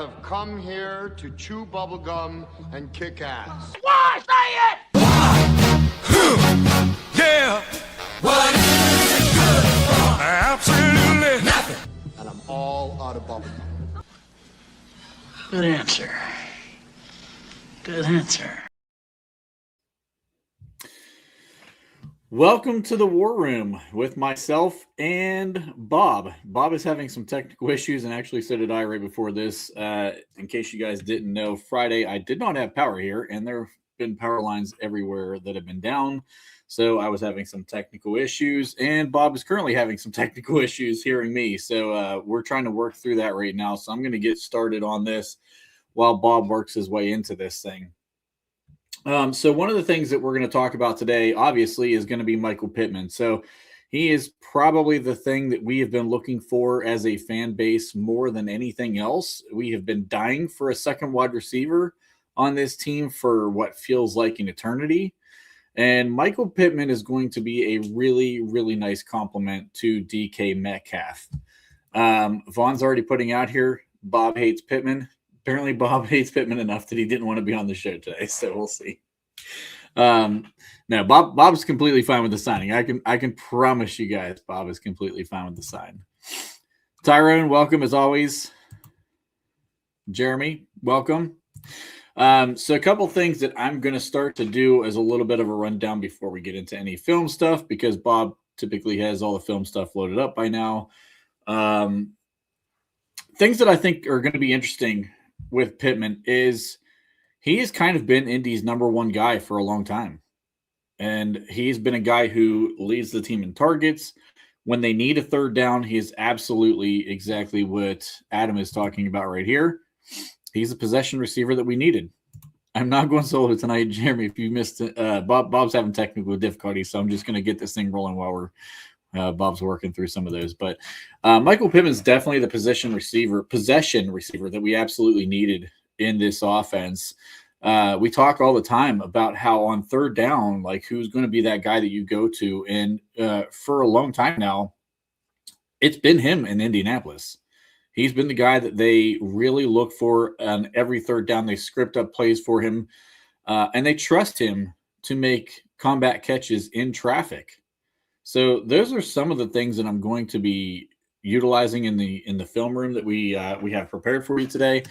have come here to chew bubblegum and kick ass. Why? Say it! Yeah. What is it good for? Absolutely nothing. And I'm all out of bubblegum. Good answer. Good answer. Welcome to the War Room with myself and Bob. Bob is having some technical issues, and actually so did I right before this. In case you guys didn't know, Friday I did not have power here, and there have been power lines everywhere that have been down. So I was having some technical issues, and Bob is currently having some technical issues hearing me. So we're trying to work through that right now. So I'm going to get started on this while Bob works his way into this thing. So one of the things that we're going to talk about today, obviously, is going to be Michael Pittman. So he is probably the thing that we have been looking for as a fan base more than anything else. We have been dying for a second wide receiver on this team for what feels like an eternity. And Michael Pittman is going to be a really, really nice compliment to DK Metcalf. Vaughn's already putting out here, Bob hates Pittman. Apparently Bob hates Pittman enough that he didn't want to be on the show today, so we'll see. No, Bob's completely fine with the signing. I can promise you guys Bob is completely fine with the sign. Tyrone, welcome as always. Jeremy, welcome. So a couple things that I'm going to start to do as a little bit of a rundown before we get into any film stuff, because Bob typically has all the film stuff loaded up by now. Things that I think are going to be interesting with Pittman is he has kind of been Indy's number one guy for a long time. And he's been a guy who leads the team in targets. When they need a third down, he is absolutely exactly what Adam is talking about right here. He's a possession receiver that we needed. I'm not going solo tonight, Jeremy. If you missed it, Bob's having technical difficulties, so I'm just going to get this thing rolling while we're Bob's working through some of those. But Michael Pittman's definitely the possession receiver that we absolutely needed in this offense. We talk all the time about how on third down, like who's going to be that guy that you go to. And for a long time now, it's been him in Indianapolis. He's been the guy that they really look for on every third down. They script up plays for him, and they trust him to make combat catches in traffic. So those are some of the things that I'm going to be utilizing in the film room that we have prepared for you today.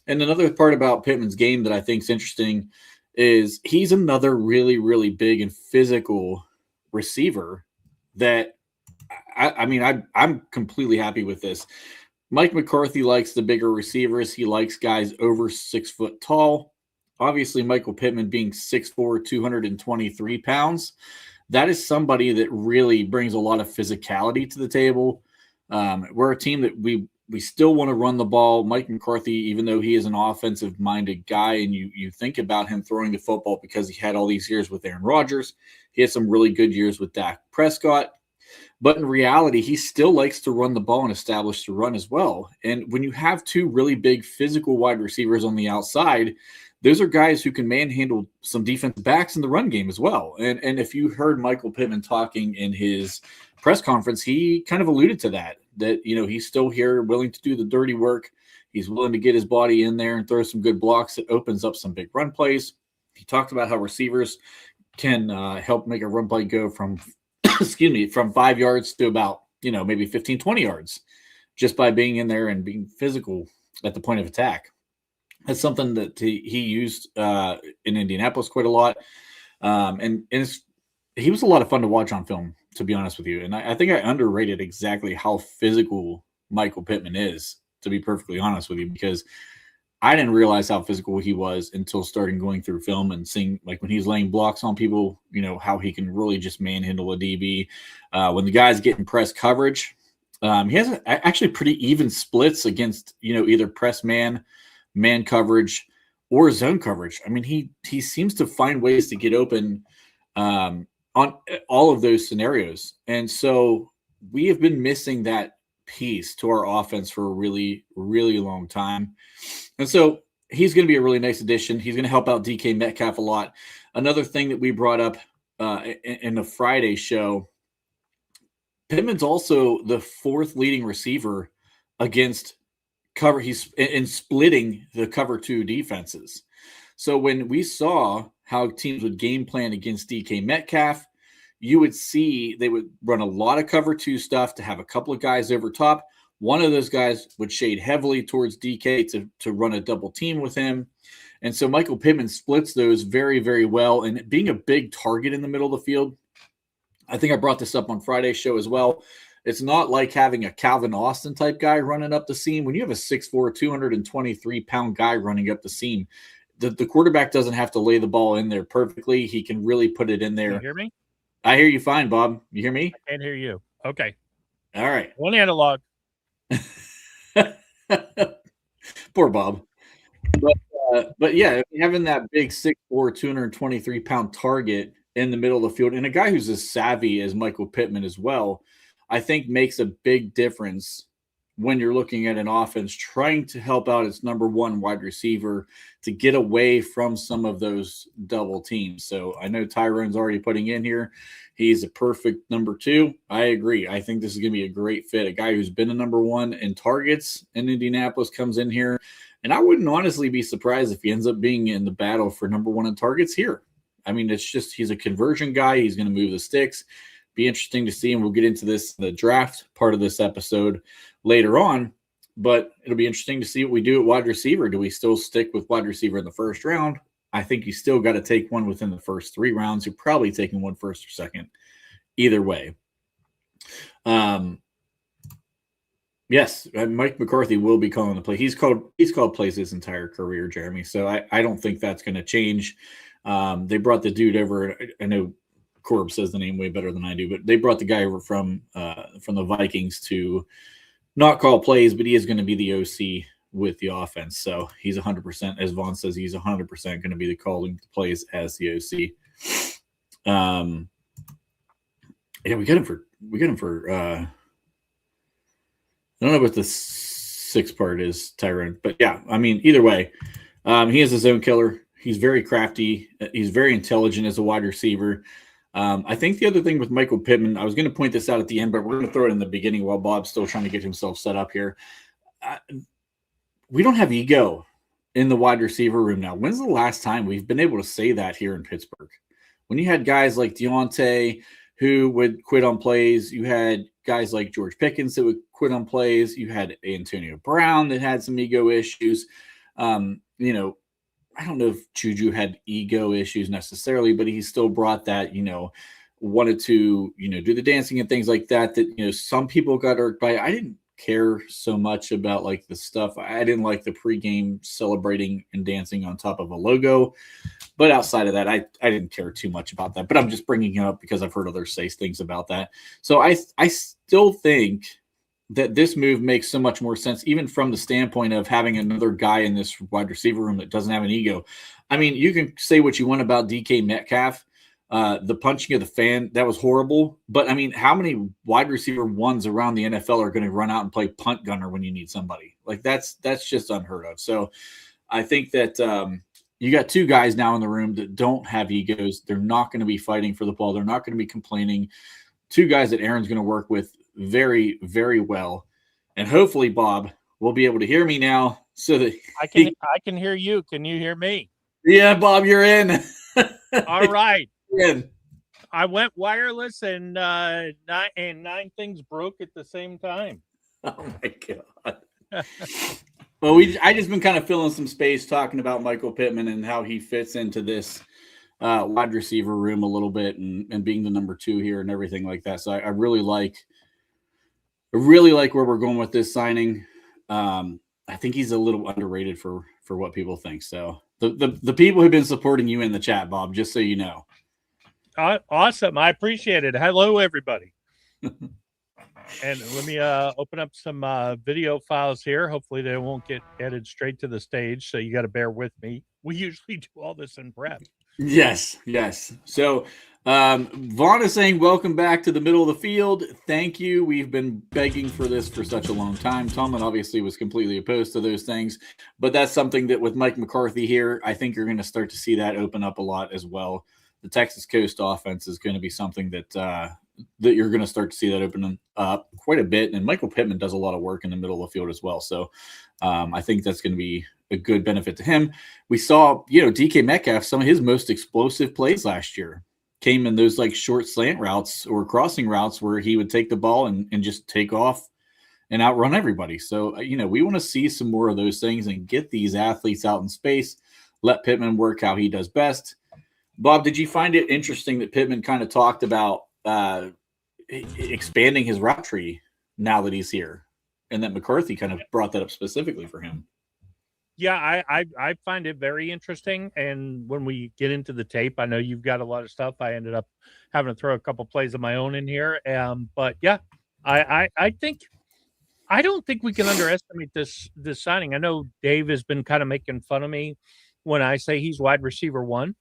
And another part about Pittman's game that I think is interesting is he's another really, really big and physical receiver that I'm completely happy with this. Mike McCarthy likes the bigger receivers. He likes guys over 6 foot tall. Obviously, Michael Pittman being 6'4", 223 pounds. That is somebody that really brings a lot of physicality to the table. We're a team that we still want to run the ball. Mike McCarthy, even though he is an offensive-minded guy, and you think about him throwing the football because he had all these years with Aaron Rodgers. He had some really good years with Dak Prescott. But in reality, he still likes to run the ball and establish the run as well. And when you have two really big physical wide receivers on the outside, those are guys who can manhandle some defensive backs in the run game as well. And if you heard Michael Pittman talking in his press conference, he kind of alluded to that he's still here, willing to do the dirty work. He's willing to get his body in there and throw some good blocks. It opens up some big run plays. He talked about how receivers can help make a run play go from 5 yards to about, maybe 15, 20 yards just by being in there and being physical at the point of attack. That's something that he used in Indianapolis quite a lot. He was a lot of fun to watch on film, to be honest with you. And I think I underrated exactly how physical Michael Pittman is, to be perfectly honest with you, because I didn't realize how physical he was until starting going through film and seeing, like, when he's laying blocks on people, how he can really just manhandle a DB. When the guy's getting press coverage, he has actually pretty even splits against, either press man coverage or zone coverage. I mean, he seems to find ways to get open on all of those scenarios. And so we have been missing that piece to our offense for a really, really long time. And so he's going to be a really nice addition. He's going to help out DK Metcalf a lot. Another thing that we brought up in the Friday show, Pittman's also the fourth leading receiver against cover. He's in splitting the cover 2 defenses. So when we saw how teams would game plan against DK Metcalf, you would see they would run a lot of cover 2 stuff to have a couple of guys over top. One of those guys would shade heavily towards DK to run a double team with him. And so Michael Pittman splits those very, very well. And being a big target in the middle of the field, I think I brought this up on Friday's show as well. It's not like having a Calvin Austin type guy running up the seam. When you have a 6'4", 223-pound guy running up the seam, the quarterback doesn't have to lay the ball in there perfectly. He can really put it in there. Can you hear me? I hear you fine, Bob. You hear me? I can't hear you. Okay. All right. One analog. Poor Bob. But yeah, having that big 6'4", 223-pound target in the middle of the field and a guy who's as savvy as Michael Pittman as well, I think makes a big difference when you're looking at an offense trying to help out its number 1 wide receiver to get away from some of those double teams. So I know Tyrone's already putting in here. He's a perfect number 2. I agree. I think this is going to be a great fit. A guy who's been a number 1 in targets in Indianapolis comes in here. And I wouldn't honestly be surprised if he ends up being in the battle for number 1 in targets here. I mean, it's just he's a conversion guy. He's going to move the sticks. Be interesting to see, and we'll get into this, the draft part of this episode later on. But it'll be interesting to see what we do at wide receiver. Do we still stick with wide receiver in the first round? I think you still got to take one within the first 3 rounds. You're probably taking one first or second. Either way. Yes, Mike McCarthy will be calling the play. He's called plays his entire career, Jeremy. So I don't think that's going to change. They brought the dude over. I know Corb says the name way better than I do, but they brought the guy over from the Vikings to not call plays, but he is going to be the OC with the offense. So he's 100%, as Vaughn says, he's 100% going to be the calling plays as the OC. Yeah, we got him for I don't know what the 6 part is, Tyrone, but yeah, I mean, either way, he is a zone killer. He's very crafty. He's very intelligent as a wide receiver. I think the other thing with Michael Pittman, I was going to point this out at the end, but we're going to throw it in the beginning while Bob's still trying to get himself set up here. We don't have ego in the wide receiver room now. When's the last time we've been able to say that here in Pittsburgh? When you had guys like Deontay who would quit on plays, you had guys like George Pickens that would quit on plays, you had Antonio Brown that had some ego issues. I don't know if Juju had ego issues necessarily, but he still brought that, wanted to, do the dancing and things like that, some people got irked by. I didn't care so much about like the stuff. I didn't like the pregame celebrating and dancing on top of a logo, but outside of that, I didn't care too much about that, but I'm just bringing it up because I've heard others say things about that. So I still think that this move makes so much more sense, even from the standpoint of having another guy in this wide receiver room that doesn't have an ego. I mean, you can say what you want about DK Metcalf. The punching of the fan, that was horrible. But, I mean, how many wide receiver ones around the NFL are going to run out and play punt gunner when you need somebody? Like, that's just unheard of. So I think that you got 2 guys now in the room that don't have egos. They're not going to be fighting for the ball. They're not going to be complaining. 2 guys that Aaron's going to work with very, very well. And hopefully, Bob, will be able to hear me now so that I can hear you. Can you hear me? Yeah, Bob, you're in. All right. In. I went wireless and 9 things broke at the same time. Oh my God. Well, I just been kind of filling some space talking about Michael Pittman and how he fits into this wide receiver room a little bit and being the number 2 here and everything like that. So I really like where we're going with this signing. I think he's a little underrated for what people think. So the people who've been supporting you in the chat, Bob, just so you know. Awesome. I appreciate it. Hello, everybody. And let me open up some video files here. Hopefully they won't get added straight to the stage. So you got to bear with me. We usually do all this in prep. Yes. So Vaughn is saying, welcome back to the middle of the field. Thank you. We've been begging for this for such a long time. Tomlin obviously was completely opposed to those things, but that's something that with Mike McCarthy here, I think you're going to start to see that open up a lot as well. The Texas Coast offense is going to be something that that you're going to start to see that open up quite a bit. And Michael Pittman does a lot of work in the middle of the field as well. So I think that's going to be a good benefit to him. We saw, DK Metcalf, some of his most explosive plays last year came in those like short slant routes or crossing routes where he would take the ball and just take off and outrun everybody. So, we want to see some more of those things and get these athletes out in space, let Pittman work how he does best. Bob, did you find it interesting that Pittman kind of talked about expanding his route tree now that he's here, and that McCarthy kind of brought that up specifically for him? Yeah, I find it very interesting. And when we get into the tape, I know you've got a lot of stuff. I ended up having to throw a couple plays of my own in here. But yeah, I don't think we can underestimate this signing. I know Dave has been kind of making fun of me when I say he's wide receiver 1.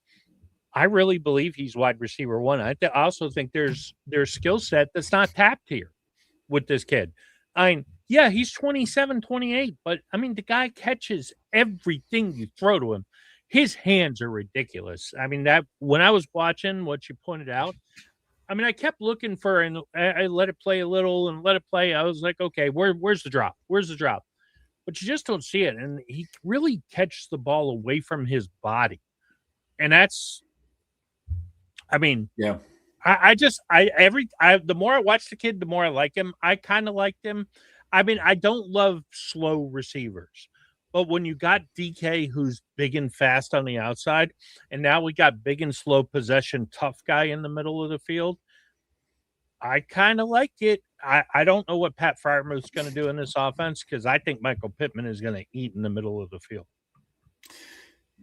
I really believe he's wide receiver 1. I also think there's skill set that's not tapped here with this kid. Yeah, he's 27, 28, but the guy catches everything you throw to him. His hands are ridiculous. That when I was watching what you pointed out, I kept looking for, and I let it play a little and let it play. I was like, okay, where's the drop? Where's the drop? But you just don't see it. And he really catches the ball away from his body. And that's, yeah. The more I watch the kid, the more I like him. I kind of liked him. I don't love slow receivers, but when you got DK, who's big and fast on the outside, and now we got big and slow possession, tough guy in the middle of the field, I kind of like it. I don't know what Pat Fryermuth's going to do in this offense, because I think Michael Pittman is going to eat in the middle of the field.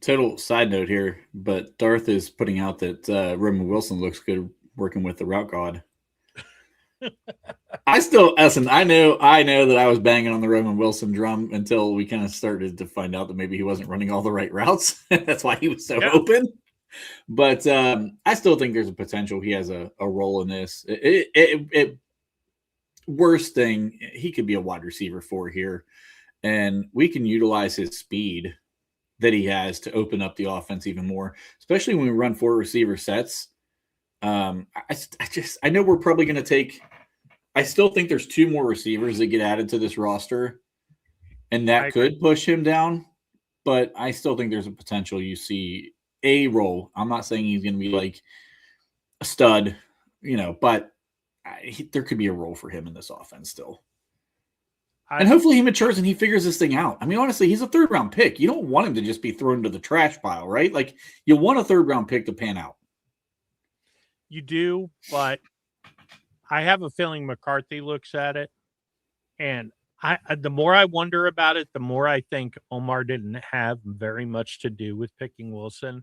Total side note here, but Darth is putting out that Roman Wilson looks good working with the route god. I know that I was banging on the Roman Wilson drum until we kind of started to find out that maybe he wasn't running all the right routes. That's why he was so open. But I still think there's a potential he has a role in this. Worst thing, he could be a wide receiver 4 here, and we can utilize his speed that he has to open up the offense even more, especially when we run 4 receiver sets. I know we're probably going to take – I still think there's 2 more receivers that get added to this roster, and that could push him down. But I still think there's a potential you see a role. I'm not saying he's going to be like a stud, but there could be a role for him in this offense still. And hopefully he matures and he figures this thing out. Honestly, he's a 3rd-round pick. You don't want him to just be thrown to the trash pile, right? Like, you want a 3rd-round pick to pan out. You do, but I have a feeling McCarthy looks at it, and the more I wonder about it, the more I think Omar didn't have very much to do with picking Wilson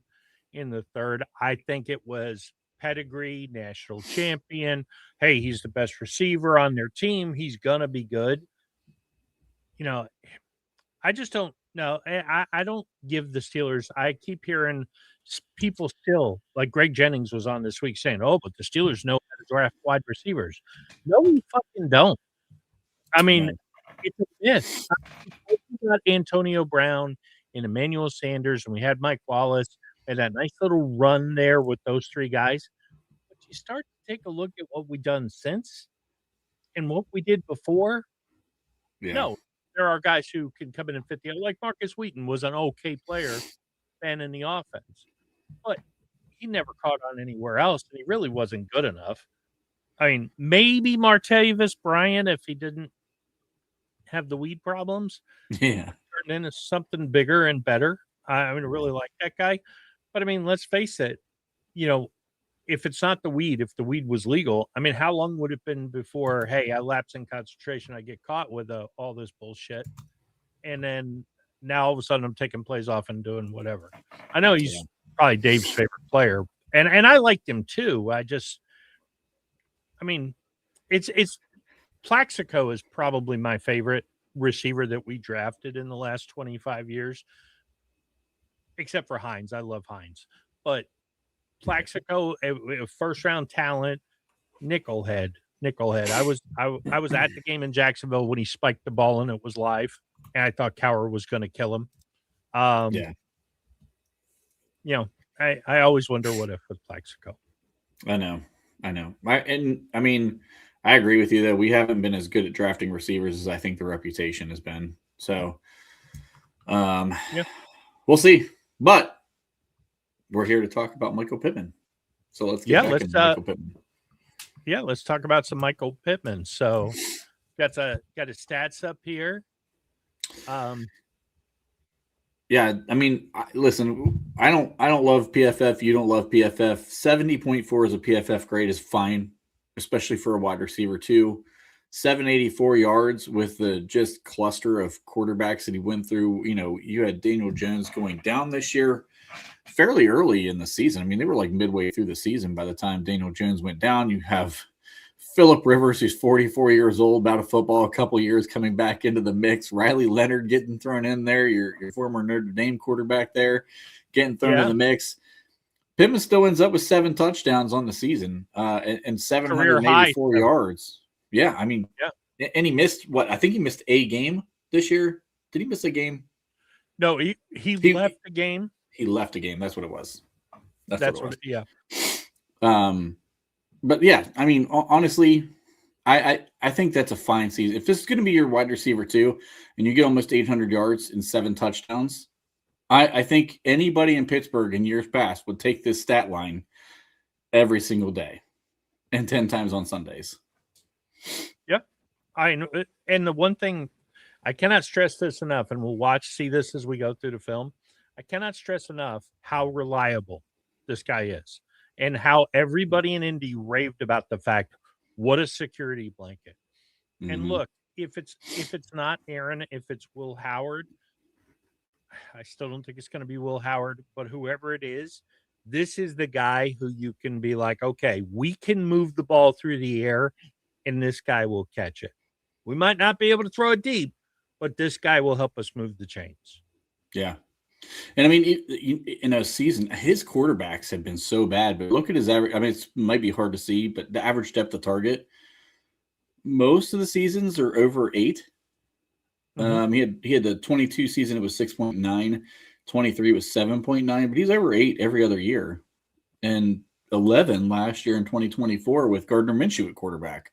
in the 3rd. I think it was pedigree, national champion. Hey, he's the best receiver on their team. He's gonna be good. I just don't know. I don't give the Steelers. I keep hearing people still, like Greg Jennings was on this week saying, "Oh, but the Steelers know how to draft wide receivers." No, we fucking don't. It's a myth. We got Antonio Brown and Emmanuel Sanders, and we had Mike Wallace, and that nice little run there with those 3 guys. But you start to take a look at what we've done since and what we did before. Yeah. No, there are guys who can come in and fit like Marcus Wheaton was an okay player and in the offense, but he never caught on anywhere else, and he really wasn't good enough. Maybe Martavis Bryant, if he didn't have the weed problems, turned into something bigger and better. I really like that guy, but let's face it, if it's not the weed, if the weed was legal, how long would it have been before, hey, I lapse in concentration, I get caught with all this bullshit, and then now all of a sudden I'm taking plays off and doing whatever. I know he's probably Dave's favorite player, and I liked him too. It's Plaxico is probably my favorite receiver that we drafted in the last 25 years, except for Hines. I love Hines, but Plaxico, a 1st-round talent, nickelhead. I was at the game in Jacksonville when he spiked the ball and it was live, and I thought Cowher was going to kill him. I always wonder what if with Plaxico. I know. I know. I mean, I agree with you that we haven't been as good at drafting receivers as I think the reputation has been. So, Yeah. we'll see. But we're here to talk about Michael Pittman. So let's get back into Michael Pittman. Yeah, let's talk about some Michael Pittman. So, got his stats up here. Yeah, I mean, listen, I don't love PFF. You don't love PFF. 70.4 as a PFF grade is fine, especially for a wide receiver too. 784 yards with the just cluster of quarterbacks that he went through. You know, you had Daniel Jones going down this year fairly early in the season. I mean, they were like midway through the season by the time Daniel Jones went down. You have Phillip Rivers, who's 44 years old, out of football a couple of years, coming back into the mix. Riley Leonard getting thrown in there, your former Notre Dame quarterback there, getting thrown in the mix. Pittman still ends up with 7 touchdowns on the season and 784 yards. Yeah, I mean, and he missed I think he missed a game this year. Did he miss a game? No, he left the game. He left a game. That's what it was. That's what it was. Yeah. But yeah, I mean, honestly, I think that's a fine season. If this is going to be your wide receiver too, and you get almost 800 yards and 7 touchdowns, I think anybody in Pittsburgh in years past would take this stat line every single day and 10 times on Sundays. Yeah, I know. And the one thing I cannot stress this enough, and we'll see this as we go through the film. I cannot stress enough how reliable this guy is. And how everybody in Indy raved about the fact, what a security blanket. Mm-hmm. And look, if it's not Aaron, if it's Will Howard, I still don't think it's going to be Will Howard, but whoever it is, this is the guy who you can be like, okay, we can move the ball through the air and this guy will catch it. We might not be able to throw it deep, but this guy will help us move the chains. Yeah. And I mean, in a season, his quarterbacks have been so bad, but look at his average. I mean, it might be hard to see, but the average depth of target, most of the seasons are over 8. Mm-hmm. He had the 22 season, it was 6.9, 23 was 7.9, but he's over 8 every other year, and 11 last year in 2024 with Gardner Minshew at quarterback.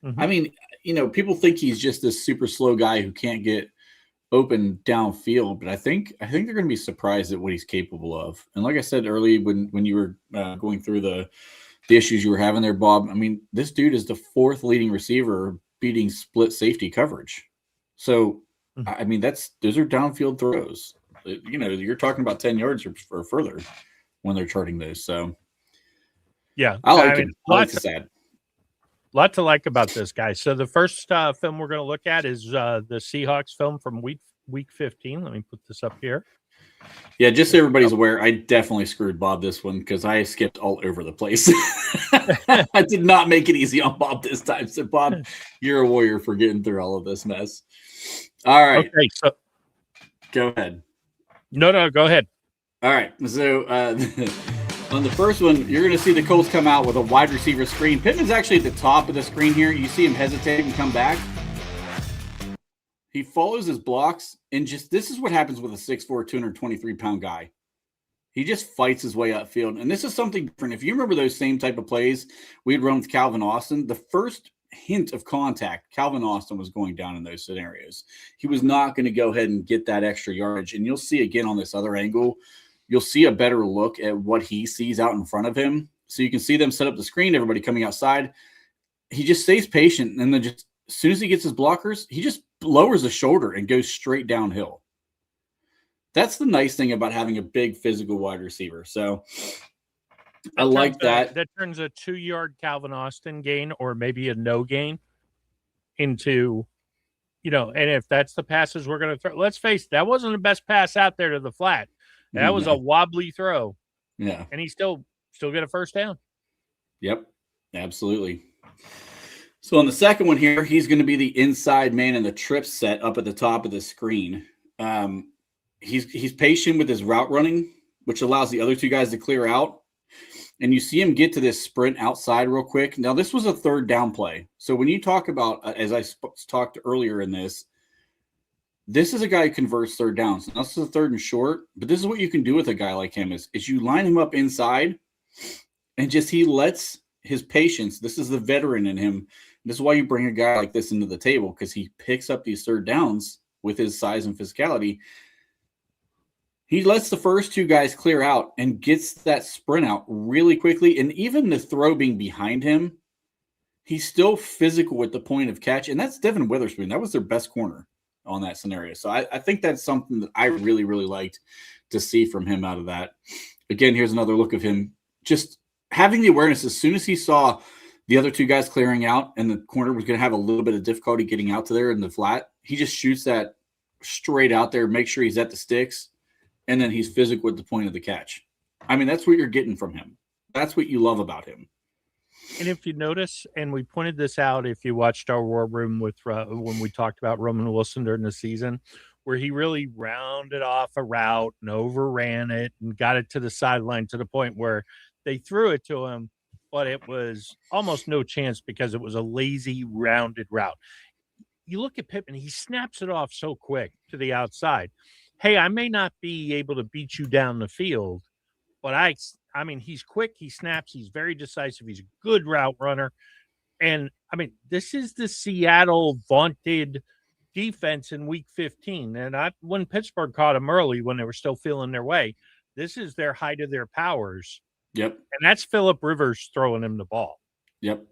Mm-hmm. I mean, you know, people think he's just this super slow guy who can't get open downfield, but I think they're going to be surprised at what he's capable of. And like I said earlier, when you were going through the issues you were having there, Bob, I mean, this dude is the 4th leading receiver beating split safety coverage. So, I mean, those are downfield throws. You know, you're talking about 10 yards or further when they're charting those. So, yeah, I like him. I like this ad. Lot to like about this guy. So the first film we're going to look at is the Seahawks film from week 15. Let me put this up here. Yeah, just so everybody's aware, I definitely screwed Bob this one because I skipped all over the place. I did not make it easy on Bob this time. So, Bob, you're a warrior for getting through all of this mess. All right. Okay, so go ahead. No, go ahead. All right. So, on the first one, you're going to see the Colts come out with a wide receiver screen. Pittman's actually at the top of the screen here. You see him hesitate and come back. He follows his blocks, and this is what happens with a 6'4", 223-pound guy. He just fights his way upfield, and this is something different. If you remember those same type of plays we had run with Calvin Austin, the first hint of contact, Calvin Austin was going down in those scenarios. He was not going to go ahead and get that extra yardage, and you'll see again on this other angle, you'll see a better look at what he sees out in front of him. So you can see them set up the screen, everybody coming outside. He just stays patient, and then just as soon as he gets his blockers, he just lowers the shoulder and goes straight downhill. That's the nice thing about having a big physical wide receiver. So I like that. That turns a 2-yard Calvin Austin gain or maybe a no gain into, you know, and if that's the passes we're going to throw, let's face it, that wasn't the best pass out there to the flat. That was a wobbly throw. Yeah. And he still get a first down. Yep, absolutely. So on the second one here, he's going to be the inside man in the trip set up at the top of the screen. He's patient with his route running, which allows the other 2 guys to clear out. And you see him get to this sprint outside real quick. Now, this was a 3rd down play. So when you talk about, as I talked earlier in this is a guy who converts 3rd downs. Now, this is a 3rd and short, but this is what you can do with a guy like him is you line him up inside and just he lets his patience. This is the veteran in him. This is why you bring a guy like this into the table, because he picks up these third downs with his size and physicality. He lets the first two guys clear out and gets that sprint out really quickly. And even the throw being behind him, he's still physical at the point of catch. And that's Devin Witherspoon. That was their best corner on that scenario. So I think that's something that I really, really liked to see from him out of that. Again, here's another look of him just having the awareness. As soon as he saw the other two guys clearing out and the corner was going to have a little bit of difficulty getting out to there in the flat, he just shoots that straight out there, make sure he's at the sticks, and then he's physical at the point of the catch. I mean, that's what you're getting from him. That's what you love about him. And if you notice, and we pointed this out if you watched our War Room with when we talked about Roman Wilson during the season, where he really rounded off a route and overran it and got it to the sideline to the point where they threw it to him, but it was almost no chance because it was a lazy, rounded route. You look at Pittman, he snaps it off so quick to the outside. Hey, I may not be able to beat you down the field, but I mean, he's quick, he snaps, he's very decisive, he's a good route runner. And I mean, this is the Seattle vaunted defense in week 15. And when Pittsburgh caught them early, when they were still feeling their way, this is their height of their powers. Yep. And that's Phillip Rivers throwing him the ball. Yep.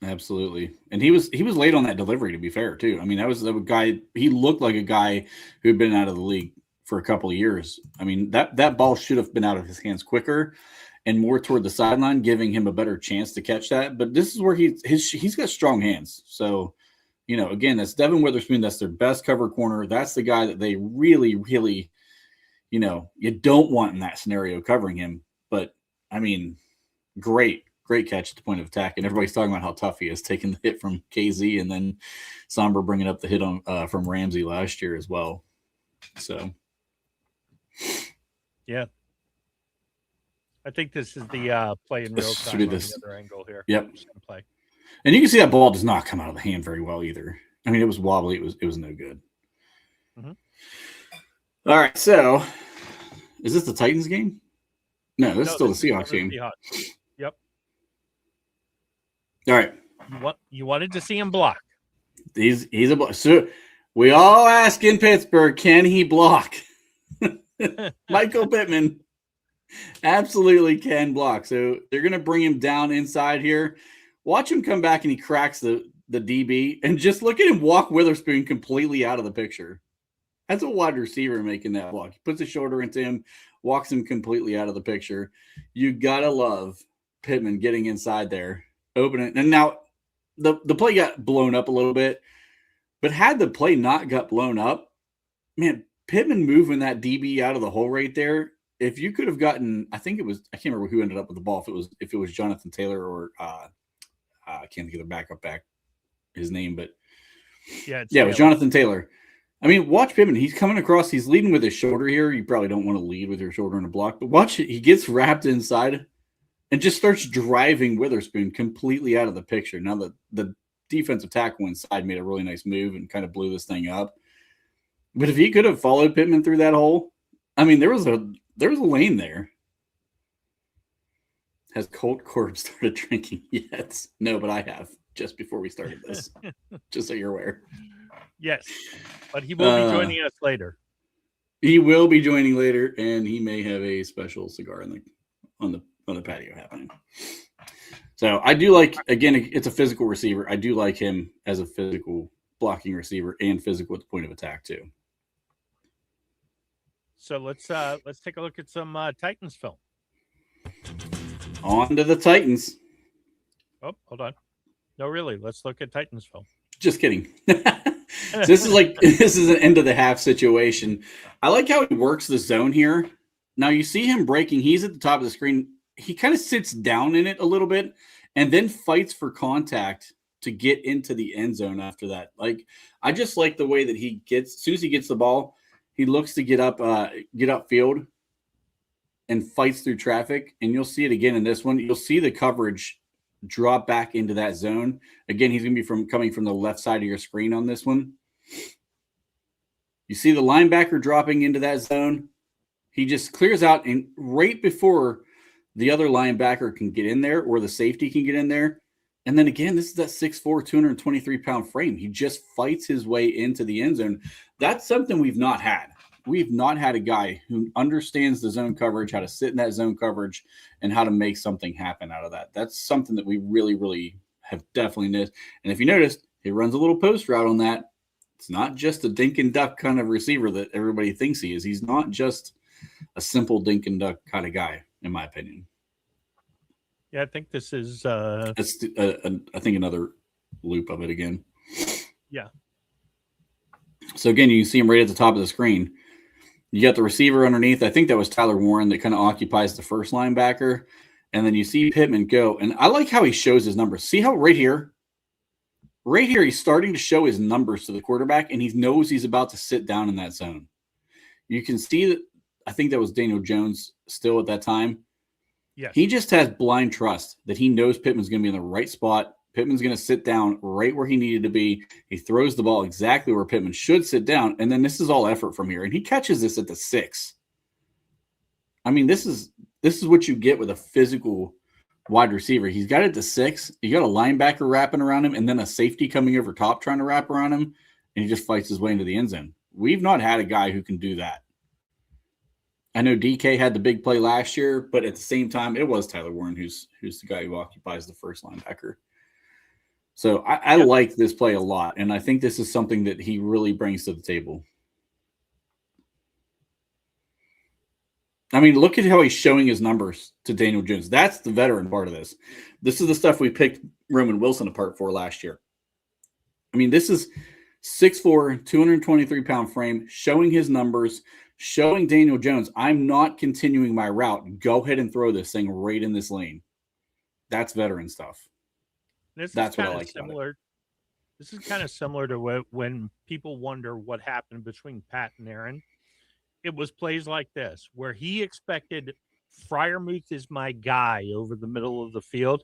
Absolutely. And he was late on that delivery, to be fair, too. I mean, that was a guy, he looked like a guy who had been out of the league for a couple of years. I mean, that ball should have been out of his hands quicker and more toward the sideline, giving him a better chance to catch that. But this is where he's got strong hands. So, you know, again, that's Devin Witherspoon. That's their best cover corner. That's the guy that they really, really, you know, you don't want in that scenario covering him. But, I mean, great catch at the point of attack. And everybody's talking about how tough he is, taking the hit from KZ and then Somber bringing up the hit on from Ramsey last year as well. So, yeah. I think this is the play in real time on the other angle here. Yep. Play. And you can see that ball does not come out of the hand very well either. I mean, it was wobbly. It was no good. Mm-hmm. All right. So, is this the Titans game? No, this is still the Seahawks game. Seahawks. Yep. All right. You wanted to see him block. He's a block. So we all ask in Pittsburgh, can he block? Michael Pittman absolutely can block. So they're going to bring him down inside here. Watch him come back and he cracks the DB. And just look at him walk Witherspoon completely out of the picture. That's a wide receiver making that block. He puts his shoulder into him, walks him completely out of the picture. You got to love Pittman getting inside there, opening. And now the play got blown up a little bit. But had the play not got blown up, man, Pittman moving that DB out of the hole right there. If you could have gotten, I can't remember who ended up with the ball. If it was Jonathan Taylor or I can't think of the backup back, his name, but yeah, it was Jonathan Taylor. I mean, watch Pittman. He's coming across. He's leading with his shoulder here. You probably don't want to lead with your shoulder in a block, but watch it. He gets wrapped inside and just starts driving Witherspoon completely out of the picture. Now the defensive tackle inside made a really nice move and kind of blew this thing up. But if he could have followed Pittman through that hole, I mean, there was a lane there. Has Colt Corb started drinking yet? No, but I have just before we started this, just so you're aware. Yes, but he will be joining us later. He will be joining later, and he may have a special cigar on the patio happening. So I do like, again, it's a physical receiver. I do like him as a physical blocking receiver and physical at the point of attack too. So let's take a look at some Titans film. On to the Titans. Oh, hold on. No, really. Let's look at Titans film. Just kidding. This is an end of the half situation. I like how he works the zone here. Now you see him breaking. He's at the top of the screen. He kind of sits down in it a little bit and then fights for contact to get into the end zone after that. Like, I just like the way that he gets, as soon as he gets the ball, he looks to get upfield and fights through traffic. And you'll see it again in this one. You'll see the coverage drop back into that zone. Again, he's going to be coming from the left side of your screen on this one. You see the linebacker dropping into that zone. He just clears out, and right before the other linebacker can get in there or the safety can get in there. And then again, this is that 6'4", 223-pound frame. He just fights his way into the end zone. That's something we've not had. We've not had a guy who understands the zone coverage, how to sit in that zone coverage, and how to make something happen out of that. That's something that we really, really have definitely missed. And if you noticed, he runs a little post route on that. It's not just a dink and duck kind of receiver that everybody thinks he is. He's not just a simple dink and duck kind of guy, in my opinion. Yeah, I think this is That's I think another loop of it again. Yeah. So again, you can see him right at the top of the screen. You got the receiver underneath. I think that was Tyler Warren that kind of occupies the first linebacker. And then you see Pittman go. And I like how he shows his numbers. See how right here, he's starting to show his numbers to the quarterback, and he knows he's about to sit down in that zone. You can see that. I think that was Daniel Jones still at that time. Yeah. He just has blind trust that he knows Pittman's going to be in the right spot. Pittman's going to sit down right where he needed to be. He throws the ball exactly where Pittman should sit down. And then this is all effort from here. And he catches this at the 6. I mean, this is what you get with a physical wide receiver. He's got it at the 6. You got a linebacker wrapping around him and then a safety coming over top trying to wrap around him. And he just fights his way into the end zone. We've not had a guy who can do that. I know DK had the big play last year, but at the same time, it was Tyler Warren who's the guy who occupies the first linebacker. So I like this play a lot, and I think this is something that he really brings to the table. I mean, look at how he's showing his numbers to Daniel Jones. That's the veteran part of this. This is the stuff we picked Roman Wilson apart for last year. I mean, this is 6'4", 223-pound frame, showing his numbers, showing Daniel Jones, I'm not continuing my route. Go ahead and throw this thing right in this lane. That's veteran stuff. That's what I like about it. This is kind of similar to when people wonder what happened between Pat and Aaron. It was plays like this where he expected Freiermuth is my guy over the middle of the field.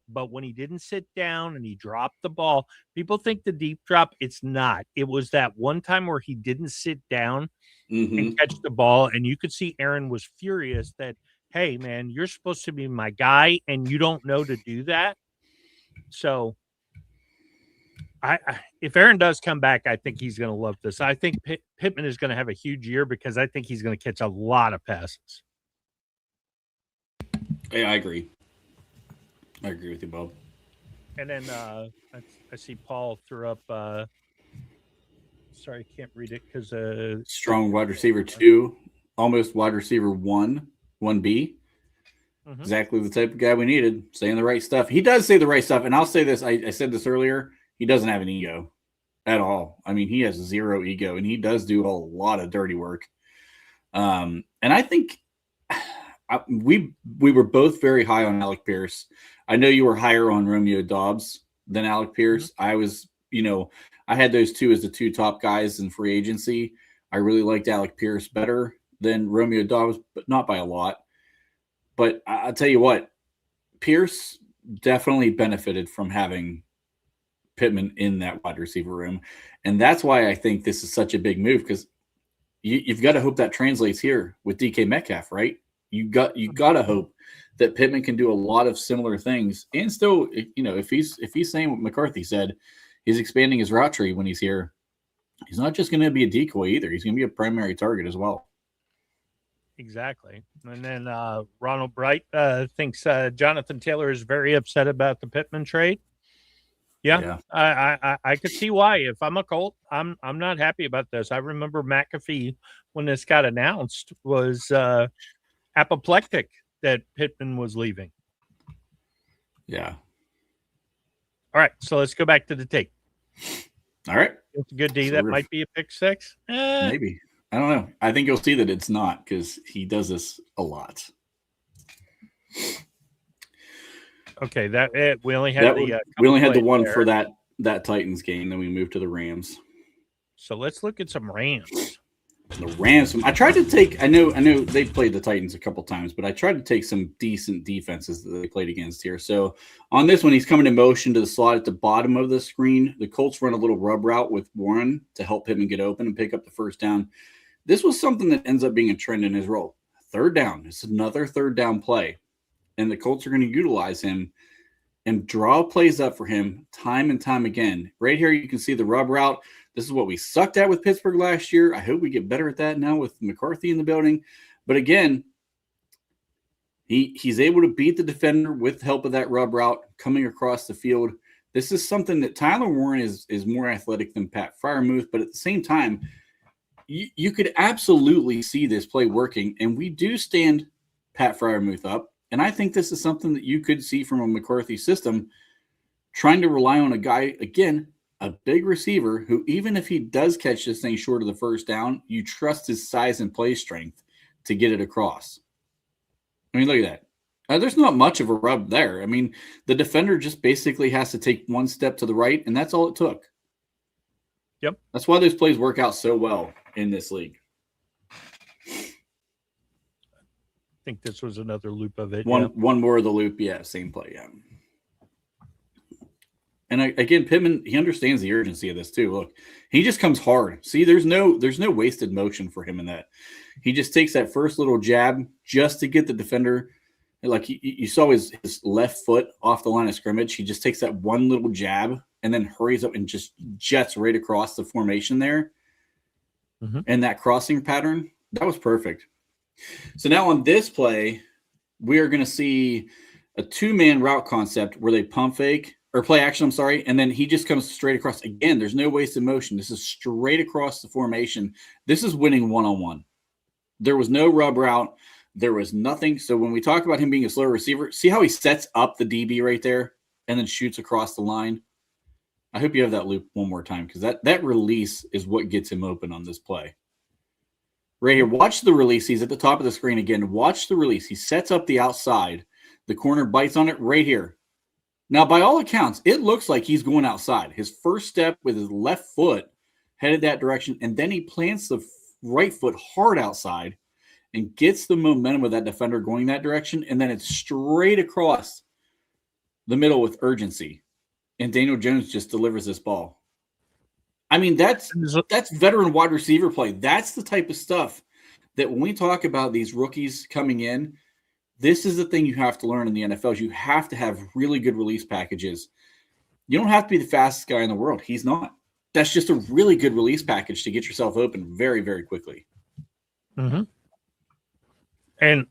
But when he didn't sit down and he dropped the ball, people think the deep drop. It's not. It was that one time where he didn't sit down and catch the ball, and you could see Aaron was furious that, hey man, you're supposed to be my guy and you don't know to do that. So if Aaron does come back, I think he's going to love this. I think Pittman is going to have a huge year because I think he's going to catch a lot of passes. Yeah, I agree. I agree with you, Bob. And then I see Paul threw up. Sorry, I can't read it because strong wide receiver 2, almost wide receiver 1, 1B. Exactly the type of guy we needed, saying the right stuff. He does say the right stuff, and I'll say this. I said this earlier. He doesn't have an ego at all. I mean, he has zero ego, and he does do a lot of dirty work. And I think we were both very high on Alec Pierce. I know you were higher on Romeo Doubs than Alec Pierce. I was, I had those two as the two top guys in free agency. I really liked Alec Pierce better than Romeo Doubs, but not by a lot. But I'll tell you what, Pierce definitely benefited from having Pittman in that wide receiver room. And that's why I think this is such a big move, because you've got to hope that translates here with DK Metcalf, right? You got to hope that Pittman can do a lot of similar things. And still, if he's saying what McCarthy said, he's expanding his route tree when he's here. He's not just going to be a decoy either. He's going to be a primary target as well. Exactly. And then Ronald Bright thinks Jonathan Taylor is very upset about the Pittman trade. Yeah. I could see why. If I'm a Colt, I'm not happy about this. I remember McAfee, when this got announced, was apoplectic that Pittman was leaving. Yeah. All right, so let's go back to the tape. All right. It's a good D. That might be a pick 6. Maybe. I don't know. I think you'll see that it's not, because he does this a lot. Okay, we only had the one there for that Titans game. Then we moved to the Rams. So let's look at some Rams. The Rams. I tried to take. I know they played the Titans a couple times, but I tried to take some decent defenses that they played against here. So on this one, he's coming in motion to the slot at the bottom of the screen. The Colts run a little rub route with Warren to help Pittman get open and pick up the first down. This was something that ends up being a trend in his role. third down. It's another third down play. And the Colts are going to utilize him and draw plays up for him time and time again. Right here, you can see the rub route. This is what we sucked at with Pittsburgh last year. I hope we get better at that now with McCarthy in the building. But again, he's able to beat the defender with the help of that rub route coming across the field. This is something that Tyler Warren is more athletic than Pat Freiermuth, but at the same time, you could absolutely see this play working, and we do stand Pat Freiermuth up. And I think this is something that you could see from a McCarthy system, trying to rely on a guy, again, a big receiver who, even if he does catch this thing short of the first down, you trust his size and play strength to get it across. I mean, look at that. There's not much of a rub there. I mean, the defender just basically has to take one step to the right, and that's all it took. Yep. That's why those plays work out so well in this league. I think this was another loop of it. One more of the loop. Yeah, same play. Yeah. And again, Pittman, he understands the urgency of this too. Look, he just comes hard. See, there's no wasted motion for him in that. He just takes that first little jab just to get the defender. Like you saw his left foot off the line of scrimmage. He just takes that one little jab and then hurries up and just jets right across the formation there. Mm-hmm. And that crossing pattern, that was perfect. So now on this play, we are going to see a two-man route concept where they pump fake or play action, I'm sorry, and then he just comes straight across. Again, there's no wasted motion. This is straight across the formation. This is winning one-on-one. There was no rub route. There was nothing. So when we talk about him being a slow receiver, see how he sets up the DB right there and then shoots across the line? I hope you have that loop one more time because that release is what gets him open on this play. Right here, watch the release. He's at the top of the screen again. Watch the release. He sets up the outside. The corner bites on it right here. Now, by all accounts, it looks like he's going outside. His first step with his left foot headed that direction, and then he plants the right foot hard outside and gets the momentum of that defender going that direction, and then it's straight across the middle with urgency. And Daniel Jones just delivers this ball. I mean, that's veteran wide receiver play. That's the type of stuff that when we talk about these rookies coming in, this is the thing you have to learn in the NFL. You have to have really good release packages. You don't have to be the fastest guy in the world. He's not. That's just a really good release package to get yourself open very, very quickly. Mm-hmm. And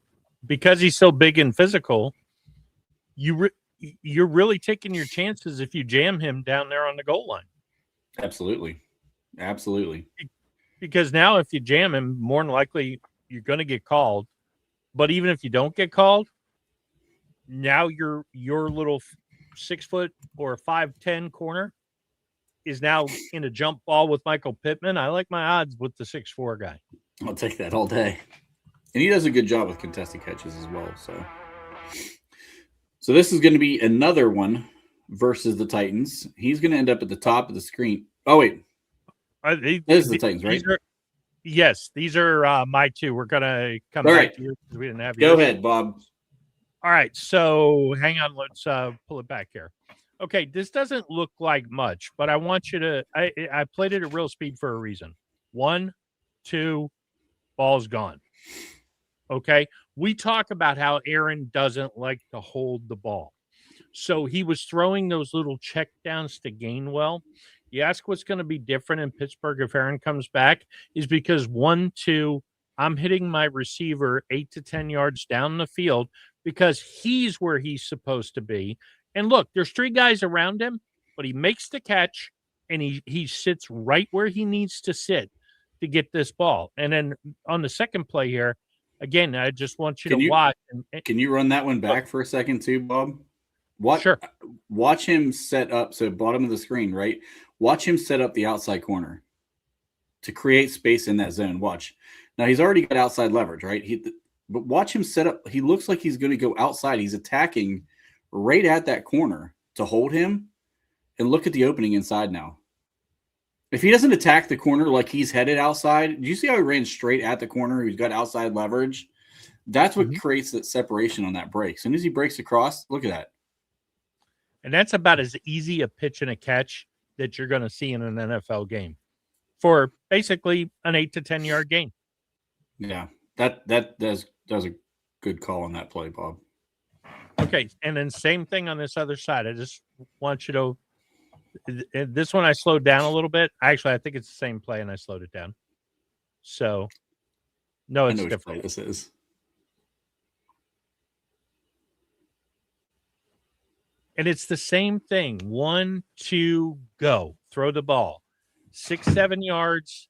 because he's so big and physical, you're really taking your chances if you jam him down there on the goal line. Absolutely. Because now if you jam him, more than likely you're going to get called. But even if you don't get called, now your little 6 foot or 5'10" corner is now in a jump ball with Michael Pittman. I like my odds with the 6'4" guy. I'll take that all day. And he does a good job with contested catches as well. So this is going to be another one versus the Titans. He's going to end up at the top of the screen. Oh, wait. This is the Titans, right? Yes, these are my two. We're going to come all back right. to you because we didn't have Go ahead, Bob. All right, so hang on. Let's pull it back here. Okay, this doesn't look like much, but I want you to – I played it at real speed for a reason. 1, 2, ball's gone. Okay, we talk about how Aaron doesn't like to hold the ball. So he was throwing those little check downs to Gainwell. You ask what's going to be different in Pittsburgh if Aaron comes back is because 1, 2, I'm hitting my receiver 8 to 10 yards down the field because he's where he's supposed to be. And look, there's 3 guys around him, but he makes the catch and he sits right where he needs to sit to get this ball. And then on the second play here, again, I just want you to watch. Can you run that one back for a second too, Bob? Sure. Watch him set up. So bottom of the screen, right? Watch him set up the outside corner to create space in that zone. Watch. Now he's already got outside leverage, right? But watch him set up. He looks like he's going to go outside. He's attacking right at that corner to hold him. And look at the opening inside now. If he doesn't attack the corner like he's headed outside, do you see how he ran straight at the corner? He's got outside leverage. That's what creates that separation on that break. As soon as he breaks across, look at that. And that's about as easy a pitch and a catch that you're going to see in an NFL game for basically an 8 to 10 yard gain. Yeah, that does a good call on that play, Bob. Okay, and then same thing on this other side. I just want you to. This one I slowed down a little bit. Actually, I think it's the same play, and I slowed it down. So, no, I it's know which play different. this is. And it's the same thing. 1, 2, go. Throw the ball. 6, 7 yards,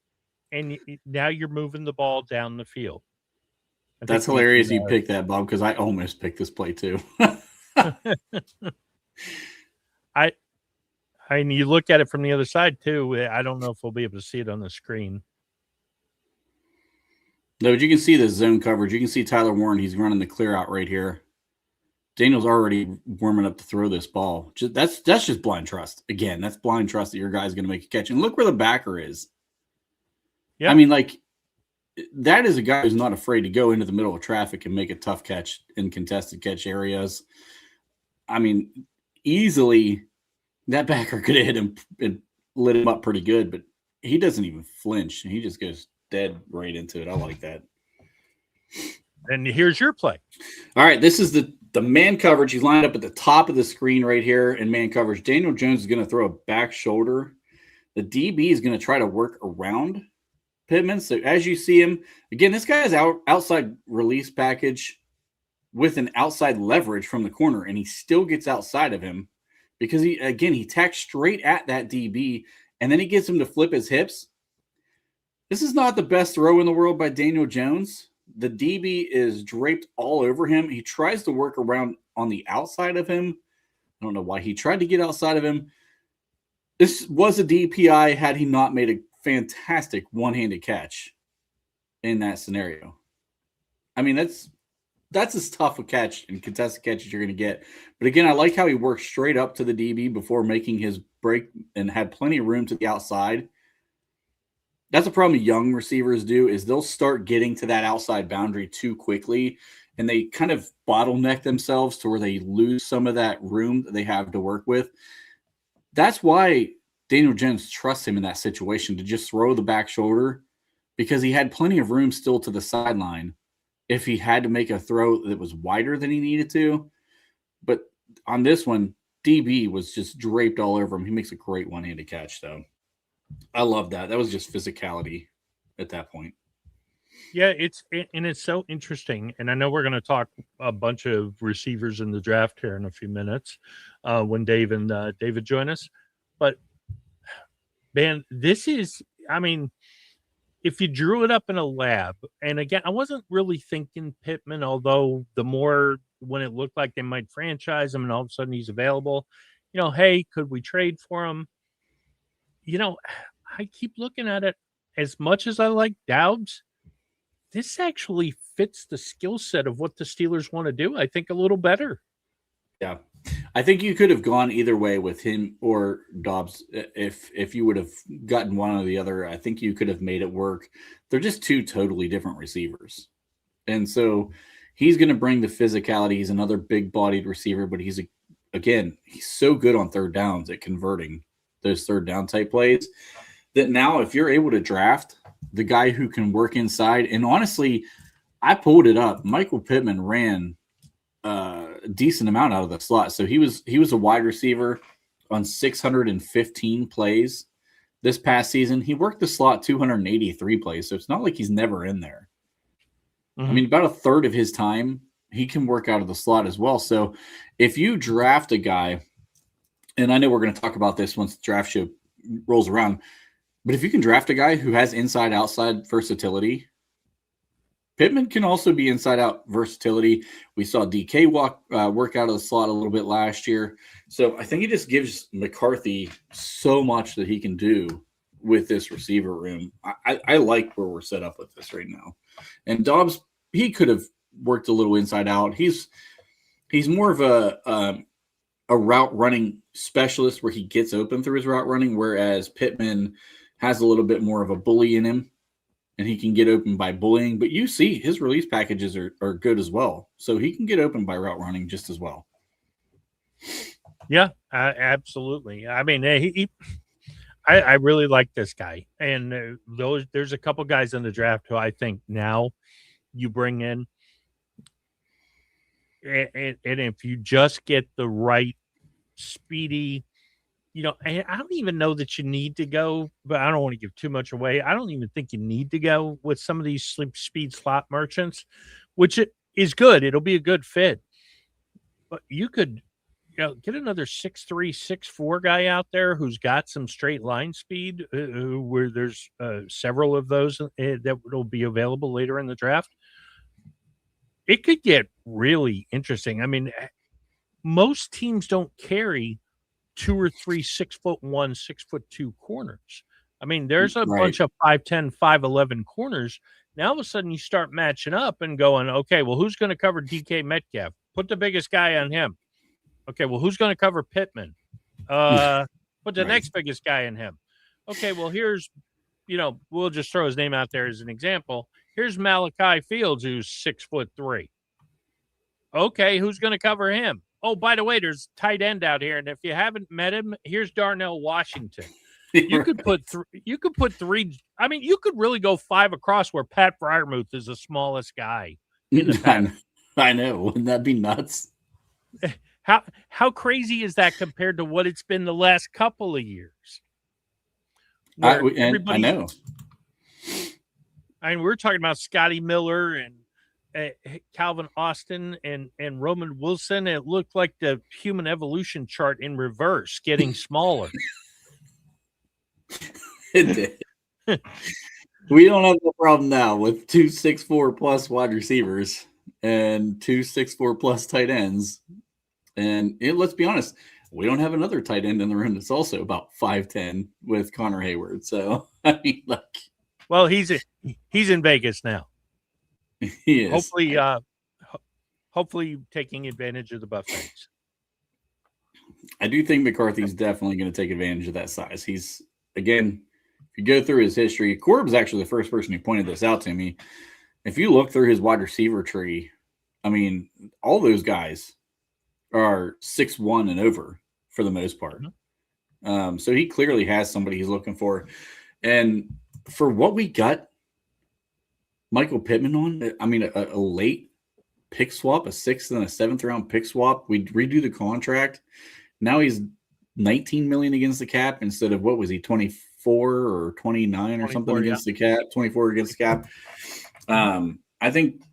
and now you're moving the ball down the field. That's hilarious you picked that, Bob, because I almost picked this play too. And you look at it from the other side too. I don't know if we'll be able to see it on the screen. No, but you can see the zone coverage. You can see Tyler Warren. He's running the clear out right here. Daniel's already warming up to throw this ball. That's just blind trust. Again, that's blind trust that your guy's going to make a catch. And look where the backer is. Yeah. I mean, like, that is a guy who's not afraid to go into the middle of traffic and make a tough catch in contested catch areas. I mean, easily that backer could have hit him and lit him up pretty good, but he doesn't even flinch. He just goes dead right into it. I like that. And here's your play. All right, this is the man coverage. He's lined up at the top of the screen right here in man coverage. Daniel Jones is going to throw a back shoulder. The DB is going to try to work around Pittman. So as you see him, again, this guy is outside release package with an outside leverage from the corner, and he still gets outside of him because he tacks straight at that DB, and then he gets him to flip his hips. This is not the best throw in the world by Daniel Jones. The DB is draped all over him. He tries to work around on the outside of him. I don't know why he tried to get outside of him. This was a DPI had he not made a fantastic one-handed catch in that scenario. I mean, that's as tough a catch and contested catch as you're going to get. But again, I like how he worked straight up to the DB before making his break and had plenty of room to the outside. That's a problem young receivers do, is they'll start getting to that outside boundary too quickly, and they kind of bottleneck themselves to where they lose some of that room that they have to work with. That's why Daniel Jones trusts him in that situation to just throw the back shoulder, because he had plenty of room still to the sideline if he had to make a throw that was wider than he needed to. But on this one, DB was just draped all over him. He makes a great one-handed catch, though. I love that. That was just physicality at that point. Yeah, it's so interesting. And I know we're going to talk a bunch of receivers in the draft here in a few minutes when Dave and David join us. But, man, this is, I mean, if you drew it up in a lab, and again, I wasn't really thinking Pittman, although the more when it looked like they might franchise him and all of a sudden he's available, hey, could we trade for him? I keep looking at it. As much as I like Doubs, this actually fits the skill set of what the Steelers want to do, I think, a little better. Yeah. I think you could have gone either way with him or Dobbs. If you would have gotten one or the other, I think you could have made it work. They're just two totally different receivers. And so he's going to bring the physicality. He's another big-bodied receiver, but he's so good on third downs at converting those third down type plays that now if you're able to draft the guy who can work inside, and honestly, I pulled it up. Michael Pittman ran a decent amount out of the slot. So he was a wide receiver on 615 plays this past season. He worked the slot 283 plays. So it's not like he's never in there. Mm-hmm. I mean, about a third of his time, he can work out of the slot as well. So if you draft a guy, and I know we're going to talk about this once the draft show rolls around, but if you can draft a guy who has inside-outside versatility, Pittman can also be inside-out versatility. We saw DK work out of the slot a little bit last year. So I think it just gives McCarthy so much that he can do with this receiver room. I like where we're set up with this right now. And Dobbs, he could have worked a little inside-out. He's more of a route running specialist where he gets open through his route running, whereas Pittman has a little bit more of a bully in him and he can get open by bullying. But you see his release packages are good as well. So he can get open by route running just as well. Yeah, absolutely. I mean, I really like this guy. And there's a couple guys in the draft who I think now you bring in. and if you just get the right speedy, and I don't even know that you need to go, but I don't want to give too much away. I don't even think you need to go with some of these speed slot merchants, which is good. It'll be a good fit. But you could, get another 6'3", 6'4" guy out there who's got some straight line speed, where there's several of those that will be available later in the draft. It could get really interesting. I mean, most teams don't carry 2 or 3 6'1", 6'2" corners. I mean, there's a bunch of 5'10", 5'11" corners. Now, all of a sudden, you start matching up and going, okay, well, who's going to cover DK Metcalf? Put the biggest guy on him. Okay, well, who's going to cover Pittman? Put the next biggest guy on him. Okay, well, here's, we'll just throw his name out there as an example. Here's Malachi Fields, who's 6'3". Okay, who's going to cover him? Oh, by the way, there's tight end out here, and if you haven't met him, here's Darnell Washington. You could put three. I mean, you could really go 5 across where Pat Freiermuth is the smallest guy in the pack. I know. Wouldn't that be nuts? How crazy is that compared to what it's been the last couple of years? I know. I mean, we're talking about Scotty Miller and Calvin Austin and Roman Wilson. It looked like the human evolution chart in reverse, getting smaller. It did. We don't have the problem now with 2 6'4" plus wide receivers and 2 6'4" plus tight ends. And let's be honest, we don't have another tight end in the room that's also about 5'10" with Connor Hayward. So I mean, well, he's in Vegas now. He is. Hopefully taking advantage of the buffets. I do think McCarthy's definitely going to take advantage of that size. He's, again, if you go through his history, Corb is actually the first person who pointed this out to me. If you look through his wide receiver tree, I mean, all those guys are 6'1" and over for the most part. Mm-hmm. So he clearly has somebody he's looking for. And for what we got Michael Pittman on, I mean, a late pick swap, a 6th and a 7th round pick swap. We redo the contract. Now he's $19 million against the cap instead of, what was he, 24 or 29 or something against the cap, 24 against the cap. I think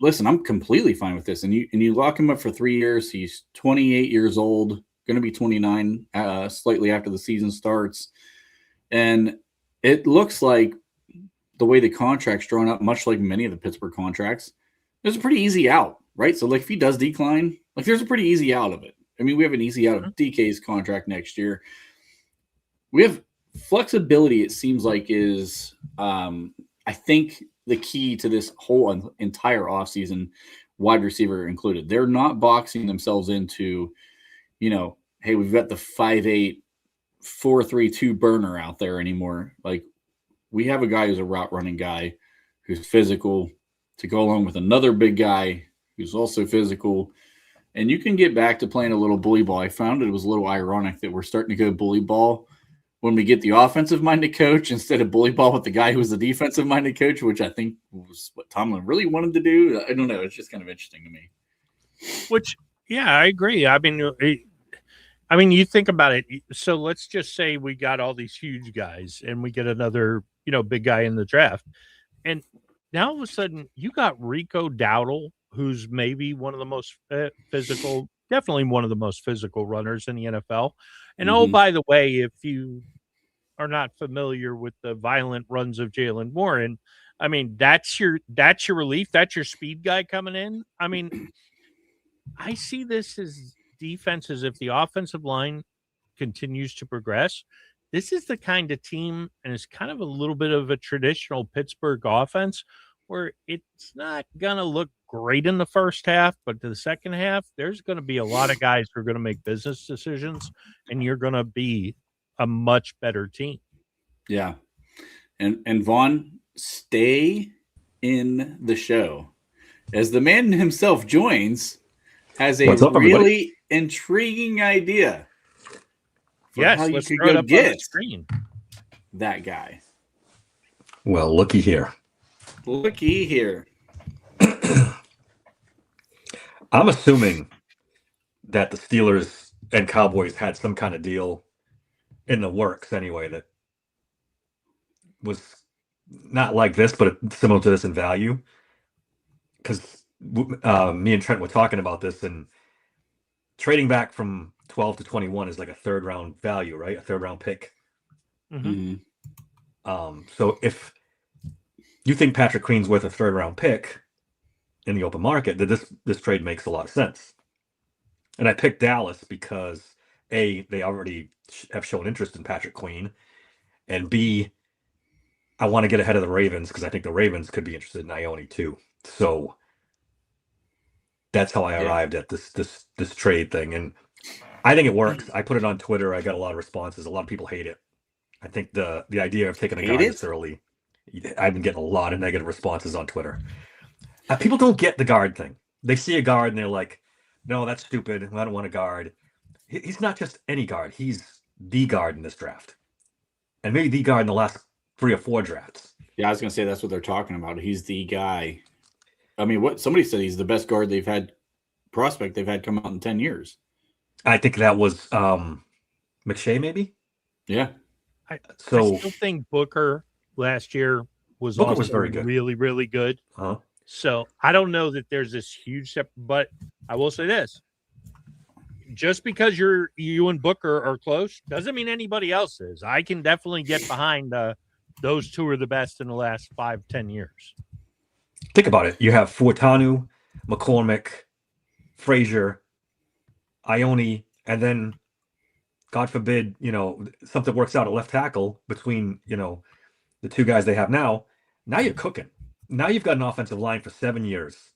listen, I'm completely fine with this. And you lock him up for 3 years. He's 28 years old, going to be 29 slightly after the season starts. And it looks like the way the contract's drawn up, much like many of the Pittsburgh contracts, there's a pretty easy out, right? So, like, if he does decline, like, there's a pretty easy out of it. I mean, we have an easy out of DK's contract next year. We have flexibility, it seems like, is, I think, the key to this whole entire offseason, wide receiver included. They're not boxing themselves into, hey, we've got the 5'8", 4.32 burner out there anymore. Like, we have a guy who's a route running guy who's physical to go along with another big guy who's also physical. And you can get back to playing a little bully ball. I found it was a little ironic that we're starting to go bully ball when we get the offensive-minded coach instead of bully ball with the guy who was the defensive-minded coach, which I think was what Tomlin really wanted to do. I don't know. It's just kind of interesting to me. Which, yeah, I agree. I mean, you think about it. So let's just say we got all these huge guys and we get another, big guy in the draft. And now all of a sudden you got Rico Dowdle, who's maybe one of the most physical, definitely one of the most physical runners in the NFL. And oh, by the way, if you are not familiar with the violent runs of Jaylen Warren, I mean, that's your relief. That's your speed guy coming in. I mean, I see this as defenses. If the offensive line continues to progress, this is the kind of team, and it's kind of a little bit of a traditional Pittsburgh offense where it's not going to look great in the first half, but to the second half, there's going to be a lot of guys who are going to make business decisions, and you're going to be a much better team. Yeah. And Vaughn, stay in the show as the man himself joins, has a really intriguing idea. Yes, how let's you throw it could up go on get the screen. That guy. Well, looky here. Looky here. I'm assuming that the Steelers and Cowboys had some kind of deal in the works anyway that was not like this, but similar to this in value. Because me and Trent were talking about this, and trading back from 12 to 21 is like a third round value, right? A third round pick. Mhm. So if you think Patrick Queen's worth a third round pick in the open market, that this trade makes a lot of sense. And I picked Dallas because A, they already have shown interest in Patrick Queen, and B, I want to get ahead of the Ravens because I think the Ravens could be interested in Ione too. So that's how I arrived at this trade thing, and I think it works. I put it on Twitter. I got a lot of responses. A lot of people hate it. I think the idea of taking a guard this early, I've been getting a lot of negative responses on Twitter. People don't get the guard thing. They see a guard and they're like, no, that's stupid. I don't want a guard. He's not just any guard. He's the guard in this draft. And maybe the guard in the last 3 or 4 drafts. Yeah, I was going to say that's what they're talking about. He's the guy. I mean, what somebody said he's the best guard prospect they've had come out in 10 years. I think that was McShay, maybe? Yeah. I still think Booker last year was Booker also was very good. really, really good. Uh-huh. So I don't know that there's this huge step, but I will say this. Just because you and Booker are close doesn't mean anybody else is. I can definitely get behind those two are the best in the last 5-10 years. Think about it. You have Fortanu, McCormick, Frazier, Ione, and then, God forbid, something works out at left tackle between, the two guys they have now. Now you're cooking. Now you've got an offensive line for 7 years.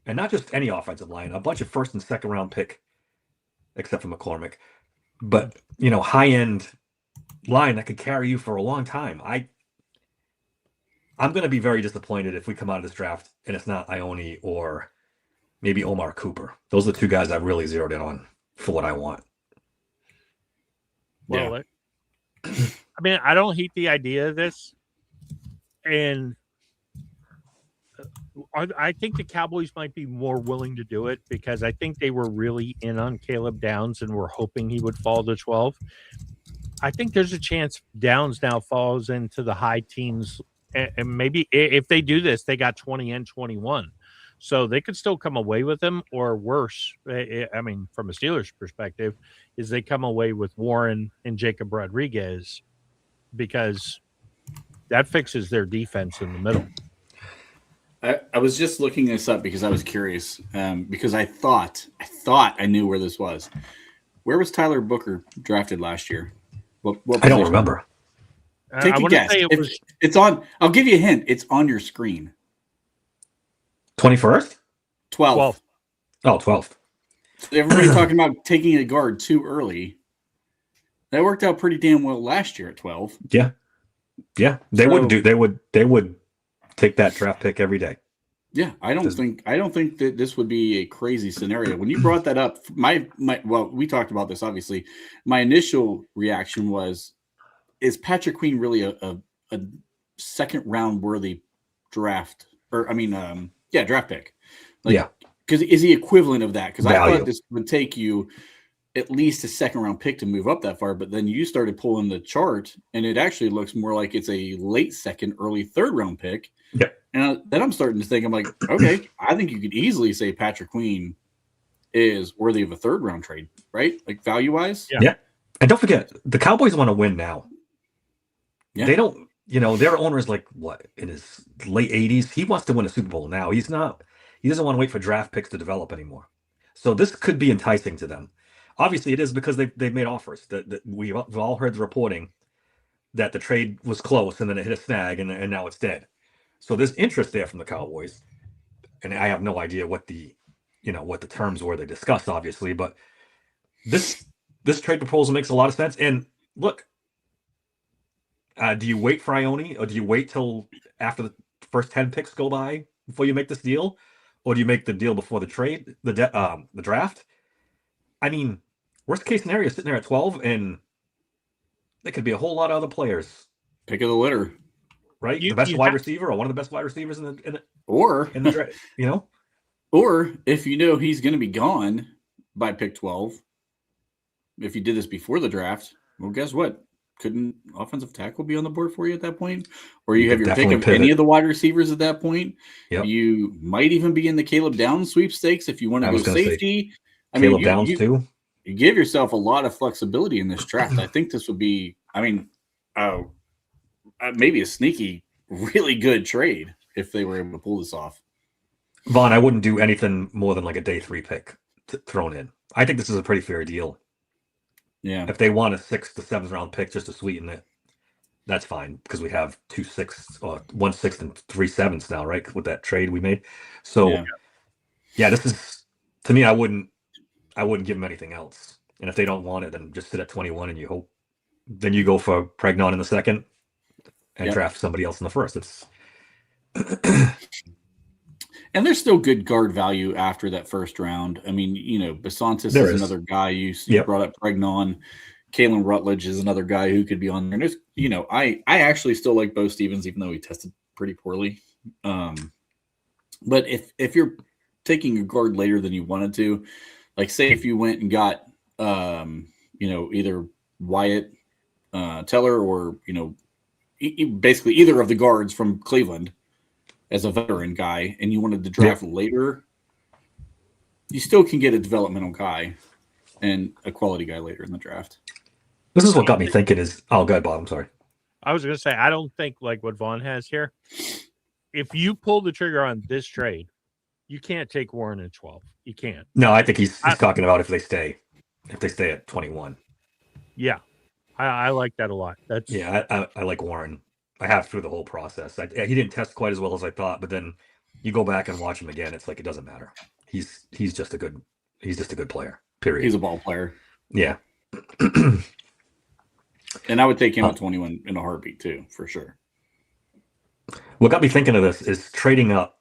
And not just any offensive line, a bunch of first and second round pick, except for McCormick. But, high-end line that could carry you for a long time. I'm going to be very disappointed if we come out of this draft and it's not Ione or maybe Omar Cooper. Those are the two guys I've really zeroed in on for what I want. Well, I mean, I don't hate the idea of this. And I think the Cowboys might be more willing to do it because I think they were really in on Caleb Downs and were hoping he would fall to 12. I think there's a chance Downs now falls into the high teens. And maybe if they do this, they got 20 and 21. So they could still come away with him, or worse. I mean, from a Steelers perspective, is they come away with Warren and Jacob Rodriguez because that fixes their defense in the middle. I was just looking this up because I was curious, because I thought I knew where this was. Where was Tyler Booker drafted last year? What I don't remember. Take a guess. It's on. I'll give you a hint. It's on your screen. 21st? 12th. Oh, 12th. Everybody talking about taking a guard too early. That worked out pretty damn well last year at 12. Yeah. They would take that draft pick every day. Yeah, I don't think that this would be a crazy scenario. When you brought that up, well, we talked about this obviously. My initial reaction was, is Patrick Queen really a second round worthy draft draft pick? Because is he equivalent of that? Because I thought this would take you at least a second round pick to move up that far, but then you started pulling the chart and it actually looks more like it's a late second, early third round pick. Yeah. And then I'm starting to think, I'm like, okay, I think you could easily say Patrick Queen is worthy of a third round trade, right? Like value wise. Yeah. And don't forget, the Cowboys want to win now. Yeah. They don't, their owner is like, what, in his late 80s? He wants to win a Super Bowl now. He doesn't want to wait for draft picks to develop anymore. So this could be enticing to them. Obviously, it is because they've made offers. We've all heard the reporting that the trade was close and then it hit a snag and now it's dead. So there's interest there from the Cowboys. And I have no idea what the terms were they discussed, obviously. But this trade proposal makes a lot of sense. And look, do you wait for Ione, or do you wait till after the first 10 picks go by before you make this deal? Or do you make the deal before the trade, the draft? I mean, worst case scenario, sitting there at 12, and there could be a whole lot of other players. Pick of the litter, right? The best wide receiver, or one of the best wide receivers in the draft. Or if you know he's going to be gone by pick 12, if you did this before the draft, well, guess what? Couldn't offensive tackle be on the board for you at that point? Or you have your pick definitely of pivot. any of the wide receivers at that point. Yep. You might even be in the Caleb Downs sweepstakes if you want to I go was gonna say, safety. Caleb Downs too. You give yourself a lot of flexibility in this draft. I think this would be, maybe a sneaky, really good trade if they were able to pull this off. Vaughn, I wouldn't do anything more than like a day 3 pick thrown in. I think this is a pretty fair deal. Yeah. If they want a 6th to 7th round pick just to sweeten it, that's fine because we have 2 6ths, 1 6th and 3 7ths now, right? With that trade we made. So yeah, this is, to me, I wouldn't give them anything else. And if they don't want it, then just sit at 21 and you hope. Then you go for Pregnon in the 2nd and draft somebody else in the 1st. It's and there's still good guard value after that first round. I mean, Basantis is another guy. You brought up Pregnon. Kalen Rutledge is another guy who could be on there. And there's, I actually still like Bo Stevens, even though he tested pretty poorly. But if you're taking a guard later than you wanted to, like say if you went and got, either Wyatt Teller or, basically either of the guards from Cleveland as a veteran guy, and you wanted to draft later, you still can get a developmental guy and a quality guy later in the draft. This is what got me thinking is, oh, go ahead, Bob. I'm sorry. I was going to say, I don't think like what Vaughn has here. If you pull the trigger on this trade, you can't take Warren at 12. You can't. No, I think he's talking about if they stay at 21. Yeah. I like that a lot. That's I like Warren. I have through the whole process. He didn't test quite as well as I thought, but then you go back and watch him again. It's like it doesn't matter. He's just a good player. Period. He's a ball player. Yeah. And I would take him at 21 in a heartbeat too, for sure. What got me thinking of this is trading up.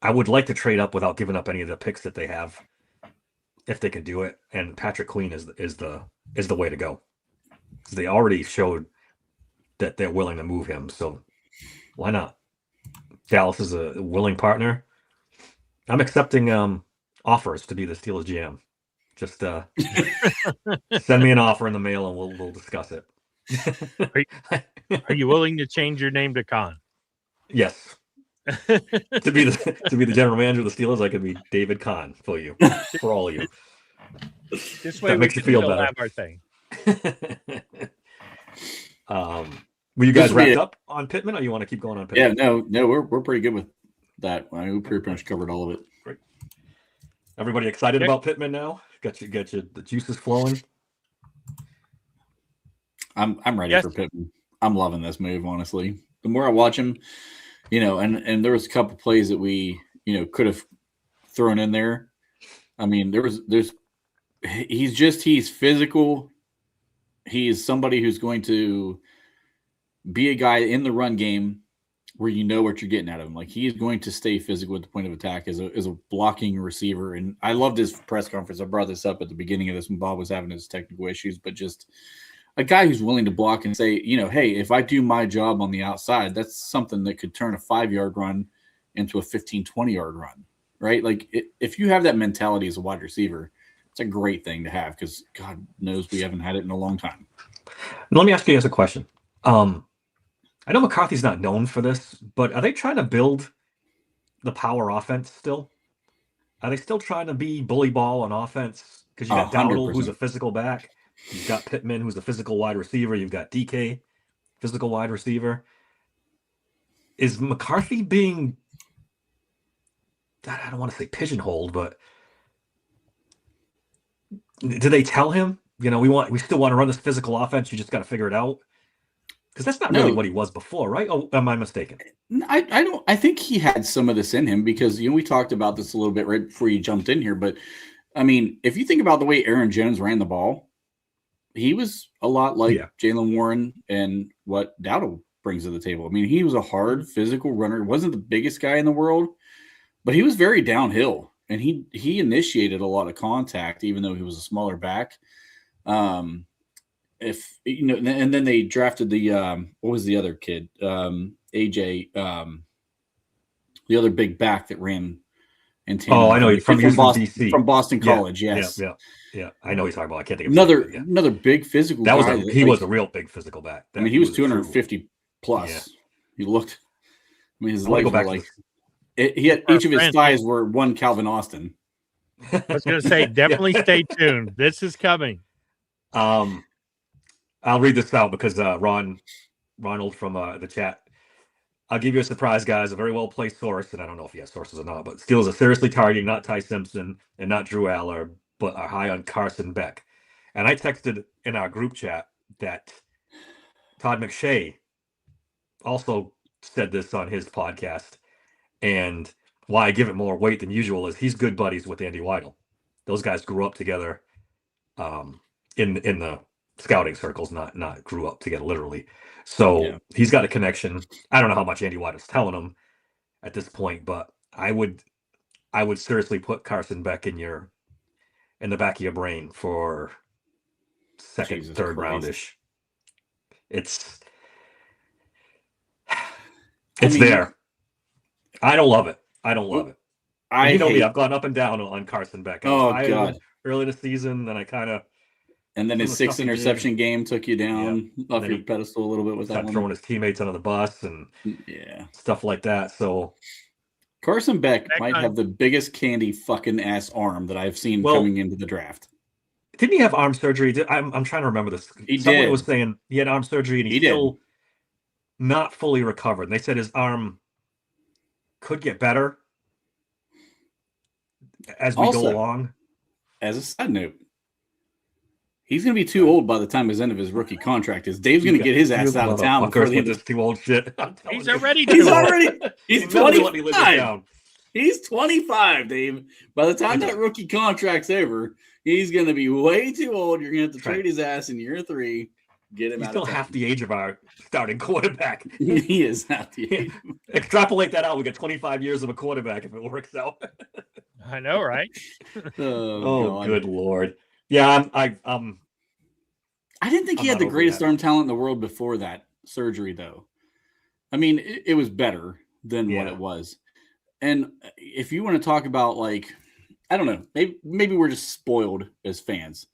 I would like to trade up without giving up any of the picks that they have, if they can do it. And Patrick Queen is the way to go. They already showed that they're willing to move him, so why not? Dallas is a willing partner. I'm accepting offers to be the Steelers GM. Just send me an offer in the mail and we'll discuss it. Are you willing to change your name to Khan? Yes. to be the general manager of the Steelers, I could be David Kahn for you, for all of you. This way that makes you feel better. Have our thing. Were you guys wrapped up on Pittman, or you want to keep going on Pittman? Yeah, no, we're pretty good with that. We pretty much covered all of it. Great. Everybody excited about Pittman now? Got you the juices flowing. I'm ready for Pittman. I'm loving this move, honestly. The more I watch him, and there was a couple plays that we, could have thrown in there. I mean, he's physical. He is somebody who's going to be a guy in the run game where you know what you're getting out of him. Like, he is going to stay physical at the point of attack as a blocking receiver. And I loved his press conference. I brought this up at the beginning of this when Bob was having his technical issues, but just a guy who's willing to block and say, hey, if I do my job on the outside, that's something that could turn a 5-yard run into a 15, 20-yard run, right? Like, if you have that mentality as a wide receiver, it's a great thing to have because God knows we haven't had it in a long time. Let me ask you guys a question. I know McCarthy's not known for this, but are they trying to build the power offense still? Are they still trying to be bully ball on offense? Because you got Dowdle, who's a physical back. You've got Pittman, who's a physical wide receiver. You've got DK, physical wide receiver. Is McCarthy being, I don't want to say pigeonholed, but do they tell him, we still want to run this physical offense. You just got to figure it out. Because that's not really what he was before, right? Oh, am I mistaken? I think he had some of this in him because, we talked about this a little bit right before you jumped in here. But, I mean, if you think about the way Aaron Jones ran the ball, he was a lot like Jaylen Warren and what Dowdle brings to the table. I mean, he was a hard physical runner. Wasn't the biggest guy in the world, but he was very downhill. And he initiated a lot of contact, even though he was a smaller back. And then they drafted the what was the other kid? AJ, the other big back that ran in Oh, I know. He's He's from Boston, DC. from Boston Yeah, College. Yes, yeah. I know he's talking about. I can't think of his name, but yeah. another big physical. That was guy. he was a real big physical back. I mean, he was a true- 250 plus. Yeah. He looked. I mean, his I wanna legs go were back to like. He had Our each of his friend- thighs were one Calvin Austin. I was going to say, definitely stay tuned. This is coming. I'll read this out because Ronald from the chat. I'll give you a surprise, guys. A very well placed source, and I don't know if he has sources or not, but Steelers are seriously targeting not Ty Simpson and not Drew Aller, but are high on Carson Beck. And I texted in our group chat that Todd McShay also said this on his podcast, and why I give it more weight than usual is he's good buddies with Andy Weidel. Those guys grew up together in the scouting circles, not grew up together literally. So he's got a connection. I don't know how much Andy White is telling him at this point, but I would seriously put Carson Beck in the back of your brain for second, Jesus third Christ. roundish. It's mean, there. I don't love it. I don't love it. I You know me, hate- I've gone up and down on Carson Beck. I was Oh high on him God! early in the season, then I kind of And then his some of the 6 stuff he did. interception game took you down off Then your he pedestal a little bit with that started one. throwing his teammates under the bus and Yeah. stuff like that. So Carson Beck That might guy- have the biggest candy fucking ass arm that I've seen Well- coming into the draft. didn't he have arm surgery? I'm trying to remember this. He Someone did. was saying he had arm surgery and He he's did. still not fully recovered. And they said his arm could get better as we Also- go along. As a side note, he's going to be too old by the time his end of his rookie contract is. Dave's going to get his ass out of town before Motherfuckers the with end. this too old shit. I'm telling He's you. already He's too old. already. He's Nobody let me live this 25. down. He's 25, Dave. By the time that rookie contract's over, he's going to be way too old. You're going to have to Right. trade his ass in year 3. Get him He's out still of town. half the age of our starting quarterback. He is half the age. Extrapolate that out. We get 25 years of a quarterback if it works out. I know, right? Oh, God. good lord. Yeah, I didn't think I'm he had not the over greatest that. arm talent in the world before that surgery, though. I mean, it was better than what Yeah. it was. And if you want to talk about, like, I don't know, maybe we're just spoiled as fans,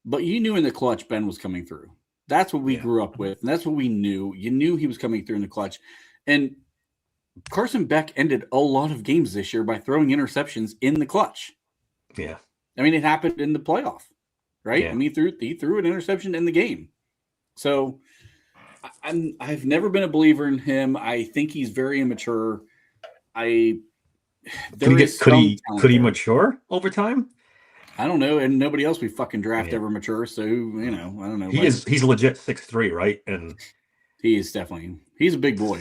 but you knew in the clutch Ben was coming through. That's what we Yeah. grew up with, and that's what we knew. You knew he was coming through in the clutch. And Carson Beck ended a lot of games this year by throwing interceptions in the clutch. yeah. I mean, it happened in the playoff, right? Yeah. I mean, he threw an interception in the game. So I've never been a believer in him. I think he's very immature. Could Could he mature over time? I don't know, and nobody else we fucking draft Yeah. ever mature. So I don't know. He's legit 6'3", right? And He's a big boy.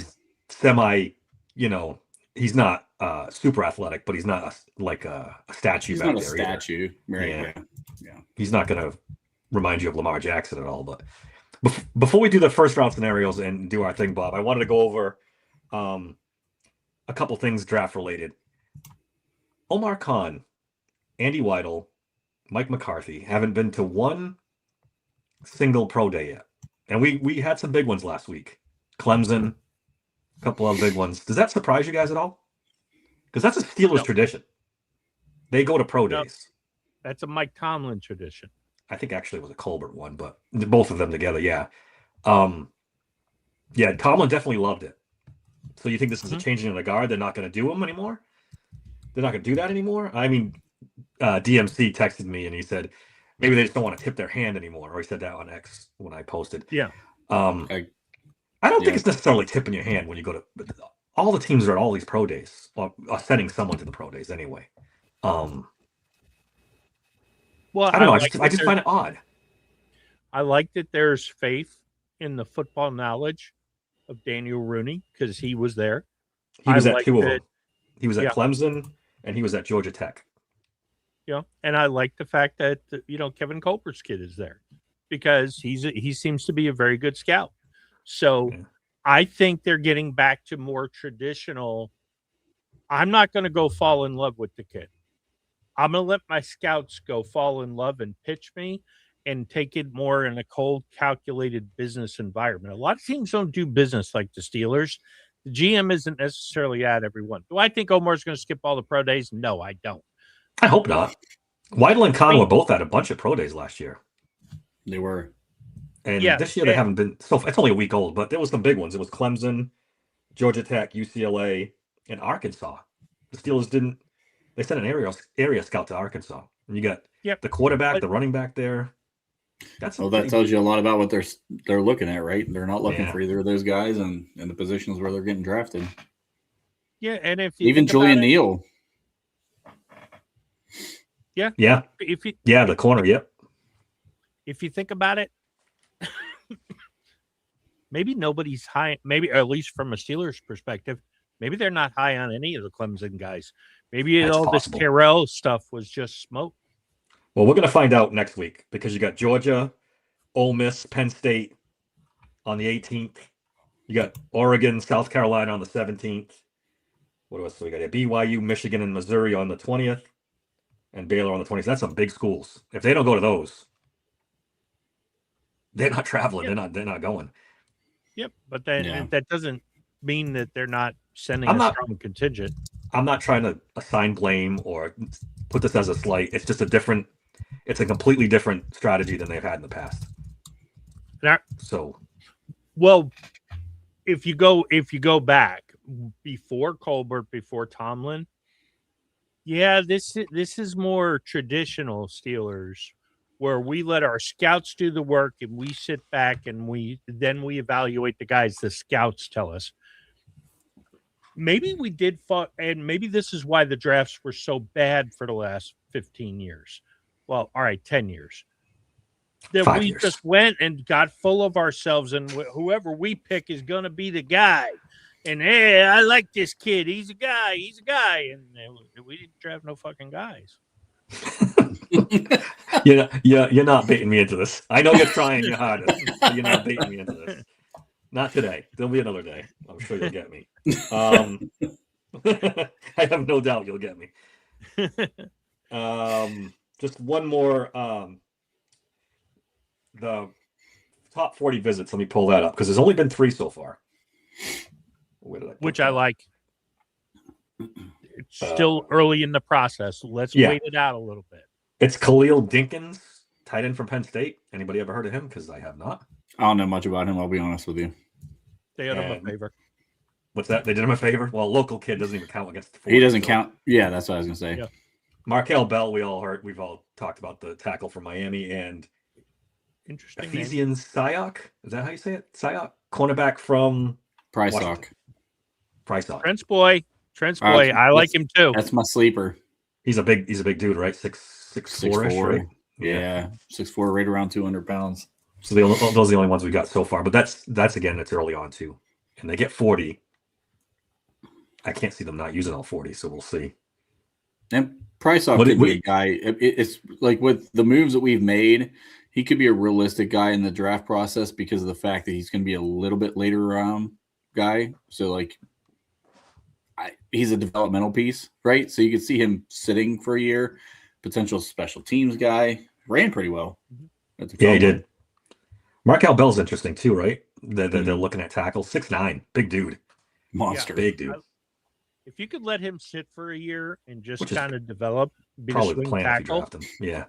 semi, he's not super athletic, but he's not a statue He's back not a there either. statue, right? Yeah. Yeah. He's not going to remind you of Lamar Jackson at all. But before we do the first round scenarios and do our thing, Bob, I wanted to go over a couple things draft related. Omar Khan, Andy Weidel, Mike McCarthy haven't been to one single pro day yet. And we had some big ones last week. Clemson, a couple of big ones. Does that surprise you guys at all? Because that's a Steelers No. tradition. They go to pro No. days. That's a Mike Tomlin tradition. I think actually it was a Colbert one, but both of them together, yeah. Yeah, Tomlin definitely loved it. So you think this is a changing of the guard? They're not going to do them anymore? They're not going to do that anymore? I mean, DMC texted me and he said maybe they just don't want to tip their hand anymore. Or he said that on X when I posted. Yeah. I don't think it's necessarily tipping your hand when you go to all the teams are at all these pro days, or are sending someone to the pro days anyway. Well, I don't know. like I just find it odd. I like that there's faith in the football knowledge of Daniel Rooney because he was there. He was I at like two of that- them. He was at yeah. Clemson and he was at Georgia Tech. And I like the fact that Kevin Colbert's kid is there because he seems to be a very good scout. So Yeah. I think they're getting back to more traditional. I'm not going to go fall in love with the kid. I'm going to let my scouts go fall in love and pitch me and take it more in a cold, calculated business environment. A lot of teams don't do business like the Steelers. The GM isn't necessarily at every one. Do I think Omar's going to skip all the pro days? No, I don't. I hope not. Weidel and Khan were both at a bunch of pro days last year. They were. And Yeah, this year they haven't been. So it's only a week old, but there was some big ones. It was Clemson, Georgia Tech, UCLA, and Arkansas. The Steelers didn't. They sent an area scout to Arkansas, and you got the quarterback, the running back there. That tells you a lot about what they're looking at, right? They're not looking for either of those guys and in the positions where they're getting drafted. Yeah, and if you even Julian Neal. Yeah. The corner, yep. If you think about it, maybe nobody's high, maybe, or at least from a Steelers perspective, maybe they're not high on any of the Clemson guys. Maybe all this Terrell stuff was just smoke. Well, we're going to find out next week because you got Georgia, Ole Miss, Penn State on the 18th. You got Oregon, South Carolina on the 17th. What else do we got? BYU, Michigan, and Missouri on the 20th, and Baylor on the 20th. That's some big schools. If they don't go to those, they're not traveling. Yep. They're not going. Yep, but then that doesn't mean that they're not sending a strong contingent. I'm not trying to assign blame or put this as a slight. It's just it's a completely different strategy than they've had in the past. Well, if you go back before Colbert, before Tomlin, this is more traditional Steelers, where we let our scouts do the work and we sit back and we evaluate the guys the scouts tell us. Maybe we did, and maybe this is why the drafts were so bad for the last 15 years. Well, all right, 10 years. That 5 we years. just went and got full of ourselves, and whoever we pick is going to be the guy. And hey, I like this kid. He's a guy. And we didn't draft no fucking guys. You're not baiting me into this. I know you're trying your hardest. But you're not baiting me into this. Not today. There'll be another day. I'm sure you'll get me. I have no doubt you'll get me. Just one more. The top 40 visits. Let me pull that up because there's only been 3 so far. Which I like. It's still early in the process. Let's wait it out a little bit. It's Khalil Dinkins, tight end from Penn State. Anybody ever heard of him? Because I have not. I don't know much about him. I'll be honest with you. They did him a favor. What's that? They did him a favor? Well, local kid doesn't even count against the 40. He doesn't count. Yeah, that's what I was going to say. Yeah. Markel Bell, we've all talked about the tackle from Miami, and interesting Ephesian Syok. Is that how you say it? Syok? Cornerback from Prysock. Trent's boy. I like him too. That's my sleeper. He's a big dude, right? 6'4", right? Yeah, 6'4", right around 200 pounds. So those are the only ones we got so far. But that's again, it's early on too. And they get 40. I can't see them not using all 40, so we'll see. And Prysock could be a guy. It's like with the moves that we've made, he could be a realistic guy in the draft process because of the fact that he's going to be a little bit later round guy. So like, he's a developmental piece, right? So you could see him sitting for a year. Potential special teams guy. Ran pretty well. Yeah, he did. Markel Bell's interesting too, right? They're looking at tackles. 6'9", big dude. Monster. Big dude. If you could let him sit for a year and just kind of develop, be probably the the swing plan if you tackle, draft him. Yeah.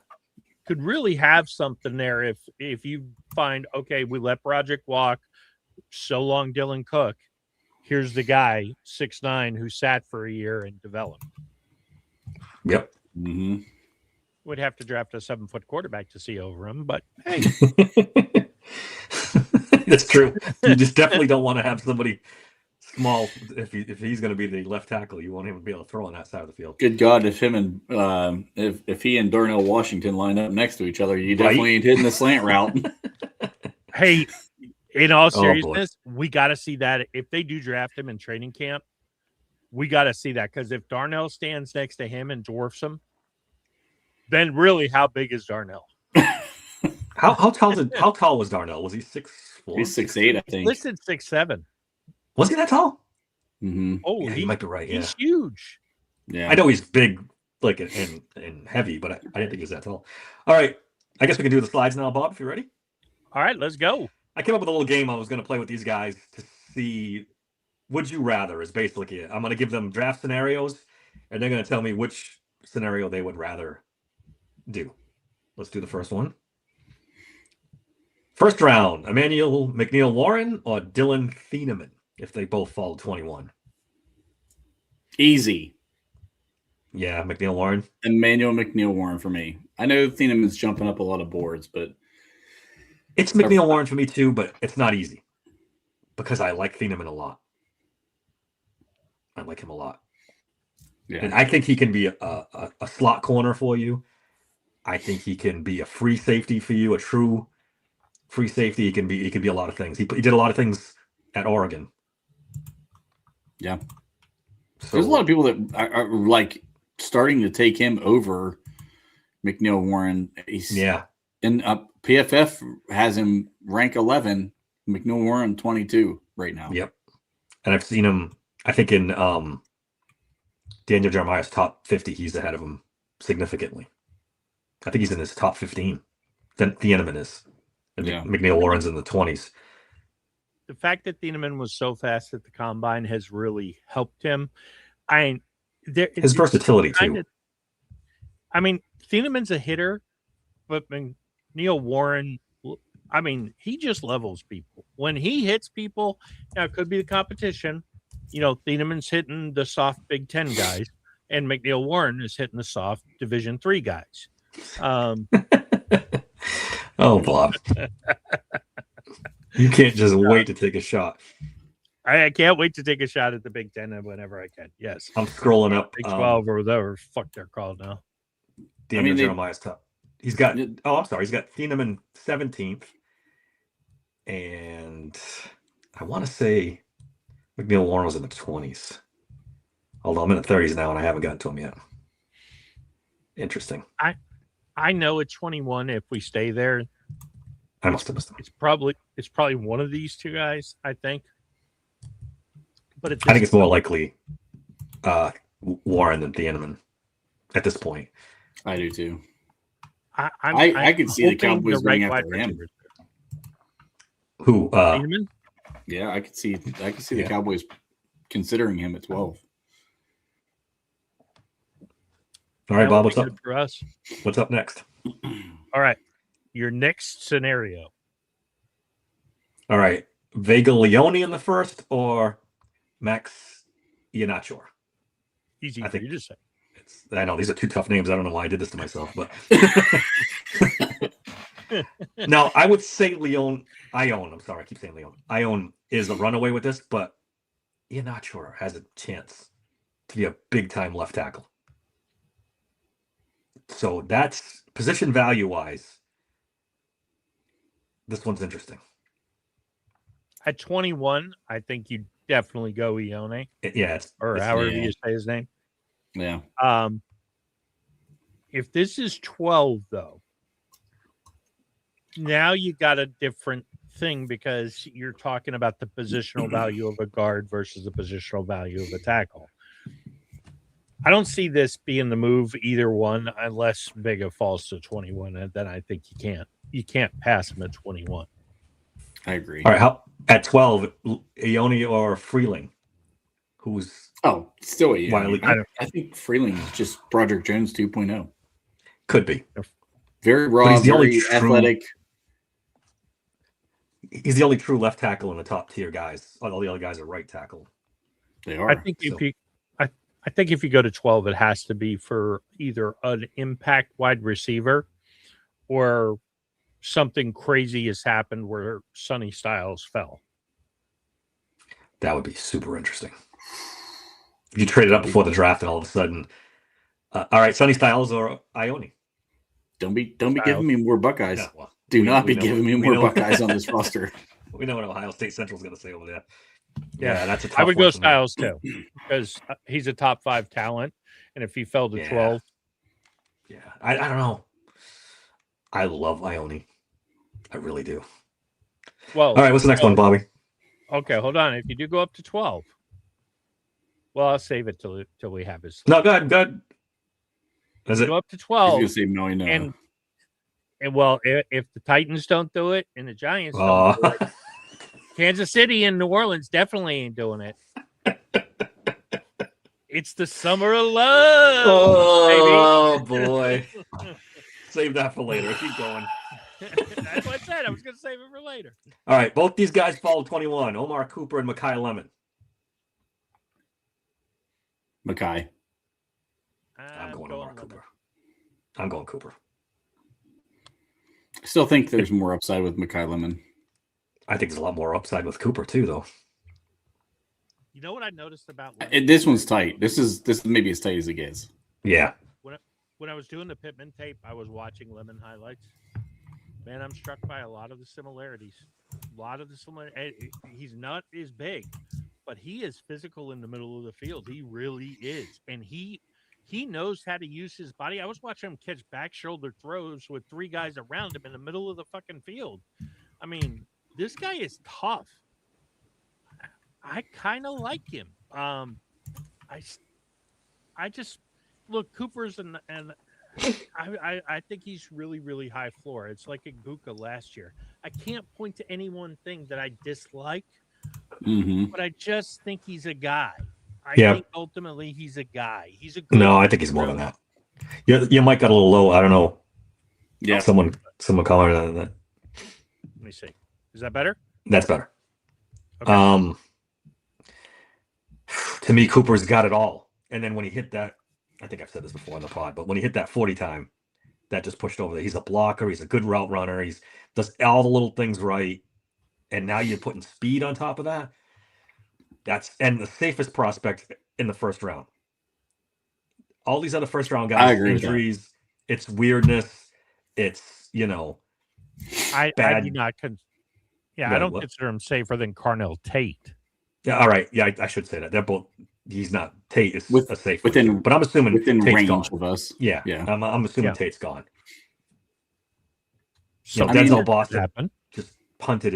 Could really have something there if you find, okay, we let Broderick walk, so long Dylan Cook. Here's the guy, 6'9", who sat for a year and developed. Yep. Mm-hmm. Would have to draft a 7-foot quarterback to see over him, but hey. That's true. You just definitely don't want to have somebody small if he's going to be the left tackle. You won't even be able to throw on that side of the field. Good God, if him and if he and Darnell Washington line up next to each other, you definitely ain't hitting the slant route. Hey, in all seriousness, we got to see that if they do draft him in training camp. We got to see that because if Darnell stands next to him and dwarfs him, then really, how big is Darnell? How tall was Darnell? Was he 6'4"? He's 6'8", I think. Listed 6'7". Was he that tall? Mm-hmm. Oh, yeah, he might be right. Yeah, he's huge. Yeah, I know he's big, like and heavy, but I didn't think he was that tall. All right, I guess we can do the slides now, Bob. If you're ready. All right, let's go. I came up with a little game I was going to play with these guys to see would you rather is basically it. I'm going to give them draft scenarios, and they're going to tell me which scenario they would rather do. Let's do the first one. First round, Emmanuel McNeil Warren or Dylan Thieneman, if they both fall 21. Easy. Yeah, McNeil Warren. Emmanuel McNeil Warren for me. I know Thieneman's jumping up a lot of boards, but It's McNeil Warren for me too, but it's not easy because I like Thieneman a lot. I like him a lot. yeah. And I think he can be a slot corner for you. I think he can be a free safety for you, a true free safety. He can be a lot of things. He did a lot of things at Oregon. Yeah. So, There's a lot of people that are like starting to take him over McNeil Warren. He's yeah. And PFF has him rank 11, McNeil Warren 22 right now. Yep. And I've seen him, I think in Daniel Jeremiah's top 50, he's ahead of him significantly. I think he's in his top 15. Then Thieneman is. And Yeah. McNeil Warren's in the 20s. The fact that Thieneman was so fast at the combine has really helped him. His versatility too. I mean, Thieneman's a hitter, but McNeil Warren, I mean, he just levels people. When he hits people, now it could be the competition. You know, Thieneman's hitting the soft Big Ten guys, and McNeil Warren is hitting the soft Division III guys. Oh, Bob. You can't just wait to take a shot. I can't wait to take a shot at the Big Ten whenever I can. Yes. I'm scrolling up. Big 12 or whatever fuck they're called now. Daniel Jeremiah's top. He's got, I'm sorry. He's got Thieneman 17th. And I want to say McNeil Warren was in the 20s. Although I'm in the 30s now and I haven't gotten to him yet. Interesting. I know it's 21 if we stay there. I must have missed him. It's probably one of these two guys, I think. But I think it's more likely Warren than Thieneman at this point. I do too. I could see the Cowboys going after him. Who? Thieneman? Yeah, I could see the Cowboys considering him at 12. All right, Bob, what's up? For us. What's up next? All right. Your next scenario. All right. Vega Leone in the first or Max Iannaccio? Easy I for think you to say. I know these are two tough names. I don't know why I did this to myself, but now I would say Ione. I'm sorry, I keep saying Leone. Ione is a runaway with this, but Iannaccio has a chance to be a big time left tackle. So that's position value wise. This one's interesting. At 21, I think you definitely go Ione. It's however you say his name. Yeah. If this is 12, though, now you got a different thing because you're talking about the positional value of a guard versus the positional value of a tackle. I don't see this being the move either one unless Vega falls to 21, and then I think you can't pass him at 21. I agree. All right, how at 12, Ione or Freeling? Who's still a Wiley? I think Freeling is just Broderick Jones 2.0. Could be. Very raw, But he's the only very true- athletic. He's the only true left tackle in the top tier guys. All the other guys are right tackle. They are. I think I think if you go to 12, it has to be for either an impact wide receiver or something crazy has happened where Sonny Styles fell. That would be super interesting. If you traded up before the draft and all of a sudden, all right, Sonny Styles or Ione. Don't be giving me more Buckeyes. Yeah, well, Do we not be know- giving me we more know- Buckeyes on this roster. We know what Ohio State Central's going to say over there. Yeah, that's a tough I would one go for me. Styles too because he's a top 5 talent. And if he fell to Yeah. 12, Yeah, I don't know. I love Ione. I really do. well, All right, what's the next one, Bobby? okay, hold on. If you do go up to 12, well, I'll save it till we have his. No, go ahead. Is it? Go up to I was 12, going to say no. and well, if the Titans don't do it and the Giants Oh, don't do it, Kansas City and New Orleans definitely ain't doing it. It's the summer of love. Oh boy. Save that for later. Keep going. That's what I said. I was going to save it for later. All right, both these guys follow 21. Omar Cooper and Makai Lemon. Makai. I'm going Omar Cooper. I'm going Cooper. I still think there's more upside with Makai Lemon. I think there's a lot more upside with Cooper too, though. You know what I noticed about This one's tight. This is maybe as tight as it gets. Yeah. When I was doing the Pittman tape, I was watching Lemon highlights. Man, I'm struck by a lot of the similarities. He's not as big, but he is physical in the middle of the field. He really is. And he knows how to use his body. I was watching him catch back shoulder throws with 3 guys around him in the middle of the fucking field. I mean, this guy is tough. I kind of like him. I just look, Cooper's and I think he's really, really high floor. It's like Ibuka last year. I can't point to any one thing that I dislike, but I just think he's a guy. I think ultimately he's a guy. He's a good I think he's more than that. You might got a little low. I don't know. Yeah. Someone color than that. Let me see. Is that better? That's better. Okay. To me, Cooper's got it all. And then when he hit that, I think I've said this before on the pod, but when he hit that 40 time, that just pushed over there. He's a blocker. He's a good route runner. He's does all the little things right. And now you're putting speed on top of that. And the safest prospect in the first round. All these other first round guys, injuries, it's weirdness. It's, I bad. do not I don't consider him safer than Carnell Tate. Yeah, all right. Yeah, I should say that. They're both. He's not. Tate is a safe within, but I'm assuming within Tate's range gone. of us. Yeah. I'm assuming Tate's gone. So So Denzel Boston happened. just punted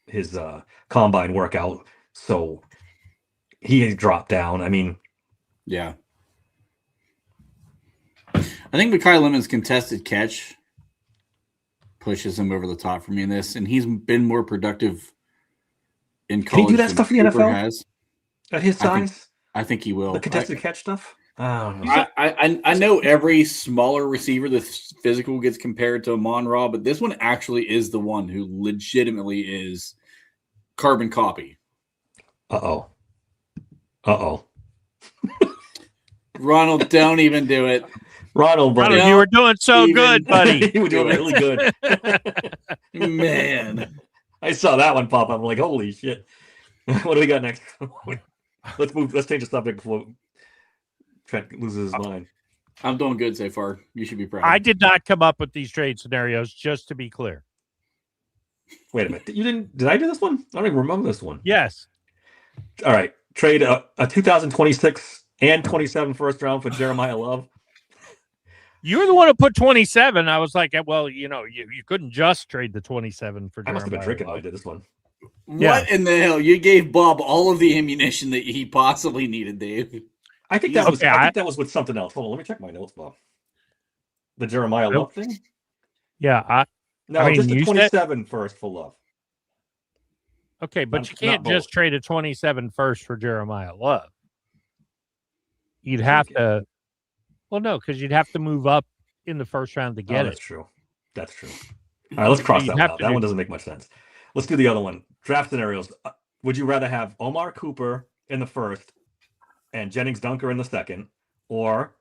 his combine workout, so he dropped down. I mean, yeah. I think Makai Lemon's contested catch pushes him over the top for me in this, and he's been more productive in college. Can he do that stuff in the NFL? Has. At his size? I think he will. The contested catch stuff? I know every smaller receiver that's physical gets compared to Amon-Ra, but this one actually is the one who legitimately is carbon copy. Uh-oh. Ronald, don't even do it. Ronald, buddy. You were doing so good, buddy. You were doing really good. Man. I saw that one pop up. I'm like, holy shit. What do we got next? Let's change the subject before Trent loses his mind. I'm doing good so far. You should be proud. I did not come up with these trade scenarios, just to be clear. Wait a minute. You didn't? Did I do this one? I don't even remember this one. Yes. All right. Trade a 2026 and 27 first round for Jeremiah Love. You were the one who put 27. I was like, well, you couldn't just trade the 27 for I must have been Jeremiah drinking Love. when I did this one. What in the hell? You gave Bob all of the ammunition that he possibly needed, Dave. I think that was. I think that was with something else. Hold on, let me check my notes, Bob. The Jeremiah Love thing. Yeah, just the 27 first for Love. Okay, but you can't just trade a 27 first for Jeremiah Love. You'd have to. Well, no, because you'd have to move up in the first round to get it. That's true. That's true. All right, let's cross that one out. That one doesn't make much sense. Let's do the other one. Draft scenarios. Would you rather have Omar Cooper in the first and Jennings Dunker in the second, or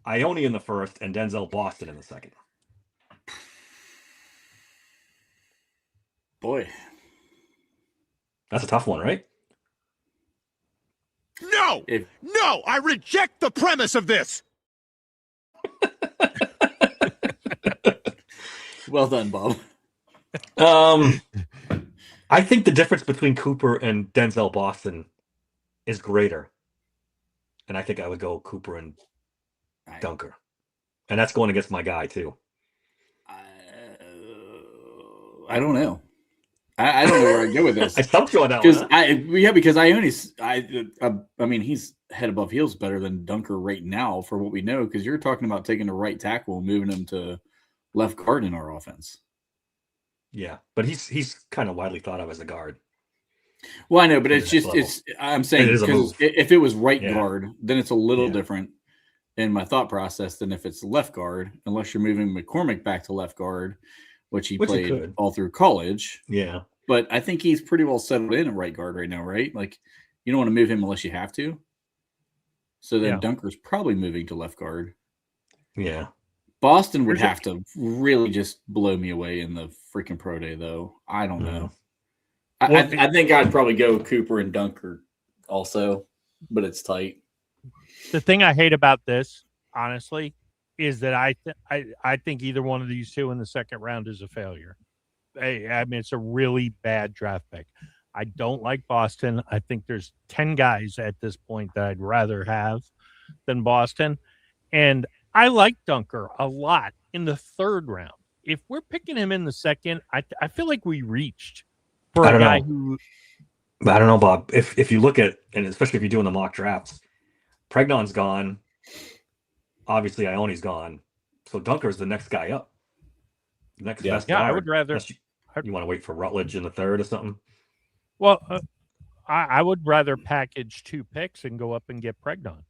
Ione in the first and Denzel Boston in the second? Boy. That's a tough one, right? No! No! I reject the premise of this! Well done, Bob. I think the difference between Cooper and Denzel Boston is greater. And I think I would go Cooper and Dunker. And that's going against my guy, too. I don't know. I don't know where I go with this. I stumped you on that one. Because I mean, he's head above heels better than Dunker right now for what we know, because you're talking about taking a right tackle and moving him to left guard in our offense. Yeah, but he's kind of widely thought of as a guard. Well, I know, but to it's the next just level. it's. I'm saying It is a because move. if it was right Yeah. guard, then it's a little Yeah. different in my thought process than if it's left guard, unless you're moving McCormick back to left guard, which he Which you played could. all through college. Yeah. But I think he's pretty well settled in at right guard right now, right? Like you don't want to move him unless you have to. So then Yeah. Dunker's probably moving to left guard. Yeah. Boston would Here's a- have to really just blow me away in the freaking pro day, though. I don't know. Well, I think I'd probably go Cooper and Dunker also, but it's tight. The thing I hate about this, honestly, is that I think either one of these two in the second round is a failure. I mean, it's a really bad draft pick. I don't like Boston. I think there's 10 guys at this point that I'd rather have than Boston. And I like Dunker a lot in the third round. If we're picking him in the second, I feel like we reached for I a don't guy know. who But I don't know, Bob. If you look at, and especially if you're doing the mock drafts, Pregnon's gone. Obviously, Ione's gone. So Dunker's the next guy up. The next Yeah. best Yeah, I guard. would rather- Unless you want to wait for Rutledge in the third or something. well, I would rather package 2 picks and go up and get Pregnon.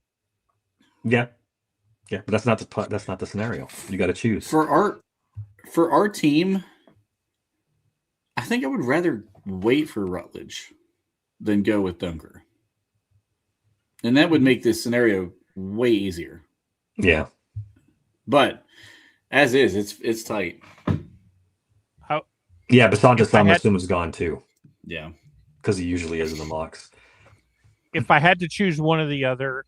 Yeah. Yeah, but that's not the scenario. You got to choose. For our team, I think I would rather wait for Rutledge than go with Dunker. And that would make this scenario way easier. Yeah. But as is, it's tight. Yeah, Basanta If I had- Samasum is gone too, Yeah. because he usually is in the mocks. If I had to choose one or the other,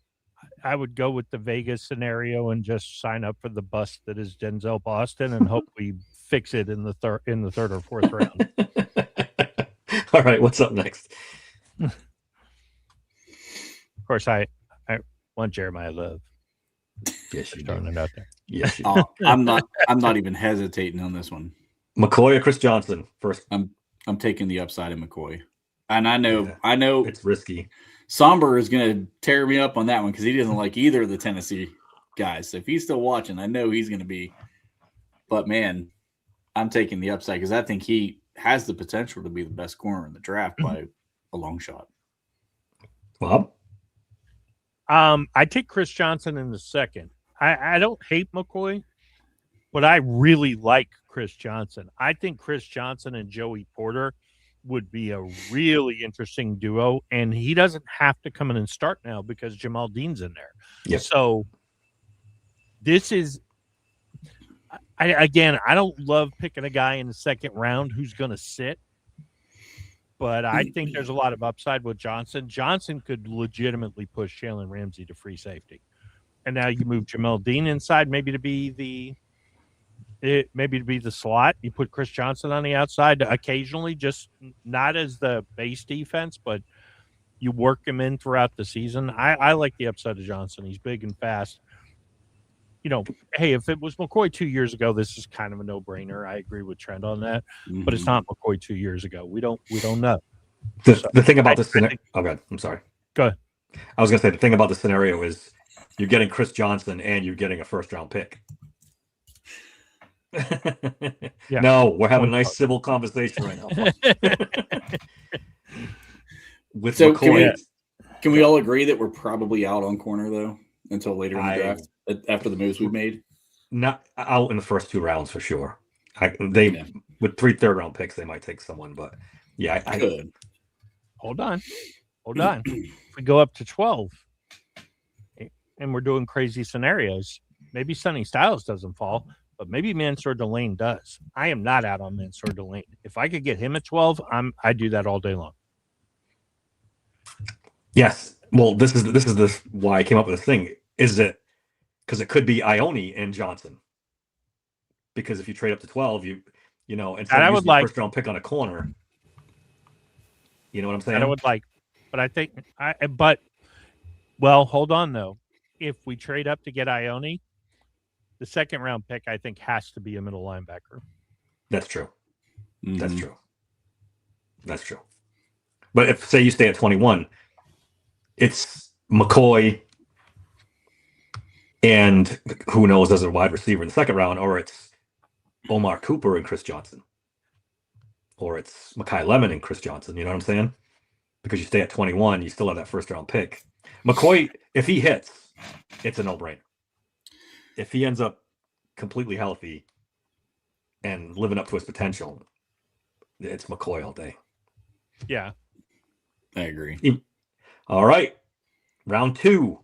I would go with the Vegas scenario and just sign up for the bust that is Denzel Boston and hope we fix it in the third or fourth round. All right, what's up next? Of course, I want Jeremiah Love. Yes, you Just throwing do. it out there. Yes, you do. Oh, I'm not even hesitating on this one. McCoy or Chris Johnson? First, I'm taking the upside of McCoy. And I know it's risky. Somber is going to tear me up on that one because he doesn't like either of the Tennessee guys. So if he's still watching, I know he's going to be. But man, I'm taking the upside because I think he has the potential to be the best corner in the draft by a long shot. Bob? I take Chris Johnson in the second. I don't hate McCoy, but I really like Chris Johnson. I think Chris Johnson and Joey Porter would be a really interesting duo, and he doesn't have to come in and start now because Jamal Dean's in there. Yep. So this is, I don't love picking a guy in the second round who's going to sit, but I think there's a lot of upside with Johnson. Johnson could legitimately push Jalen Ramsey to free safety. And now you move Jamal Dean inside, maybe to be the slot. You put Chris Johnson on the outside occasionally, just not as the base defense, but you work him in throughout the season. I like the upside of Johnson. He's big and fast. You know, hey, if it was McCoy 2 years ago, this is kind of a no-brainer. I agree with Trent on that, but it's not McCoy 2 years ago. We don't know. The thing about I this scenario. think- Oh, God. I'm sorry. Go ahead. I was going to say the thing about the scenario is you're getting Chris Johnson and you're getting a first round pick. Yeah. No, we're having a nice civil conversation right now. With So McCoy, can we all agree that we're probably out on corner though until later in the I- draft after the moves we've made? not out in the first 2 rounds for sure. Yeah. With 3 third-round picks, they might take someone, but yeah, I Good. Hold on. If we go up to 12 and we're doing crazy scenarios, maybe Sonny Styles doesn't fall, but maybe Mansour Delane does. I am not out on Mansour Delane. If I could get him at 12, I do that all day long. Yes. Well, this is why I came up with this thing. Is it because it could be Ione and Johnson? Because if you trade up to 12, you know, instead And I of would using like- a first round pick on a corner, you know what I'm saying? And I would like, but I think well, hold on though. If we trade up to get Ione, the second round pick I think has to be a middle linebacker. That's true. That's Mhm. true. That's true. But if say you stay at 21, it's McCoy and who knows as a wide receiver in the second round, or it's Omar Cooper and Chris Johnson, or it's Mekhi Lemon and Chris Johnson. You know what I'm saying? because you stay at 21, you still have that first round pick. McCoy, if he hits, it's a no-brainer. If he ends up completely healthy and living up to his potential, it's McCoy all day. Yeah. I agree. All right. Round 2.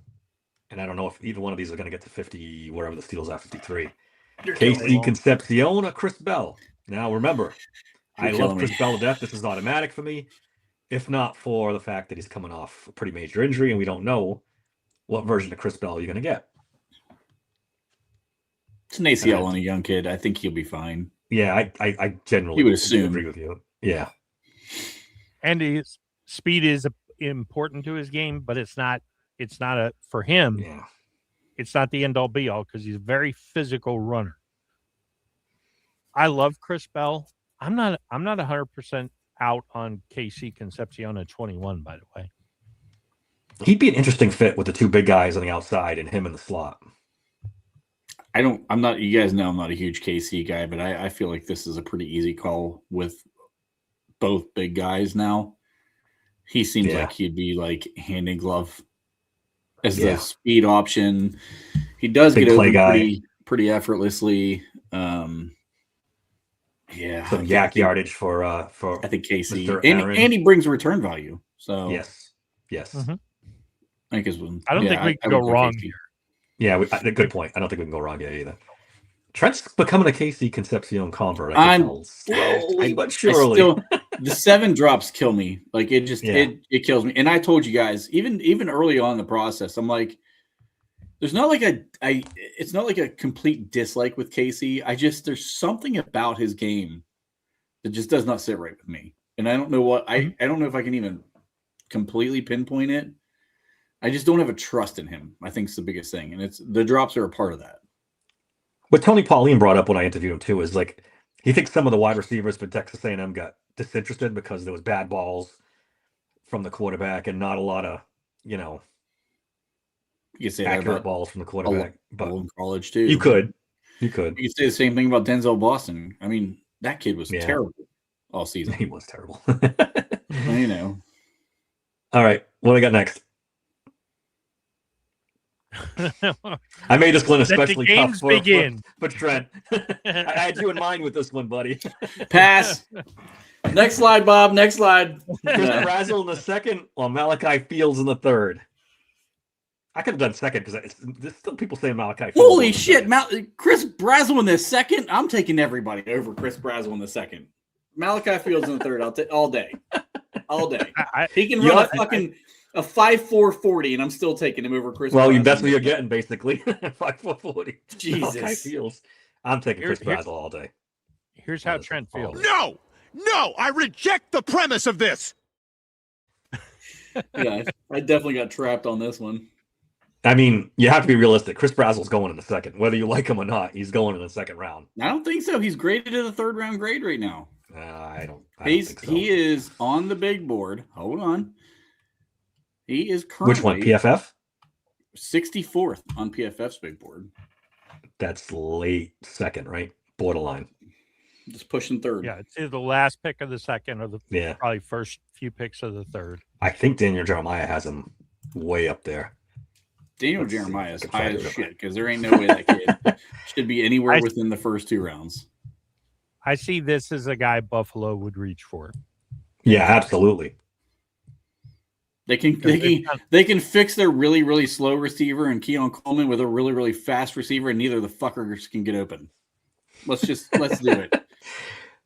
And I don't know if either one of these are going to get to 50, wherever the Steelers are, 53. Casey Concepcion or Chris Bell. Now, remember, I love Chris Bell to death. This is automatic for me. If not for the fact that he's coming off a pretty major injury and we don't know what version of Chris Bell you're going to get. It's an ACL on a young kid. I think he'll be fine. Yeah, I generally You would assume. agree with you. Yeah. And his speed is important to his game, but it's not a for him. Yeah. It's not the end all be all because he's a very physical runner. I love Chris Bell. I'm not 100% out on KC Concepcion at 21, by the way. He'd be an interesting fit with the two big guys on the outside and him in the slot. You guys know I'm not a huge KC guy, but I feel like this is a pretty easy call with both big guys now. He seems like he'd be like hand in glove as the speed option. He does big get play open pretty effortlessly. Some yak yardage for I think KC Mr. and he brings return value. So yes. Mm-hmm. I think I don't think we can go wrong KC. here. Yeah, good point. I don't think we can go wrong either. Trent's becoming a KC Concepcion convert. I'm slowly but surely. The 7 drops kill me. Like it just it kills me. And I told you guys, even early on in the process, I'm like, there's not like it's not like a complete dislike with Casey. There's something about his game that just does not sit right with me. And I don't know what I don't know if I can even completely pinpoint it. I just don't have a trust in him. I think it's the biggest thing. And it's the drops are a part of that. What Tony Pauline brought up when I interviewed him too is like he thinks some of the wide receivers for Texas A&M got disinterested because there was bad balls from the quarterback and not a lot of, You can say accurate that about balls from the quarterback. But in college too. you could. You could say the same thing about Denzel Boston. I mean, that kid was terrible all season. He was terrible. All right. What do we got next? I made this one especially tough for Trent. I had you in mind with this one, buddy. Pass. Next slide, Bob. Next slide. Chris Brazzell in the second, or Malachi Fields in the third. I could have done second because there's still people saying Malachi Fields. Holy shit, Chris Brazzell in the second. I'm taking everybody over Chris Brazzell in the second. Malachi Fields in the third. I'll take all day. He can run a 5.4 40, and I'm still taking him over Chris. Well, that's what you're getting, basically. 5.4 40. Jesus. Feels. I'm taking Chris Brazzell all day. Here's how Trent feels. No, I reject the premise of this. Yeah, I definitely got trapped on this one. I mean, you have to be realistic. Chris Brazzell's going in the second. Whether you like him or not, he's going in the second round. I don't think so. He's graded at a third round grade right now. I don't think so. He is on the big board. Hold on. He is currently which one? PFF? 64th on PFF's big board. That's late second, right? Borderline. Just pushing third. Yeah, it's either the last pick of the second or the probably first few picks of the third. I think Daniel Jeremiah has him way up there. Daniel Jeremiah is high as shit because there ain't no way that kid should be anywhere within the first 2 rounds. I see this as a guy Buffalo would reach for. Yeah, absolutely. They can fix their really, really slow receiver and Keon Coleman with a really, really fast receiver, and neither of the fuckers can get open. Let's do it.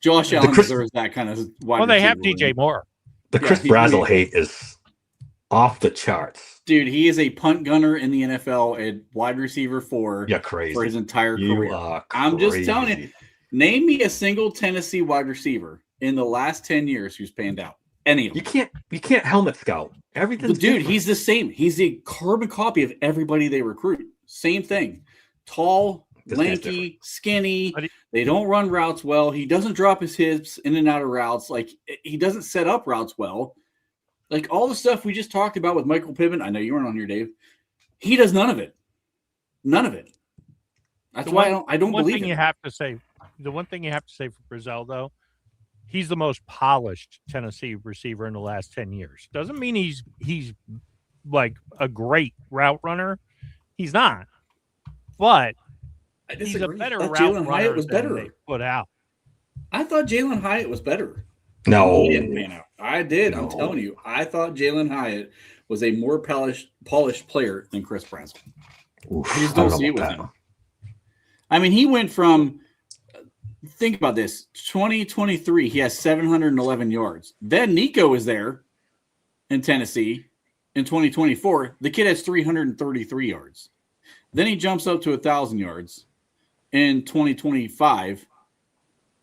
Josh Allen deserves that kind of wide Well, they have receiver. DJ Moore. The Chris Brazzell hate is off the charts. Dude, he is a punt gunner in the NFL at wide receiver 4 crazy. for his entire career. I'm crazy. just telling you, name me a single Tennessee wide receiver in the last 10 years who's panned out. Any of them. You can't helmet scout. Everything's different. He's the same. He's a carbon copy of everybody they recruit. Same thing. Tall, lanky, skinny. They don't run routes well. He doesn't drop his hips in and out of routes. Like, he doesn't set up routes well. Like, all the stuff we just talked about with Michael Pittman. I know you weren't on here, Dave. He does none of it. None of it. That's why I don't believe it. The one thing you have to say for Brazzell, though, he's the most polished Tennessee receiver in the last 10 years. Doesn't mean he's like a great route runner. He's not. But I he's a disagree. better I thought route Jalen runner Hyatt was than better. they put out. I thought Jalen Hyatt was better. No. He didn't pan out. I did. I'm No. telling you. I thought Jalen Hyatt was a more polished player than Chris Bransel. Oof, I just I don't don't see it know with about him. I mean, he went from think about this 2023, he has 711 yards. Then Nico was there in Tennessee in 2024. The kid has 333 yards. Then he jumps up to 1,000 yards in 2025,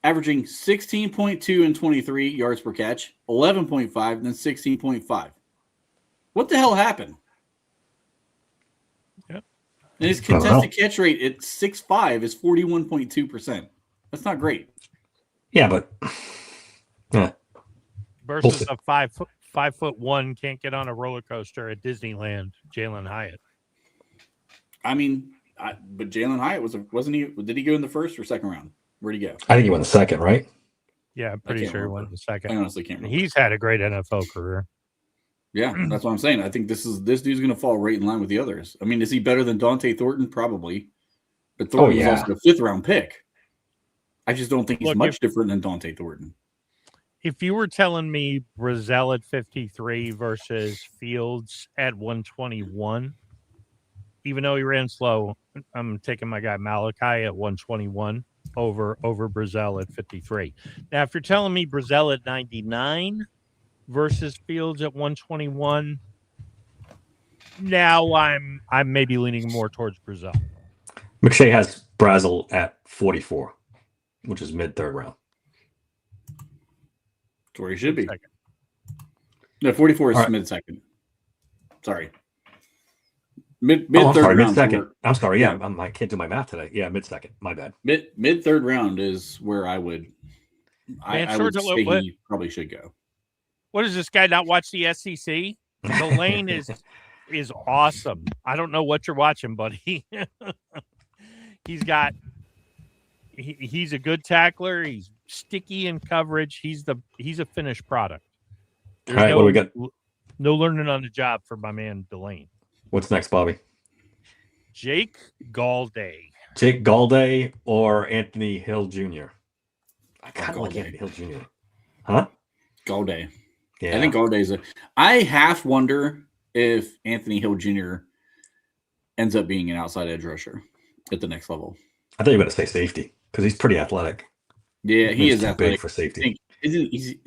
averaging 16.2 and 23 yards per catch, 11.5, then 16.5. What the hell happened? Yep. And his don't know. contested catch rate at 6'5 is 41.2%. That's not great. Yeah, but Versus a 5'1" can't get on a roller coaster at Disneyland, Jalen Hyatt. I mean, but Jalen Hyatt wasn't he? Did he go in the first or second round? Where'd he go? I think he went the second, right? Yeah, I'm pretty can't sure he remember. went in the I second. honestly can't remember. He's had a great NFL career. Yeah, that's what I'm saying. I think this dude's going to fall right in line with the others. I mean, is he better than Dante Thornton? Probably, but Thornton yeah. was also a 5th round pick. I just don't think he's Look, much different than Dante Thornton. If you were telling me Brazel at 53 versus Fields at 121, even though he ran slow, I'm taking my guy Malachi at 121 over Brazel at 53. Now, if you're telling me Brazel at 99 versus Fields at 121, now I'm maybe leaning more towards Brazel. McShay has Brazel at 44, which is mid third round. That's where he should be. Second. No, 44 is All right. mid second. Sorry, mid I'm third sorry, round. mid second. where- I'm sorry. Yeah, I can't do my math today. Yeah, mid second. My bad. Mid third round is where I would. I would Georgia, say what- he probably should go. What does this guy not watch the SEC? The lane is awesome. I don't know what you're watching, buddy. He's a good tackler. He's sticky in coverage. He's a finished product. All right, what do we got? No learning on the job for my man Delane. What's next, Bobby? Jake Galday. Jake Galday or Anthony Hill Jr.? I kind of like Galday. Anthony Hill Jr. Huh? Galday. Yeah. I think Galday's I half wonder if Anthony Hill Jr. ends up being an outside edge rusher at the next level. I thought you were going to say safety because he's pretty athletic. Yeah, he He's is too athletic. big for safety. I think-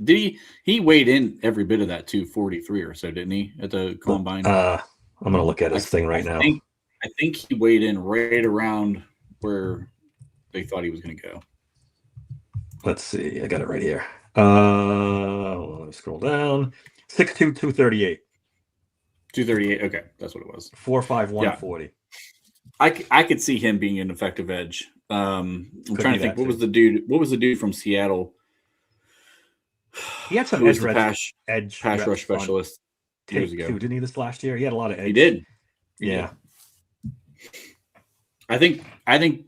did he weighed in every bit of that 243 or so, didn't he, at the combine? I'm going to look at his thing right now. I think he weighed in right around where they thought he was going to go. Let's see. I got it right here. Let me scroll down. 6'2", 238. 238. Okay, that's what it was. 4'5", 140. I could see him being an effective edge. I'm Could trying be to think. that What too. was the dude? What was the dude from Seattle? He had some Who was edge the rush, pass reps rush on specialist years tape ago? too, didn't he? This last year, he had a lot of edge. He did. Yeah. I think I'm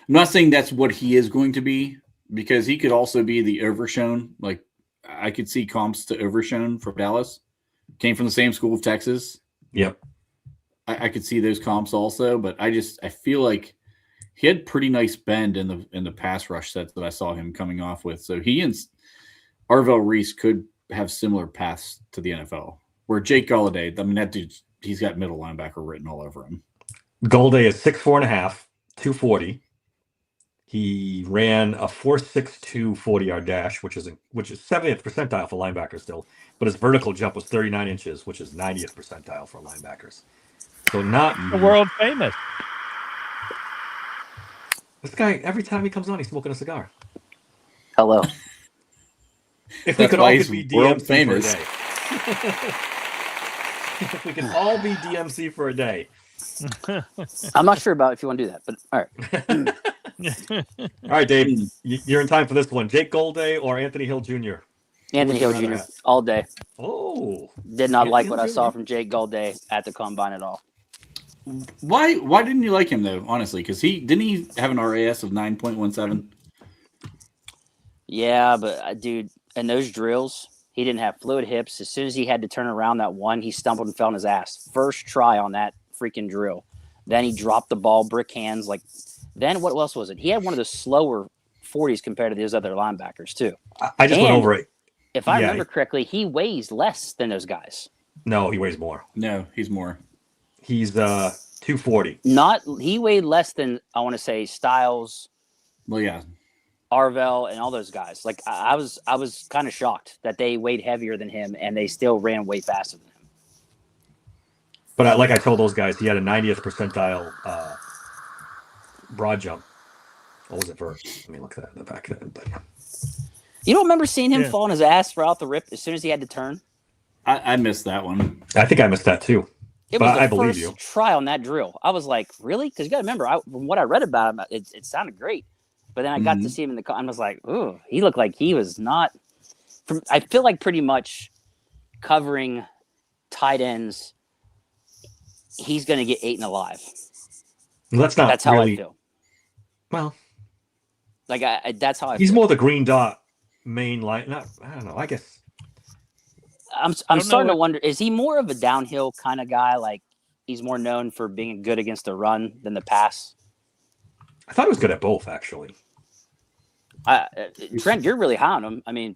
not saying that's what he is going to be, because he could also be the Overshown. Like, I could see comps to Overshown from Dallas. Came from the same school of Texas. Yep. I could see those comps also, but I feel like he had pretty nice bend in the pass rush sets that I saw him coming off with. So he and Arvell Reese could have similar paths to the NFL. Where Jake Galladay, I mean, that dude, he's got middle linebacker written all over him. Galday is 6'4.5", 240. He ran a 4.62 40-yard dash, which is 70th percentile for linebackers still, but his vertical jump was 39 inches, which is 90th percentile for linebackers. So not The world famous. this guy. Every time he comes on, he's smoking a cigar. Hello. If we That's could why all he's be world DMC famous. for a day. If we can all be DMC for a day. I'm not sure about if you want to do that, but all right. All right, Dave, you're in time for this one. Jake Galday or Anthony Hill Jr.? Anthony Hill Who'd you Jr. rather have? all day. Oh, Did not like what I Anthony saw Hill from Jake Galday at the combine at all. Why didn't you like him though? Honestly, because he didn't have an RAS of 9.17. Yeah, but dude, in those drills, he didn't have fluid hips. As soon as he had to turn around that one, he stumbled and fell on his ass. First try on that freaking drill. Then he dropped the ball, brick hands. Like, then what else was it? He had one of the slower 40s compared to those other linebackers too. I just went And over it. If I Yeah. remember correctly, he weighs less than those guys. No, he weighs more. No, he's more. He's 240. He weighed less than, I want to say, Styles, Well, yeah. Arvell, and all those guys. Like I was kind of shocked that they weighed heavier than him and they still ran way faster than him. But like I told those guys, he had a 90th percentile broad jump. What was it for? Let me look at that in the back of it. But You don't remember seeing him Yeah. fall on his ass right off the rip as soon as he had to turn? I missed that one. I think I missed that too. It But was the I believe first you. try on that drill. I was like, really? Because you got to remember, from what I read about him, it sounded great. But then I got to see him in the. I was like, ooh, he looked like he was not. I feel like pretty much covering tight ends. He's going to get eaten alive. Well, that's not That's how really. I feel. Well, Like that's how I. he's feel. more the green dot main line. Not, I don't know. I guess I'm know starting to what- wonder: is he more of a downhill kind of guy? Like he's more known for being good against the run than the pass. I thought he was good at both. Actually, Trent, you're really high on him. I mean,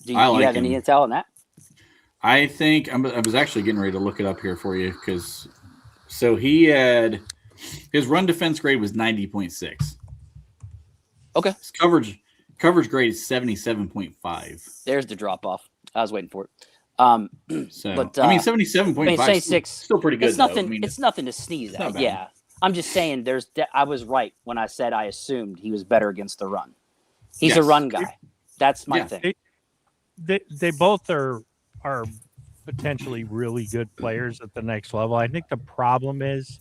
do you, I do you like have any him. intel on that? I think I was actually getting ready to look it up here for you because so he had his run defense grade was 90.6. Okay, His coverage grade is 77.5. there's the drop off. I was waiting for it. So But, I mean I 77.5 mean, say six. still pretty good. It's nothing. Though. I mean, it's nothing to sneeze not at. bad. Yeah, I'm just saying. I was right when I said I assumed he was better against the run. He's a Yes. run guy. That's my Yeah. thing. They both are potentially really good players at the next level. I think the problem is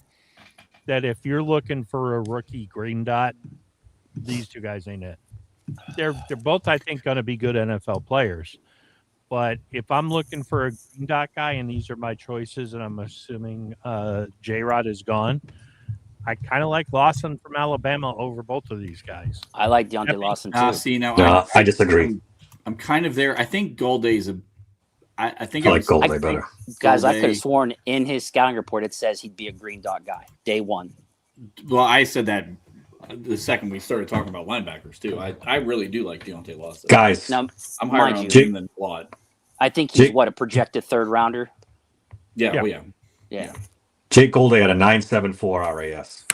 that if you're looking for a rookie green dot, these two guys ain't it. They're both, I think, going to be good NFL players. But if I'm looking for a green dot guy, and these are my choices, and I'm assuming J-Rod is gone, I kind of like Lawson from Alabama over both of these guys. I like Deontay Yep. Lawson too. see now. No, I disagree. I'm kind of there. I think Golday's a. I think I it like was- Goldie I- better. Guys, I could Golday. have sworn in his scouting report it says he'd be a green dot guy day one. Well, I said that the second we started talking about linebackers too. I really do like Deontay Lawson. Guys, Now, I'm higher mind on you- him than Watt. I think he's Jake- what, a projected third rounder. Yeah, Yeah. well, yeah. Yeah. Jake Goldie had a 9.74 RAS.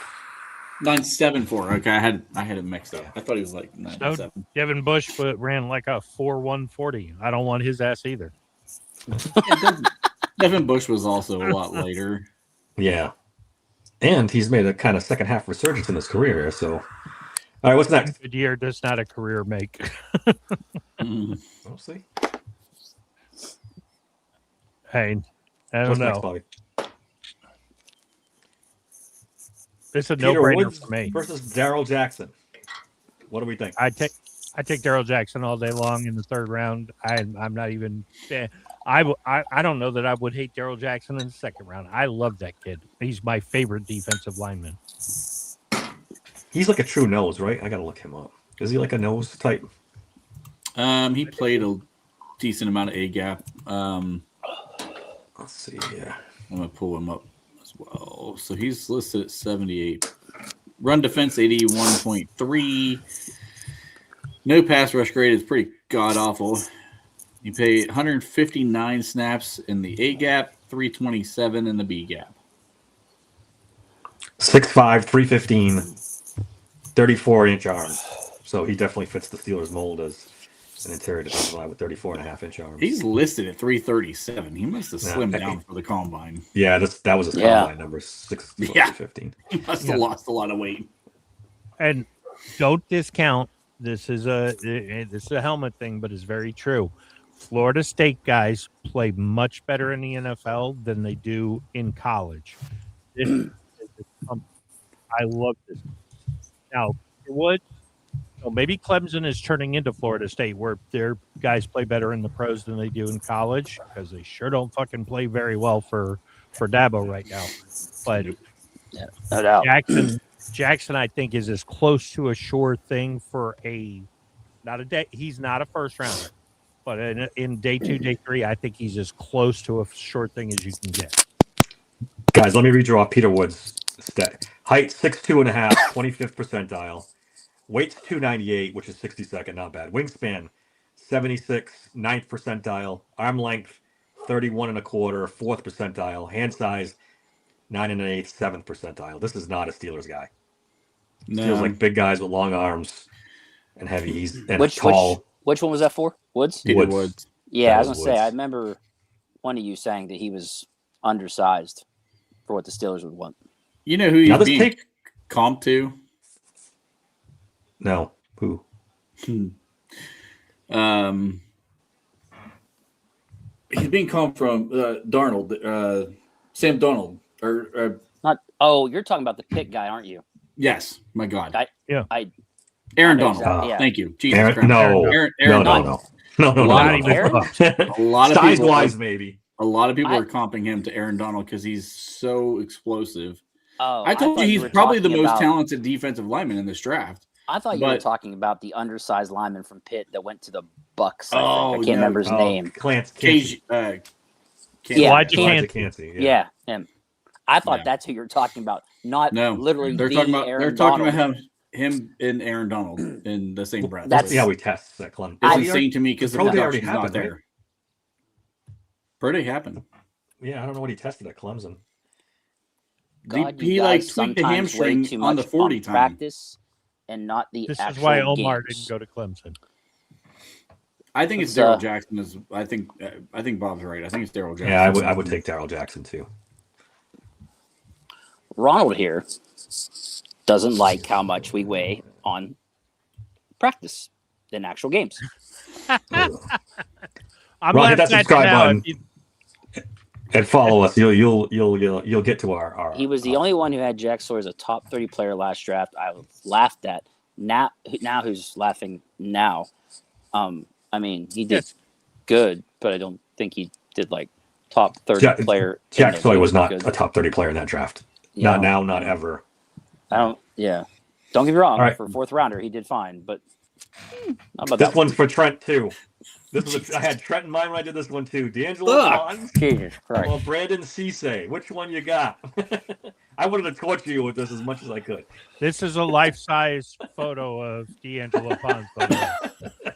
9.74. Okay, I had it mixed up. I thought he was like 9.7. Devin Bush ran like a 4.140. I don't want his ass either. Devin Bush was also a lot later. Yeah. And he's made a kind of second half resurgence in his career here. So, all right, what's next? Good year does not a career make. Mm. We'll see. Hey, I don't What's next, know. Bobby? It's a Peter no-brainer Woods for me. versus Daryl Jackson. What do we think? I take Daryl Jackson all day long in the third round. I'm not even. I don't know that I would hate Daryl Jackson in the second round. I love that kid. He's my favorite defensive lineman. He's like a true nose, right? I got to look him up. Is he like a nose type? He played a decent amount of A gap. Let's see here. I'm gonna pull him up as well. So he's listed at 78. Run defense 81.3. No pass rush grade is pretty god awful. He played 159 snaps in the A gap, 327 in the B gap. 6'5", 315, 34-inch arms. So he definitely fits the Steelers' mold as an interior defensive line with 34.5-inch arms. He's listed at 337. He must have Yeah, slimmed I down think- for the combine. Yeah, that was his Yeah. combine number, 6'15". Yeah. 15. He must have lost a lot of weight. And don't discount. This is a helmet thing, but it's very true. Florida State guys play much better in the NFL than they do in college. I love this. Now, Wood, maybe Clemson is turning into Florida State, where their guys play better in the pros than they do in college, because they sure don't fucking play very well for Dabo right now. But No doubt. Jackson, I think, is as close to a sure thing for a He's not a first rounder, but in day 2, day 3, I think he's as close to a short thing as you can get. Guys, let me read you off Peter Wood's stat. Height 6'2.5", 25th percentile. Weight's 298, which is 62nd, not bad. Wingspan 76, 9th percentile. Arm length 31 1/4, 4th percentile. Hand size 9 1/8, 7th percentile. This is not a Steelers guy. Feels like big guys with long arms and heavy. He's tall. Which one was that for? Woods? Peter Woods. Yeah, I was Woods. gonna say. I remember one of you saying that he was undersized for what the Steelers would want. You know who Now he's this being take- comped to? No. Who? He's being comped from Darnold, Sam Darnold, or Not. Oh, you're talking about the Pitt guy, aren't you? yes, my God, Yeah. Aaron I know Donald. exactly, yeah. Thank you, Jesus Aaron, Christ. no. Aaron No. Donald. No. A lot Not of even Aaron? close. A lot of Size people, wise, maybe. a lot of people I- are comping him to Aaron Donald because he's so explosive. Oh, I told thought you he's were probably the talking most about- talented defensive lineman in this draft. I thought you were but- talking about the undersized lineman from Pitt that went to the Bucks. I Oh, think. I can't no. remember his name. Clance. Cage, Yeah, Elijah Elijah Cansey. Cansey. Yeah, him. I thought Yeah. that's who you're talking about, not No, literally they're the talking about Aaron they're talking Donald. about him and Aaron Donald in the same breath. That's- See how he tests at Clemson. It's I- insane to me because the Pro Day already production's not happened, right? there. Pro Day happened. Yeah, I don't know what he tested at Clemson. God, he you like guys tweaked the sometimes weigh hamstring too on the much 40 time. practice and not the This actual is why Omar games. didn't go to Clemson. I think it's It's, Daryl Jackson. I think Bob's right. I think it's Daryl Jackson. Yeah, I would take Darrell Jackson too. Ronald here doesn't like how much we weigh on practice in actual games. I'm Ron, hit laughing that at you subscribe now. button. If you- And follow us. You'll get to our He was the only one who had Jack Sawyer as a top 30 player last draft. I laughed at. Now who's laughing now? I mean, he did Yes. good, but I don't think he did like top 30 Jack- player. in Jack the Sawyer was not good. a top 30 player in that draft. You Not know, now, not ever. I don't. Yeah, don't get me wrong. All right. For a fourth rounder, he did fine, but not about This that one's for Trent too. I had Trent in mind when I did this one too. D'Angelo Ugh. Bonds Jesus Christ. or Brandon Cisse. Which one you got? I wanted to torture you with this as much as I could. This is a life-size photo of D'Angelo Ponce. by the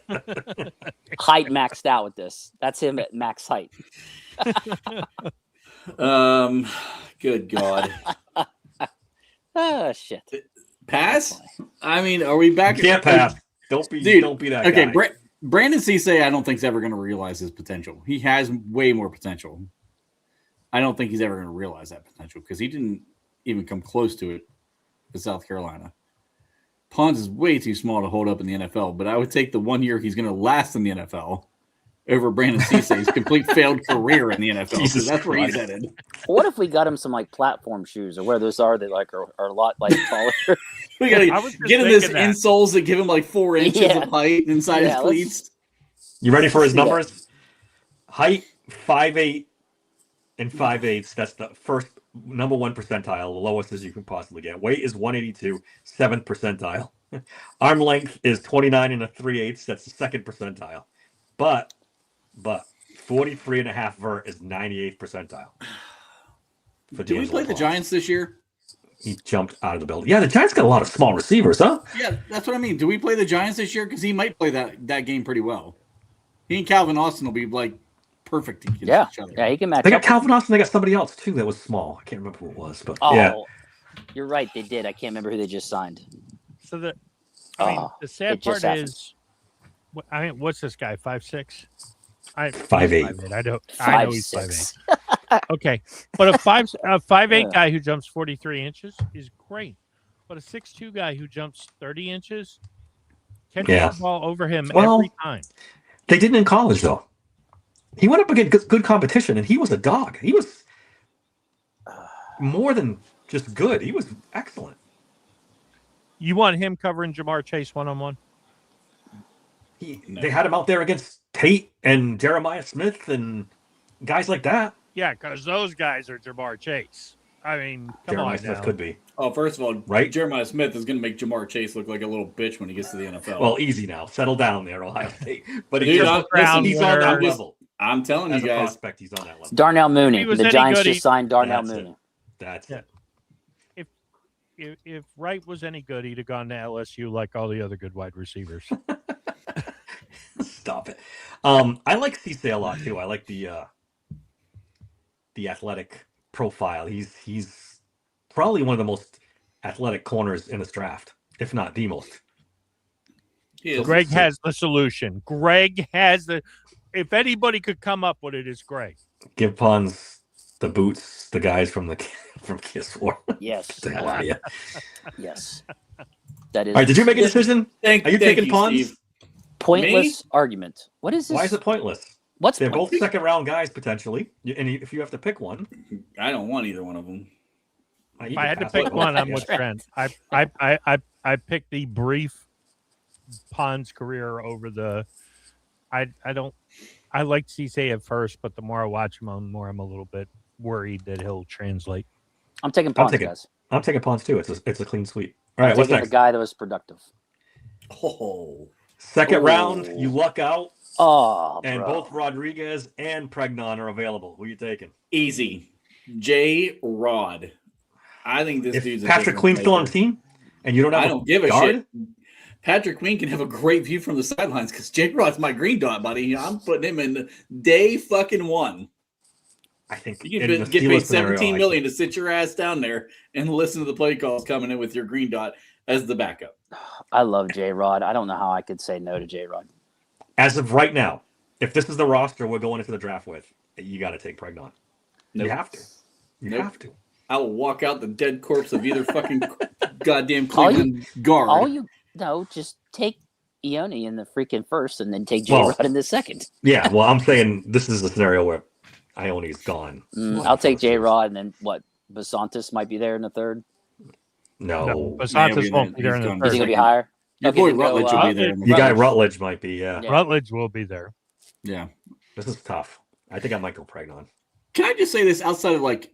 way. Height maxed out with this. That's him at max height. Good God. Ah, shit. Pass? I mean, are we back? You can't pass. Don't be that Okay, guy. Brandon Cisse, I don't think is ever going to realize his potential. He has way more potential. I don't think he's ever going to realize that potential because he didn't even come close to it with South Carolina. Pons is way too small to hold up in the NFL, but I would take the 1 year he's going to last in the NFL over Brandon Cisse's complete failed career in the NFL. Jesus That's where he's Christ. headed. What if we got him some like platform shoes or where those are? They like are a lot like taller. We got I was to just get him this thinking that. insoles that give him like 4 inches Yeah. of height inside Yeah, his let's- cleats. You ready for his See that. numbers? Height 5'8" and 5/8. That's the first number 1 percentile, the lowest as you can possibly get. Weight is 182, 7th percentile. Arm length is 29 and 3/8. That's the 2nd percentile. But 43.5 vert is 98th percentile. For Did we D'Angelo play the Bonds. Giants this year? He jumped out of the building. Yeah, the Giants got a lot of small receivers, huh? Yeah, that's what I mean. Do we play the Giants this year? Because he might play that game pretty well. He and Calvin Austin will be like perfect against Yeah, each other. yeah, he can match They got up. Calvin Austin. They got somebody else too that was small. I can't remember who it was, but Oh, yeah. you're right. They did. I can't remember who they just signed. So I mean, Oh, the sad it just part happened. is, I mean, what's this guy? 5'6"? 5'8". 5'8". I know he's 5'6". 5'8". Okay, but a 5'8" Yeah. guy who jumps 43 inches is great. But a 6'2" guy who jumps 30 inches catches Yeah. the ball over him Well, every time. They didn't in college though. He went up against good competition, and he was a dog. He was more than just good. He was excellent. You want him covering Jamar Chase one-on-one? They had him out there against Tate and Jeremiah Smith and guys like that. Yeah, because those guys are Jamar Chase. I mean, come Jeremiah on Smith now. could be. Oh, first of all, Right? Jeremiah Smith is going to make Jamar Chase look like a little bitch when he gets to the NFL. Well, easy now. Settle down there, Ohio State. But Dude, he's Triple Crown on that winner. level. I'm telling As you a guys, prospect, he's on that level. Darnell If Mooney. he was The any Giants good, just he- signed Darnell That's it. Mooney. That's Yeah. it. If Wright was any good, he'd have gone to LSU like all the other good wide receivers. Stop it. I like Cisse a lot too. I like the athletic profile. He's probably one of the most athletic corners in this draft, if not the most. he is. Greg has the solution. Greg has the. If anybody could come up with it, it's Greg. Give Pons the boots, the guys from Kiss War. Yes. Get the hell out of here. Yes. That is All right, did you make a decision? Thank, Are you thank taking Pons? Steve. pointless argument. What is this? Why is it pointless? What's They're both pointless? second round guys potentially, and if you have to pick one, I don't want either one of them. If I had to pick one, I'm with Trent. I picked the brief Pons career over the. I liked Cisse at first, but the more I watch him, the more I'm a little bit worried that he'll translate. I'm taking Pons, taking- guys. I'm taking Pons too. It's a clean sweep. All I'm right, what's taking next? the guy that was productive. Oh, Second Ooh. round, you luck out, Oh, and bro. both Rodriguez and Pregnon are available. Who are you taking? easy. J. Rod. I think this If dude's a Patrick difference Queen's still on the maker. team, and you don't have I don't give a guard, shit. Patrick Queen can have a great view from the sidelines because J. Rod's my green dot, buddy. I'm putting him in day fucking one. I think You in can the get Steelers paid scenario, 17 I million to sit your ass down there and listen to the play calls coming in with your green dot as the backup. I love J Rod. I don't know how I could say no to J Rod. as of right now, if this is the roster we're going into the draft with, you got to take Pregnon. Nope. You have to. You Nope. have to. I will walk out the dead corpse of either fucking goddamn All you- Cleveland guard. All you no, just take Ione in the freaking first, and then take J Well- Rod in the second. Yeah, well, I'm saying this is the scenario where Ione's gone. I'll take J Rod, and then what? Basantis might be there in the third. No, No, Basantis won't be there in He's the gone Is he third. gonna be higher? Your Okay, boy then go, Rutledge will be there. your guy Rutledge. Rutledge might be. Yeah, Yeah. Rutledge will be there. Yeah. this is tough. I think I might go Pregnon. Can I just say this outside of like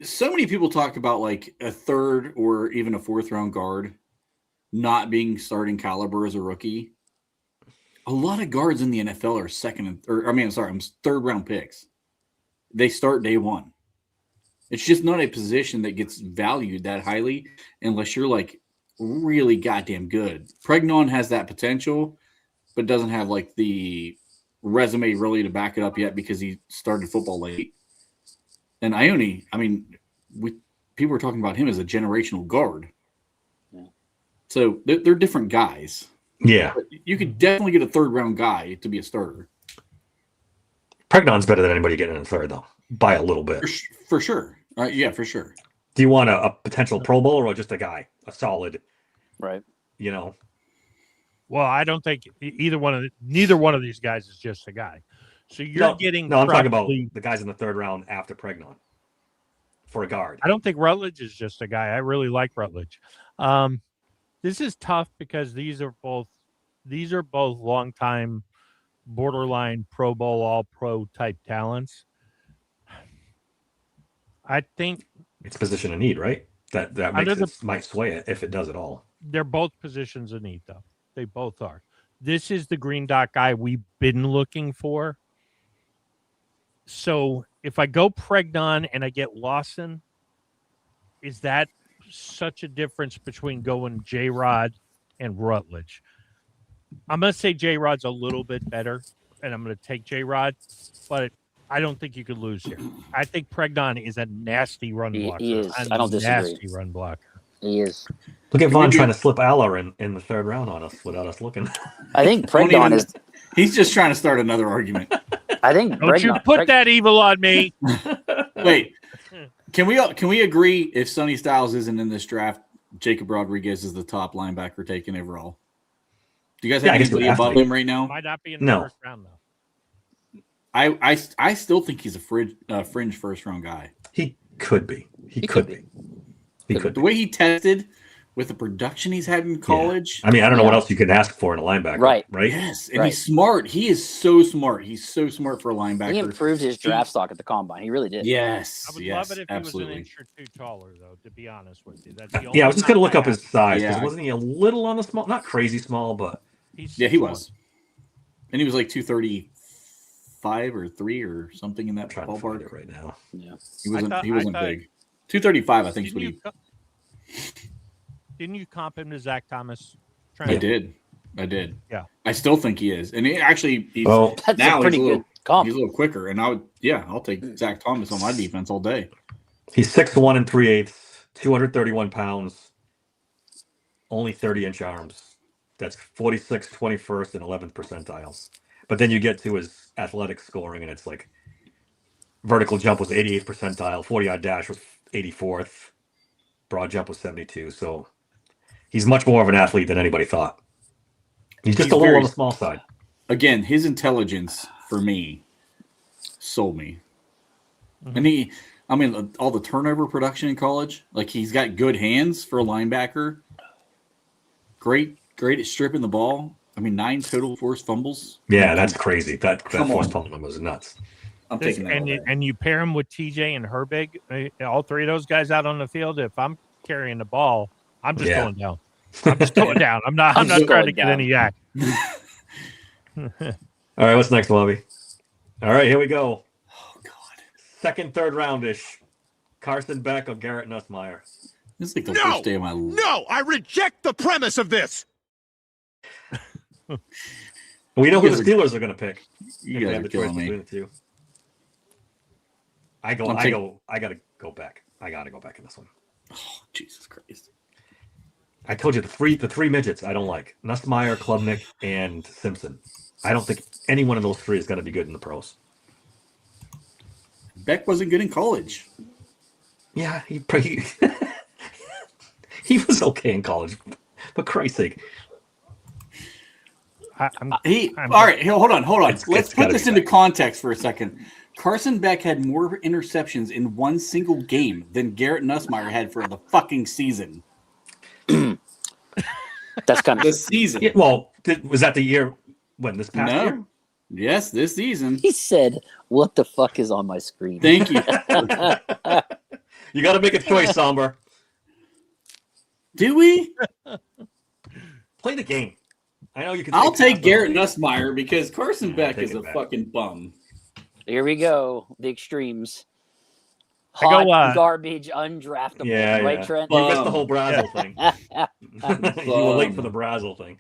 so many people talk about like a third or even a fourth round guard not being starting caliber as a rookie. A lot of guards in the NFL are third round picks. They start day one. It's just not a position that gets valued that highly unless you're like really goddamn good. Pregnon has that potential, but doesn't have like the resume really to back it up yet because he started football late. And Ione, I mean, people were talking about him as a generational guard. Yeah. So they're different guys. Yeah, But you could definitely get a third round guy to be a starter. Pregnon's better than anybody getting in the third, though, by a little bit. For sure. Yeah, for sure. Do you want a potential Pro Bowler or just a guy, a solid, Right. you know? Well, I don't think neither one of these guys is just a guy. So you're getting. No, I'm talking about probably- the guys in the third round after Pregnon for a guard. I don't think Rutledge is just a guy. I really like Rutledge. This is tough because these are both longtime borderline Pro Bowl, All Pro type talents. I think It's position of need, right? That Under makes might sway it if it does at all. they're both positions of need, though. They both are. This is the green dot guy we've been looking for. So if I go Pregnon and I get Lawson, is that such a difference between going J Rod and Rutledge? I'm going to say J Rod's a little bit better, and I'm going to take J Rod, but I don't think you could lose here. I think Pregnon is a nasty run He blocker. is. A I don't disagree. Nasty run blocker. He is. Look at we Vaughn do- trying to slip Aller in the third round on us without us looking. I think Don't Pregnon even- is. He's just trying to start another argument. I think Don't you Pregnon. put that evil on me. Wait, can we agree if Sonny Styles isn't in this draft, Jacob Rodriguez is the top linebacker taken overall? Do you guys Yeah, have I guess anybody we have to above be. him right now? Might not be in the No. first round, though. I still think he's a fringe first round guy. He could be. He He could could be. He could The be. way he tested with the production he's had in college. I mean, I don't know what Yeah. else you can ask for in a linebacker. Right. Right. Yes, and Right. he's smart. He is so smart. He's so smart for a linebacker. He improved his draft stock at the combine. He really did. Yes, I would yes, love it if absolutely. he was an inch or two taller, though. To be honest with you, that's the only Yeah, I was just gonna look time up his size because Yeah. wasn't he a little on the small? Not crazy small, but He's Yeah, he 6'1". was, and he was like 235 or 3 or something in that I'm trying to find ballpark. it right now. Yeah. He wasn't. thought- he wasn't I thought- big. 235, I think. Is Didn't what you, he. didn't you comp him to Zach Thomas? I did. Yeah. I still think he is, and he actually. He's, Well, That's now a pretty he's a little, good comp. He's a little quicker, and I'll take Zach Thomas on my defense all day. he's 6'1" and 3/8, 231 pounds, only 30-inch arms. That's 46th, 21st, and 11th percentiles. But then you get to his athletic scoring, and it's like vertical jump was 88th percentile, 40-yard dash was 84th, broad jump was 72. So he's much more of an athlete than anybody thought. He's just He's a little very- on the small side. Again, his intelligence for me sold me. Mm-hmm. And I mean, all the turnover production in college, like he's got good hands for a linebacker. Great at stripping the ball. I mean, 9 total forced fumbles. Yeah, that's crazy. That Come force on. pump number was nuts. I'm taking that. all day. And you pair him with TJ and Herbig, all three of those guys out on the field. If I'm carrying the ball, I'm just Yeah. going down. I'm just going down. I'm not just trying to going get down. any yak. All right, what's next, Bobby? All right, here we go. Oh God, Second, third roundish. Carson Beck or Garrett Nussmeier? this is like the No! first day of my life. No, I reject the premise of this. We know who You the guys Steelers are going to pick. You If they guys have are the choice killing me. between the two. I I'm taking- gotta go back. I gotta go back in this one. Oh, Jesus Christ. I told you the three midgets I don't like. Nussmeier, Klubnik, and Simpson. I don't think any one of those three is going to be good in the pros. Beck wasn't good in college. Yeah, he was okay in college, for Christ's sake. I'm All right, hold on. It's Let's gotta put this be into Beck. context for a second. Carson Beck had more interceptions in one single game than Garrett Nussmeier had for the fucking season. That's kind The of. season. Yeah, well, was that the year when this past No. year? Yes, this season. He said, "What the fuck is on my screen?" Thank you. You got to make a choice, Somber. Do we? Play the game. I know you can. I'll take half of Garrett them. Nussmeier because Carson Beck take is it a back. fucking bum. Here we go. The extremes. I go, Hot, garbage, undraftable. Yeah, right, yeah. Trent? You missed the whole Brazel thing. You were late for Bum. the Brazel thing.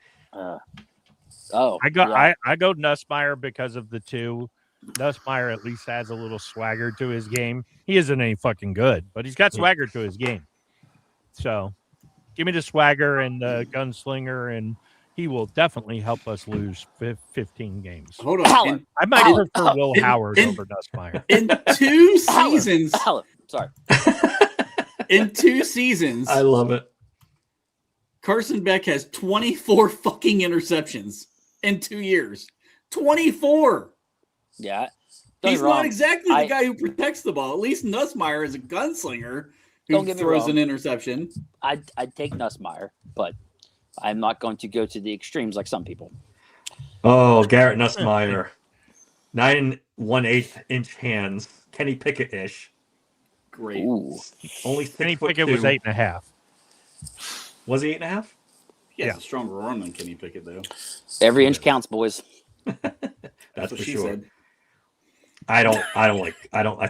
Oh, I go yeah. I go Nussmeier because of the two. Nussmeier at least has a little swagger to his game. He isn't any fucking good, but he's got swagger to his game. So give me the swagger and the gunslinger, and he will definitely help us lose 15 games. Hold on. Alan. I might Alan. prefer Will In- Howard in- over Nussmeier. In 2 Alan. seasons, Alan, sorry. in 2 seasons, I love it. Carson Beck has 24 fucking interceptions in 2 years. 24. Yeah. Don't He's get me wrong. not exactly I- the guy who protects the ball. At least Nussmeier is a gunslinger who Don't get me throws wrong. an interception. I'd take Nussmeier, but I'm not going to go to the extremes like some people. Oh, Garrett Nussmeier. 9 1/8 inch hands. Kenny Pickett ish. Great. Ooh. Only 6 Kenny foot Pickett was 8.5. 8.5. Was he 8.5? He has Yeah. a stronger run than Kenny Pickett, though. Every inch counts, boys. That's what for she sure. said. I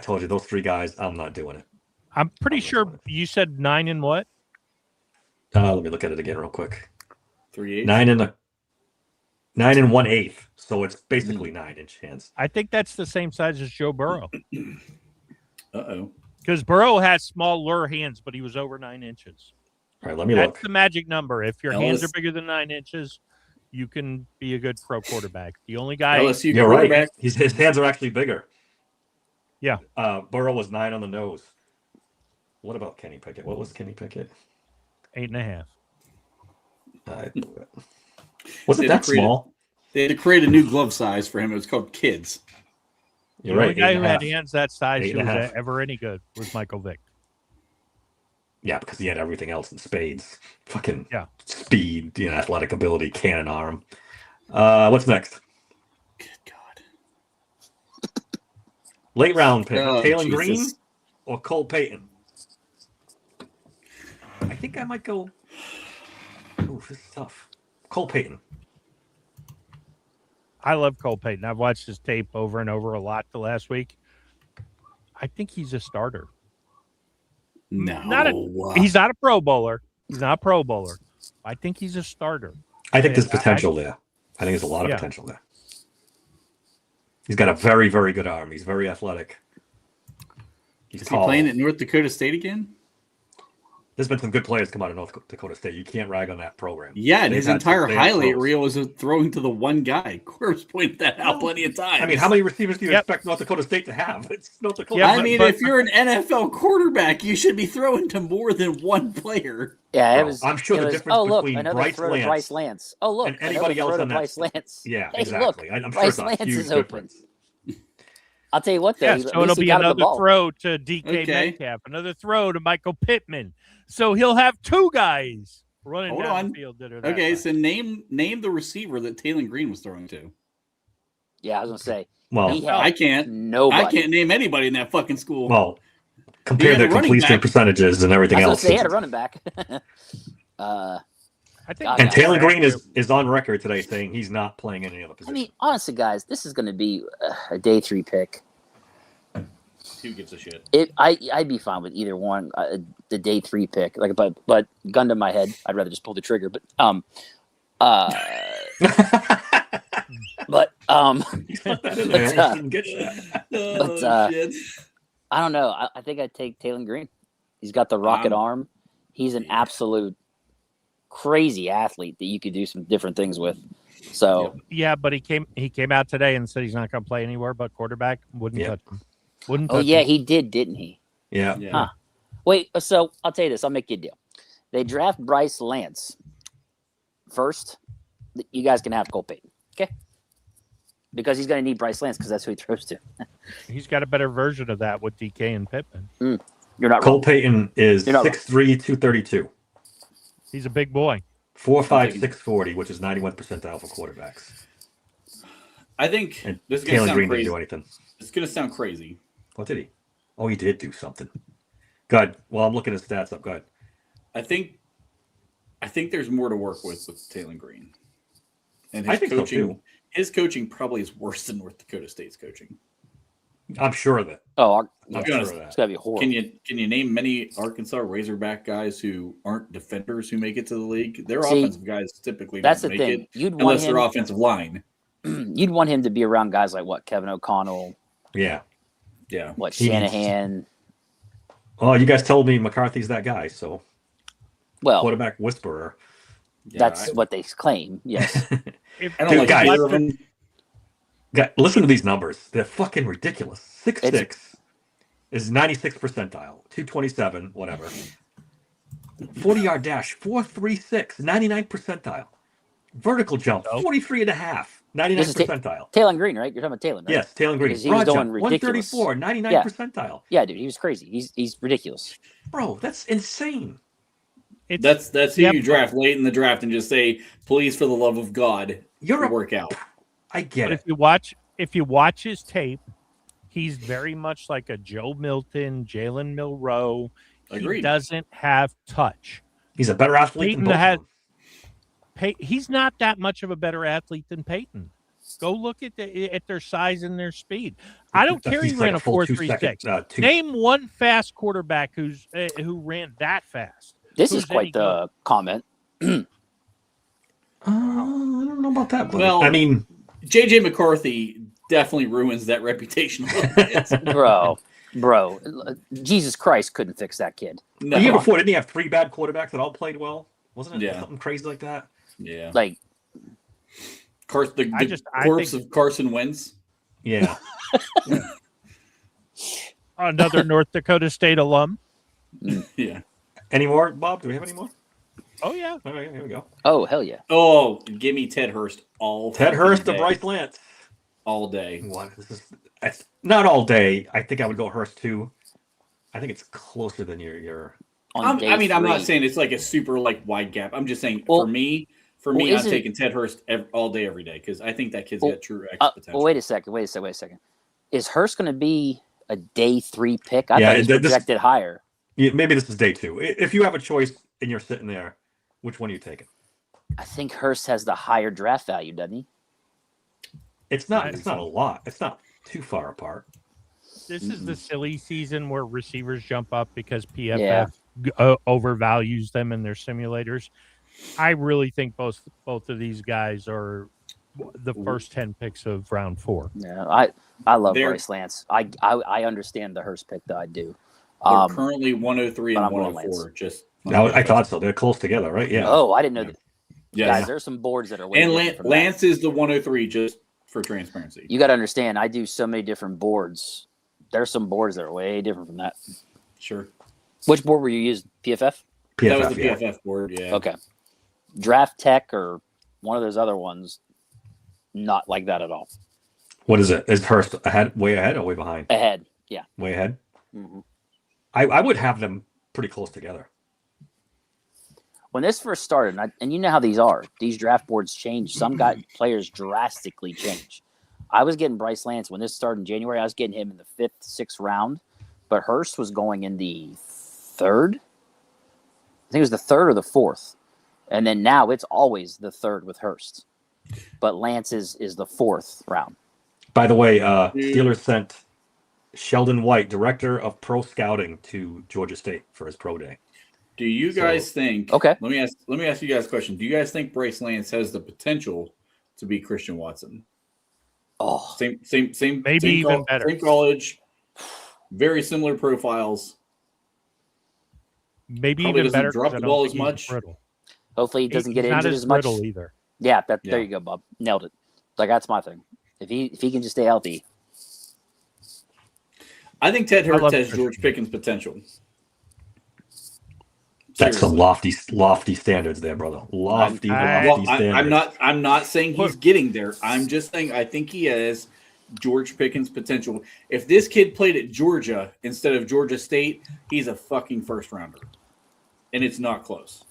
told you those three guys, I'm not doing it. I'm pretty sure you said 9 and what? Let me look at it again real quick. 3-8. 9 and 1/8. So it's basically 9-inch hands. I think that's the same size as Joe Burrow. Uh-oh. Because Burrow has small lure hands, but he was over 9 inches. All right, let me That's look. the magic number. If your hands are Ellis- bigger than 9 inches, you can be a good pro quarterback. The only guy, LSU You're right. quarterback. His hands are actually bigger. Yeah. Burrow was 9 on the nose. What about Kenny Pickett? What was Kenny Pickett? 8.5. Was it that small? They had to create a new glove size for him. It was called Kids. You're The right. only guy who had 8.5. hands that size who was 8.5. ever any good was Michael Vick. Yeah, because he had everything else in spades. Fucking Yeah. speed, athletic ability, cannon arm. What's next? Good God. Late round pick. Oh, Taylor Green Jesus. or Cole Payton? I think I might go. Ooh, this is tough. Cole Payton. I love Cole Payton. I've watched his tape over and over a lot the last week. I think he's a starter. No. He's not a Pro Bowler. He's not a Pro Bowler. I think he's a starter. I think there's And potential there. I think there's a lot of Yeah. potential there. He's got a very, very good arm. He's very athletic. He's Is he tall. playing at North Dakota State again? There's been some good players come out of North Dakota State. You can't rag on that program. Yeah, and They've his had entire some- they had highlight pros. reel was throwing to the one guy. Corbs pointed that out plenty of times. I mean, how many receivers do you Yep. expect North Dakota State to have? It's North Dakota. Yeah, I but- mean, but- if you're an NFL quarterback, you should be throwing to more than one player. Yeah, it Well, was. I'm sure it the was, difference oh, look, between another Bryce throw to Lance Bryce Lance. Oh, look, and anybody another else throw on to that- Bryce Lance. Yeah, Hey, exactly. Look, I'm sure Bryce it's a Lance huge is open. difference. I'll tell you what, though. Yeah, at so least it'll he be got him the another ball. throw to DK Okay. Metcalf, another throw to Michael Pittman. So he'll have two guys running Hold down on. the field that are that Okay, fast. so name the receiver that Taylor Green was throwing to. Yeah, I was gonna say Well, he had I can't. nobody. I can't name anybody in that fucking school. compare He had their a running completion back. percentages and I everything was gonna else. say he had a running back. I think God, And yeah. Taylor Green is on record today saying he's not playing any other I position. mean, honestly, guys, this is going to be a day 3 pick. Who gives a shit? I'd be fine with either one. The day 3 pick, like, but gun to my head, I'd rather just pull the trigger. But He's put that in there. I almost didn't get that. Oh, shit. I don't know. I think I'd take Taylor Green. He's got the rocket arm. He's an absolute crazy athlete that you could do some different things with. So Yeah, but he came out today and said he's not going to play anywhere but quarterback. Wouldn't Yeah. touch him. Wouldn't. oh touch yeah, him. he didn't he? Yeah. Yeah. Huh. Wait, so I'll tell you this. I'll make you a deal. They draft Bryce Lance first. You guys can have Cole Payton, okay? Because he's going to need Bryce Lance because that's who he throws to. He's got a better version of that with DK and Pittman. You're not Cole wrong. Payton is You're not wrong. 6'3", 232. He's a big boy. 4'5", 640, which is 91 percentile for quarterbacks. I think And this is gonna Taylor sound Green didn't crazy. do anything. It's gonna sound crazy. What did he? Oh, he did do something. Good. Well, I'm looking his stats up. Good. I think there's more to work with Taylor Green, and I his think so, coaching. too. His coaching probably is worse than North Dakota State's coaching. I'm sure of it. Oh, yeah, I'm be sure honest, of that. it's got to be horrible. Can you name many Arkansas Razorback guys who aren't defenders who make it to the league? Their See, offensive guys typically That's don't the make thing. it You'd want unless him. they're offensive line. You'd want him to be around guys like what Kevin O'Connell, Yeah. Yeah, what He needs- Shanahan. Oh, you guys told me McCarthy's that guy. So Well, quarterback whisperer. yeah, that's what they claim. Yes. If, I don't Dude, like guys. either of them. Listen to these numbers. They're fucking ridiculous. 6'6" It's- is 96 percentile. 227, whatever. 40-yard dash, 4.36, 99 percentile. Vertical jump, Oh. 43 and a half, 99 This is ta- percentile. Taylor Green, right? You're talking about Taylor, right? Yes, Taylor Green. Because he was Broad doing jump, ridiculous. 134, 99 Yeah. percentile. Yeah, dude, he was crazy. He's ridiculous. Bro, that's insane. it's, That's who Yep. you draft late in the draft and just say, please, for the love of God, You're a, work out. I get but it. if you watch his tape, he's very much like a Joe Milton, Jalen Milroe. He Agreed. doesn't have touch. He's a better athlete than Peyton both of had- them. He's not that much of a better athlete than Peyton. Go look at their size and their speed. I don't care. He He's ran like a full 4.36. 2 Name one fast quarterback who ran that fast. This Who's is quite any the comment. I don't know about that, but Well- I mean, JJ McCarthy definitely ruins that reputation a little bit. Bro, Jesus Christ couldn't fix that kid. No. the year before, didn't he have 3 bad quarterbacks that all played well? Wasn't it Yeah. something crazy like that? Yeah. Like, The I corpse think- of Carson Wentz. Yeah. Another North Dakota State alum. Yeah. Any more, Bob? Do we have any more? Oh yeah. All right, here we go. oh hell yeah. Oh, give me Ted Hurst all Ted fucking Hurst to day. Bryce Lance. all day. What? It's not all day. I think I would go Hurst too. I think it's closer than your on day I mean, I'm not 3. saying it's like a super like wide gap. I'm just saying Well- for me, I'm isn't- taking Ted Hurst all day, every day because I think that kid's got true X potential. Well, wait a second. Is Hurst going to be a day 3 pick? I Yeah, thought he was this- projected higher. Yeah, maybe this is day 2. If you have a choice and you're sitting there, which one are you taking? I think Hurst has the higher draft value, doesn't he? It's not a lot. It's not too far apart. This is the silly season where receivers jump up because PFF Yeah. overvalues them in their simulators. I really think both of these guys are the first 10 picks of round 4. Yeah, I love They're- Bryce Lance. I understand the Hurst pick, though. I do. They're currently 103 but and I'm going 104. Just I thought so. They're close together, right? Yeah. Oh, I didn't know that. yeah. Guys, there's some boards that are way And different from that. Lance is the 103 just for transparency. You got to understand, I do so many different boards. There's some boards that are way different from that. Sure. Which board were you using? PFF? PFF, That was the yeah. PFF board. Yeah. Okay. Draft Tech or one of those other ones, not like that at all. What is it? Is Hurst way ahead or way behind? Ahead. Yeah. Way ahead? Mhm. I would have them pretty close together. When this first started, and you know how these are, these draft boards change. Some players drastically change. I was getting Bryce Lance when this started in January. I was getting him in the 5th, 6th round, but Hurst was going in the 3rd. I think it was the 3rd or the 4th. And then now it's always the 3rd with Hurst. But Lance is the 4th round. By the way, Steelers sent Sheldon White, director of pro scouting, to Georgia State for his pro day. Do you guys think? Okay. Let me ask you guys a question. Do you guys think Bryce Lance has the potential to be Christian Watson? Oh, Same. Maybe same even better. Same college, very similar profiles. Maybe Probably even doesn't better. drop 'cause I the don't ball think as he's much. brittle. hopefully he doesn't get He's not injured as as much. brittle either. Yeah, there Yeah. you go, Bob. Nailed it. Like that's my thing. If he can just stay healthy, I think Ted love Hurst has Christian. George Pickens potential. That's some Seriously. lofty standards there, brother. Lofty I- Well, standards. I'm not saying he's getting there. I'm just saying I think he has George Pickens potential. If this kid played at Georgia instead of Georgia State, he's a fucking first rounder, and it's not close.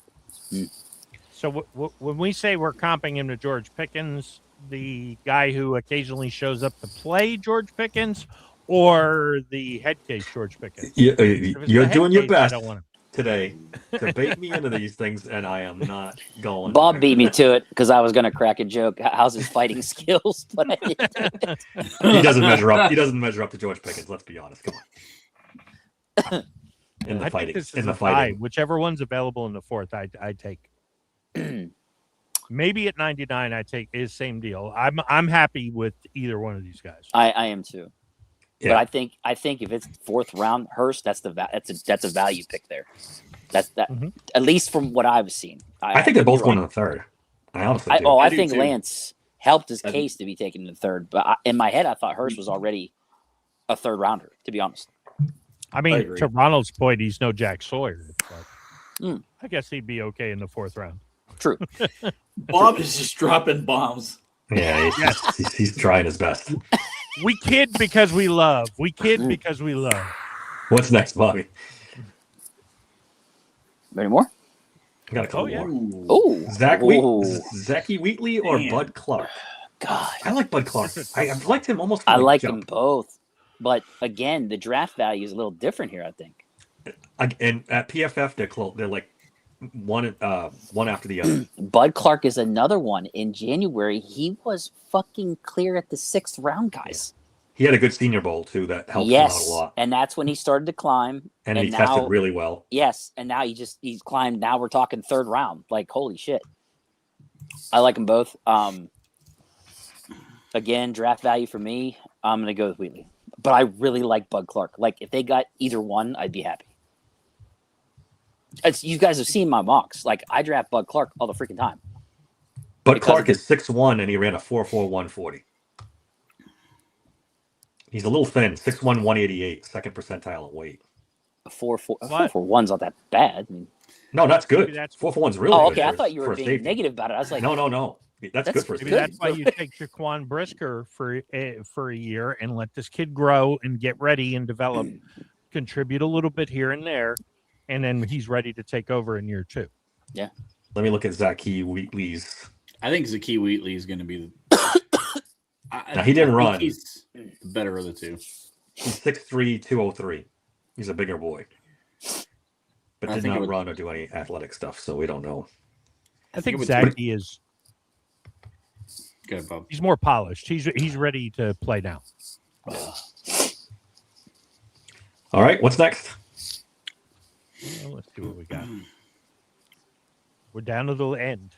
So when we say we're comping him to George Pickens, the guy who occasionally shows up to play George Pickens, or the head case George Pickens? You're If it's the head doing your case, I best don't want him. today to bait me into these things, and I am not going. Bob beat me to it because I was going to crack a joke. How's his fighting skills? But I didn't. He doesn't measure up. He doesn't measure up to George Pickens. Let's be honest. Come on. In the I fighting. think this is In the a tie. fighting. Whichever one's available in the 4th, I take. Maybe at 99, I take is same deal. I'm happy with either one of these guys. I am too. Yeah. But I think if it's 4th round, Hurst, that's a value pick there. That's that Mhm. at least from what I've seen. I think they're both you're going right. in the 3rd. I honestly do. I I do think too. Lance helped his I do. case to be taken in the 3rd. But in my head, I thought Hurst was already a 3rd rounder. To be honest, I mean, agree. to Ronald's point, he's no Jack Sawyer. But Mm. I guess he'd be okay in the 4th round. true. Bob is just dropping bombs. Yeah, he's trying his best. We kid because we love. We kid because we love. What's next, Bobby? Any more? I got a couple yeah. more. Oh, Zachy Wheatley or Damn. Bud Clark? God, I like Bud Clark. I've liked him almost. I from the like jump. them both. But again, the draft value is a little different here. I think. And at PFF, they're close. They're like one after the other. Bud Clark is another one. In January, he was fucking clear at the 6th round, guys. He had a good Senior Bowl too. That helped him out a lot. And that's when he started to climb. And he now, tested really well. Yes, and now he's climbed. Now we're talking 3rd round. Like holy shit. I like them both. Again, draft value for me. I'm gonna go with Wheatley, but I really like Bud Clark. Like if they got either one, I'd be happy. You guys have seen my mocks. Like I draft Bud Clark all the freaking time. Bud Because Clark of is 6'1" and he ran a 4.4 140. He's a little thin, 6'1", 188, second percentile in weight. A 4.4 What? 4.41's not that bad. I mean, No, that's good. Maybe that's- 4.41's really oh, good. okay. I for- thought you for were a being safety. negative about it. I was like, No. That's good for a Maybe safety. that's why you take Jaquan Brisker for a year and let this kid grow and get ready and develop, contribute a little bit here and there, and then he's ready to take over in year 2. Let me look at Zaki Wheatley's. I think Zakee Wheatley is going to be the. Now, he didn't I think run. He's the better of the two. He's 6'3", 203. He's a bigger boy. But I did think it not would- run or do any athletic stuff, so we don't know. I think it would- Zaki is Good, Bob. he's more polished. He's ready to play now. All right, what's next? Well, let's see what we got. We're down to the end.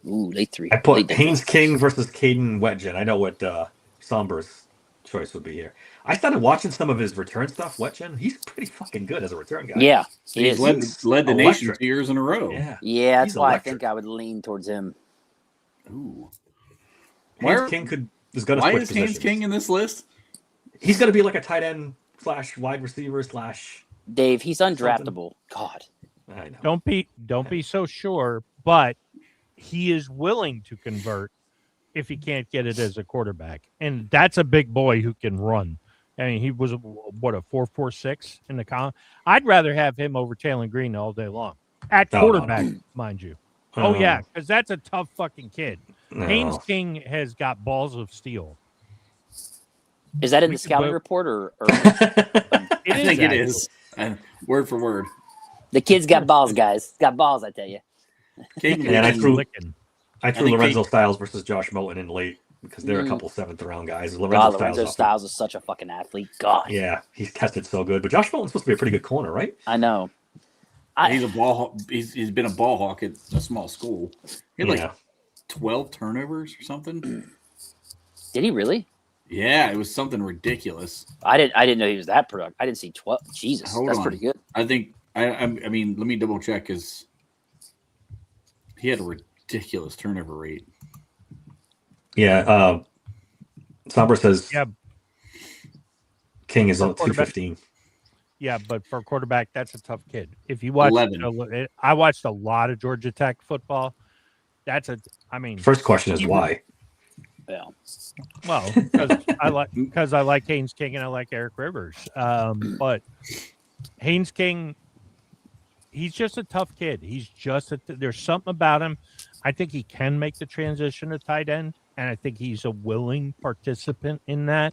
Ooh, late 3. I put Late Haynes King versus Caden Wetjen. I know what Somber's choice would be here. I started watching some of his return stuff. Wetjen, he's pretty fucking good as a return guy. Yeah, he He's is. led the nation electric. 2 years in a row. Yeah. Yeah, that's He's why electric. I think I would lean towards him. Ooh. Haynes Why- King is going to Why switch is Haynes positions. King in this list? He's going to be like a tight end / wide receiver / Dave, he's undraftable. God. I know. Don't be so sure, but he is willing to convert if he can't get it as a quarterback. And that's a big boy who can run. I mean, he was a 4.46 in the con. I'd rather have him over Taylor Green all day long at No, quarterback, mind you. Oh yeah, because that's a tough fucking kid. No. Haynes King has got balls of steel. Is that in We the could scouting vote. report or It I think it actually. is. And word for word. the kid's got balls, guys? Got balls, I tell you. Caden And I He's threw- licking. I threw think Lorenzo Styles versus Josh Moten in late because they're a Mm. couple 7th round guys. God, Lorenzo Lorenzo Styles. Styles is such a fucking athlete. God, Yeah, he's tested so good. But Josh Moten's supposed to be a pretty good corner, right? I know. He's a ball hawk. He's been a ball hawk at a small school. He had like 12 turnovers or something. Did he really? Yeah, it was something ridiculous. I didn't know he was that productive. I didn't see 12. Jesus, Hold that's on. pretty good. I think I mean, let me double check because he had a ridiculous turnover rate. Yeah. Somber says Yeah. King is on Quarterback. 215. Yeah, but for a quarterback, that's a tough kid. If you watch, 11. I watched a lot of Georgia Tech football. I mean, First question is why? Well, well, because I like Haynes King and I like Eric Rivers. But Haynes King, he's just a tough kid. There's something about him. I think he can make the transition to tight end, and I think he's a willing participant in that.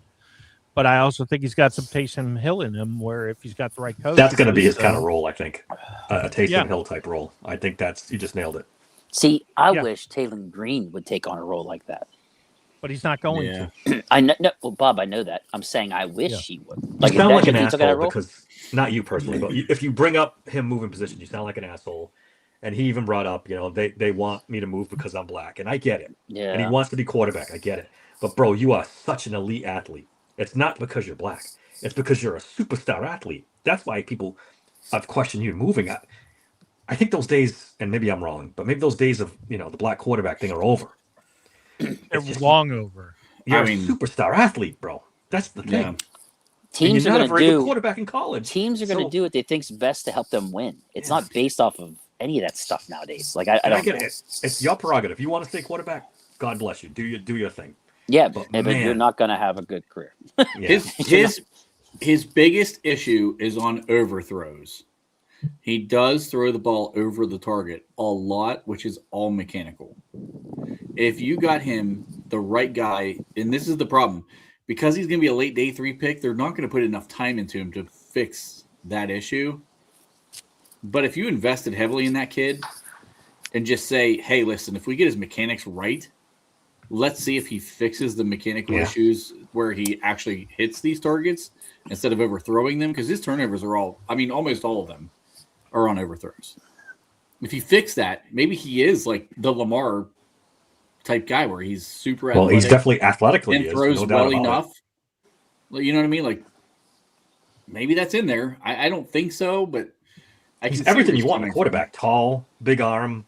But I also think he's got some Taysom Hill in him, where if he's got the right coach, That's going to be his kind of role, I think. A Taysom Yeah. Hill type role. I think you just nailed it. see, I Yeah. wish Taylor Green would take on a role like that. But he's not going Yeah. to. I know, no, well, Bob, I know that. I'm saying I wish Yeah. he would. You Like, sound like an if he took that asshole role, because, not you personally, but if you bring up him moving position, you sound like an asshole. And he even brought up, they want me to move because I'm black. And I get it. yeah, And he wants to be quarterback. I get it. But, bro, you are such an elite athlete. It's not because you're black. It's because you're a superstar athlete. That's why I've questioned you moving. I think those days, and maybe I'm wrong, but maybe those days of, the black quarterback thing are over. They're long over. You're I mean- a superstar athlete, bro. That's the thing. Yeah. And teams you're are not a going very to good do. quarterback in college. Teams are going to So- do what they think's best to help them win. It's Yeah. not based off of any of that stuff nowadays. Like I And I don't. get it. It's your prerogative. You want to stay quarterback? God bless you. Do your thing. Yeah, But, but you're man. not going to have a good career. Yeah. His biggest issue is on overthrows. He does throw the ball over the target a lot, which is all mechanical. If you got him the right guy, and this is the problem, because he's going to be a late day 3 pick, they're not going to put enough time into him to fix that issue. But if you invested heavily in that kid and just say, hey, listen, if we get his mechanics right, let's see if he fixes the mechanical Yeah. issues where he actually hits these targets instead of overthrowing them, because his turnovers are almost all of them are on overthrows. If he fixed that, maybe he is like the Lamar type guy where he's super Well, athletic he's definitely athletically and is, throws no doubt well about it. enough. Like, you know what I mean? Like, maybe that's in there. I don't think so, but I He's can see everything where you he's want in a coming quarterback. Tall, big arm.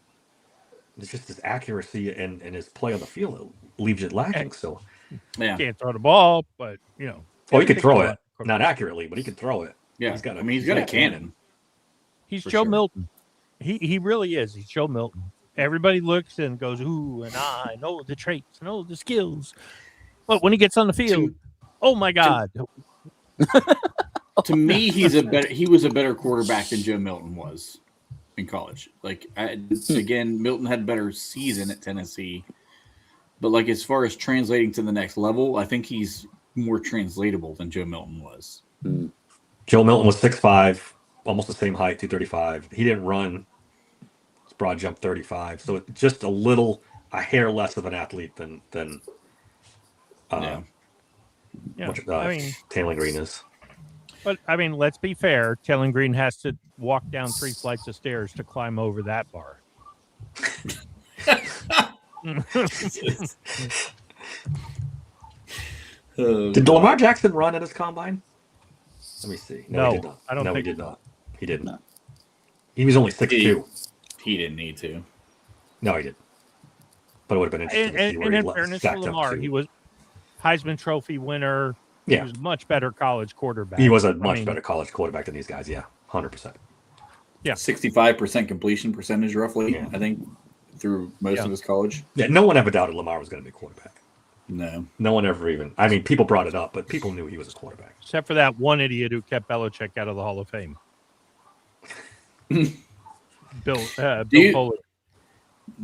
It's just his accuracy and his play on the field leaves it lacking. So, from. Yeah, Can't throw the ball, but well, he could throw everything it, not accurately, but he can throw it. yeah. He's got a- he's got a he's got a cannon. He's For Joe sure. Milton. He really is. He's Joe Milton. Everybody looks and goes, ooh, and I know the traits, know the skills. But when he gets on the field, oh my God. To me, he was a better quarterback than Joe Milton was in college. Like again, Milton had a better season at Tennessee, but like as far as translating to the next level, I think he's more translatable than Joe Milton was. Joe Milton was 6'5", almost the same height, 235. He didn't run his broad jump 35, so it's just a hair less of an athlete than Yeah, I mean, Taylor Green is. but I mean, let's be fair. Taylor Green has to walk down 3 flights of stairs to climb over that bar. Did Lamar Jackson run at his combine? Let me see. No, he did not. I don't No, think he did so. not. He didn't. No. He was only 6'2". He didn't need to. No, he didn't. But it would have been interesting to see where And he in fairness to stacked up Lamar, to. he was Heisman Trophy winner. Yeah. He was a much better college quarterback. He was a much better college quarterback than these guys. Yeah, 100%. Yeah, 65% completion percentage, roughly. Yeah. I think through most of his college. Yeah, no one ever doubted Lamar was going to be a quarterback. No. No one ever even. I mean, people brought it up, but people knew he was a quarterback. except for that one idiot who kept Belichick out of the Hall of Fame. Bill Foley.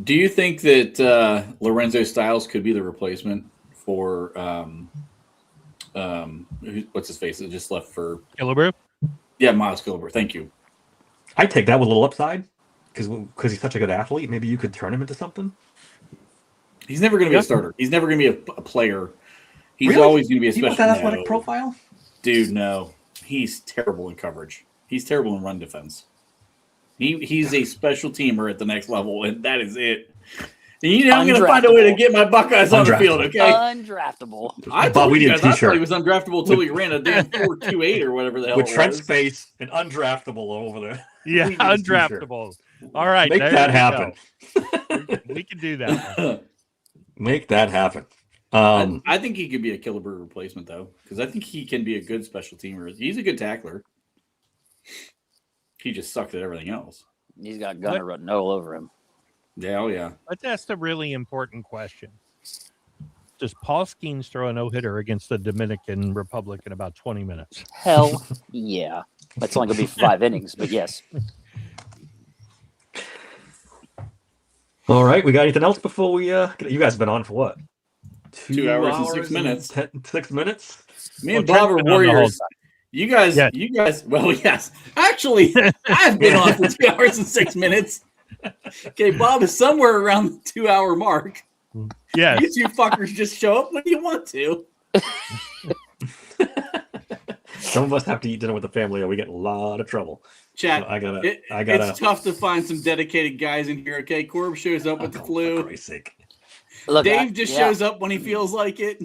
Do you think that Lorenzo Styles could be the replacement for what's his face that just left for Killebrew? Yeah, Miles Killebrew. Thank you. I take that with a little upside because he's such a good athlete. Maybe you could turn him into something. He's never going to be a starter. He's never going to be a player. He's Really? always going to be a You special. want that athletic profile? Dude, no. He's terrible in coverage. He's terrible in run defense. He's a special teamer at the next level, and that is it. And you know I'm going to find a way to get my Buckeyes on the field, okay? Undraftable. I But thought we you need a guys, I t-shirt. thought he was undraftable until he ran a damn 4.28 or whatever the hell With it Trent was. Space and undraftable over there. Yeah, We need a t-shirt. undraftable. All right, Make there that you happen. go. We can do that. Make that happen. I think he could be a Killebrew replacement, though, because I think he can be a good special teamer. He's a good tackler. He just sucked at everything else. He's got Gunner running all over him. Yeah, oh yeah. Let's ask the really important question. Does Paul Skeens throw a no-hitter against the Dominican Republic in about 20 minutes? Hell yeah. That's only going to be 5 innings, but yes. All right, we got anything else before we you guys have been on for what? 2 hours and 6 minutes. 6 minutes? Me and Well, Bob are Trent's been on the whole warriors. time. You guys, well, yes. Actually, I've been on for 2 hours and 6 minutes. Okay, Bob is somewhere around the 2 hour mark. Yes. You two fuckers just show up when you want to. Some of us have to eat dinner with the family or we get in a lot of trouble. Chat, So I gotta it's tough to find some dedicated guys in here, okay? Corb shows up with the for flu. Christ's sake. Look, Dave just shows up when he feels like it.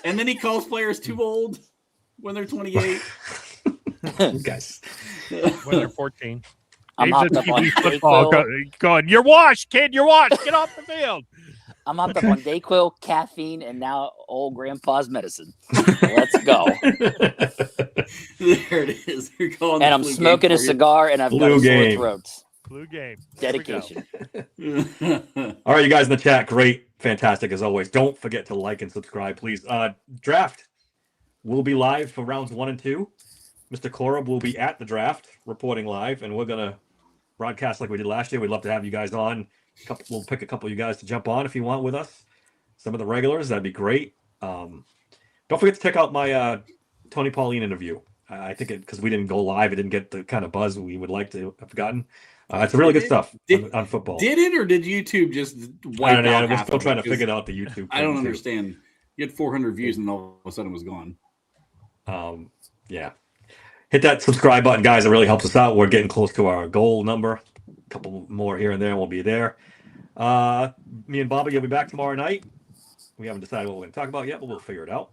And then he calls players too old when they're 28. You guys. When they're 14. I'm Dave's hopped at up on TV football going, you're washed, kid, you're washed. Get off the field. I'm hopped up on Dayquil, caffeine, and now old grandpa's medicine. Let's go. There it is. They're calling And the I'm flu smoking game a for cigar, and I've got Flu a sore game. throat. Blue game. Dedication. you. All right, you guys in the chat, great, fantastic as always. Don't forget to like and subscribe, please. Draft will be live for rounds 1 and 2. Mr. Korab will be at the draft, reporting live, and we're gonna broadcast like we did last year. We'd love to have you guys on. We'll pick a couple of you guys to jump on if you want with us. Some of the regulars, that'd be great. Don't forget to check out my Tony Pauline interview. I think because we didn't go live, it didn't get the kind of buzz we would like to have gotten. It's really good stuff on football. Did it, or did YouTube just wipe I don't know. out We're half still of trying it? to figure out the YouTube. I don't thing, too. understand. You had 400 views, and all of a sudden it was gone. Yeah. Hit that subscribe button, guys. It really helps us out. We're getting close to our goal number. A couple more here and there, and we'll be there. Me and Bobby will be back tomorrow night. We haven't decided what we're going to talk about yet, but we'll figure it out.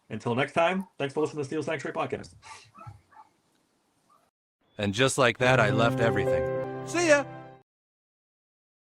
Until next time, thanks for listening to Steel Sanctuary Podcast. And just like that, I left everything. See ya.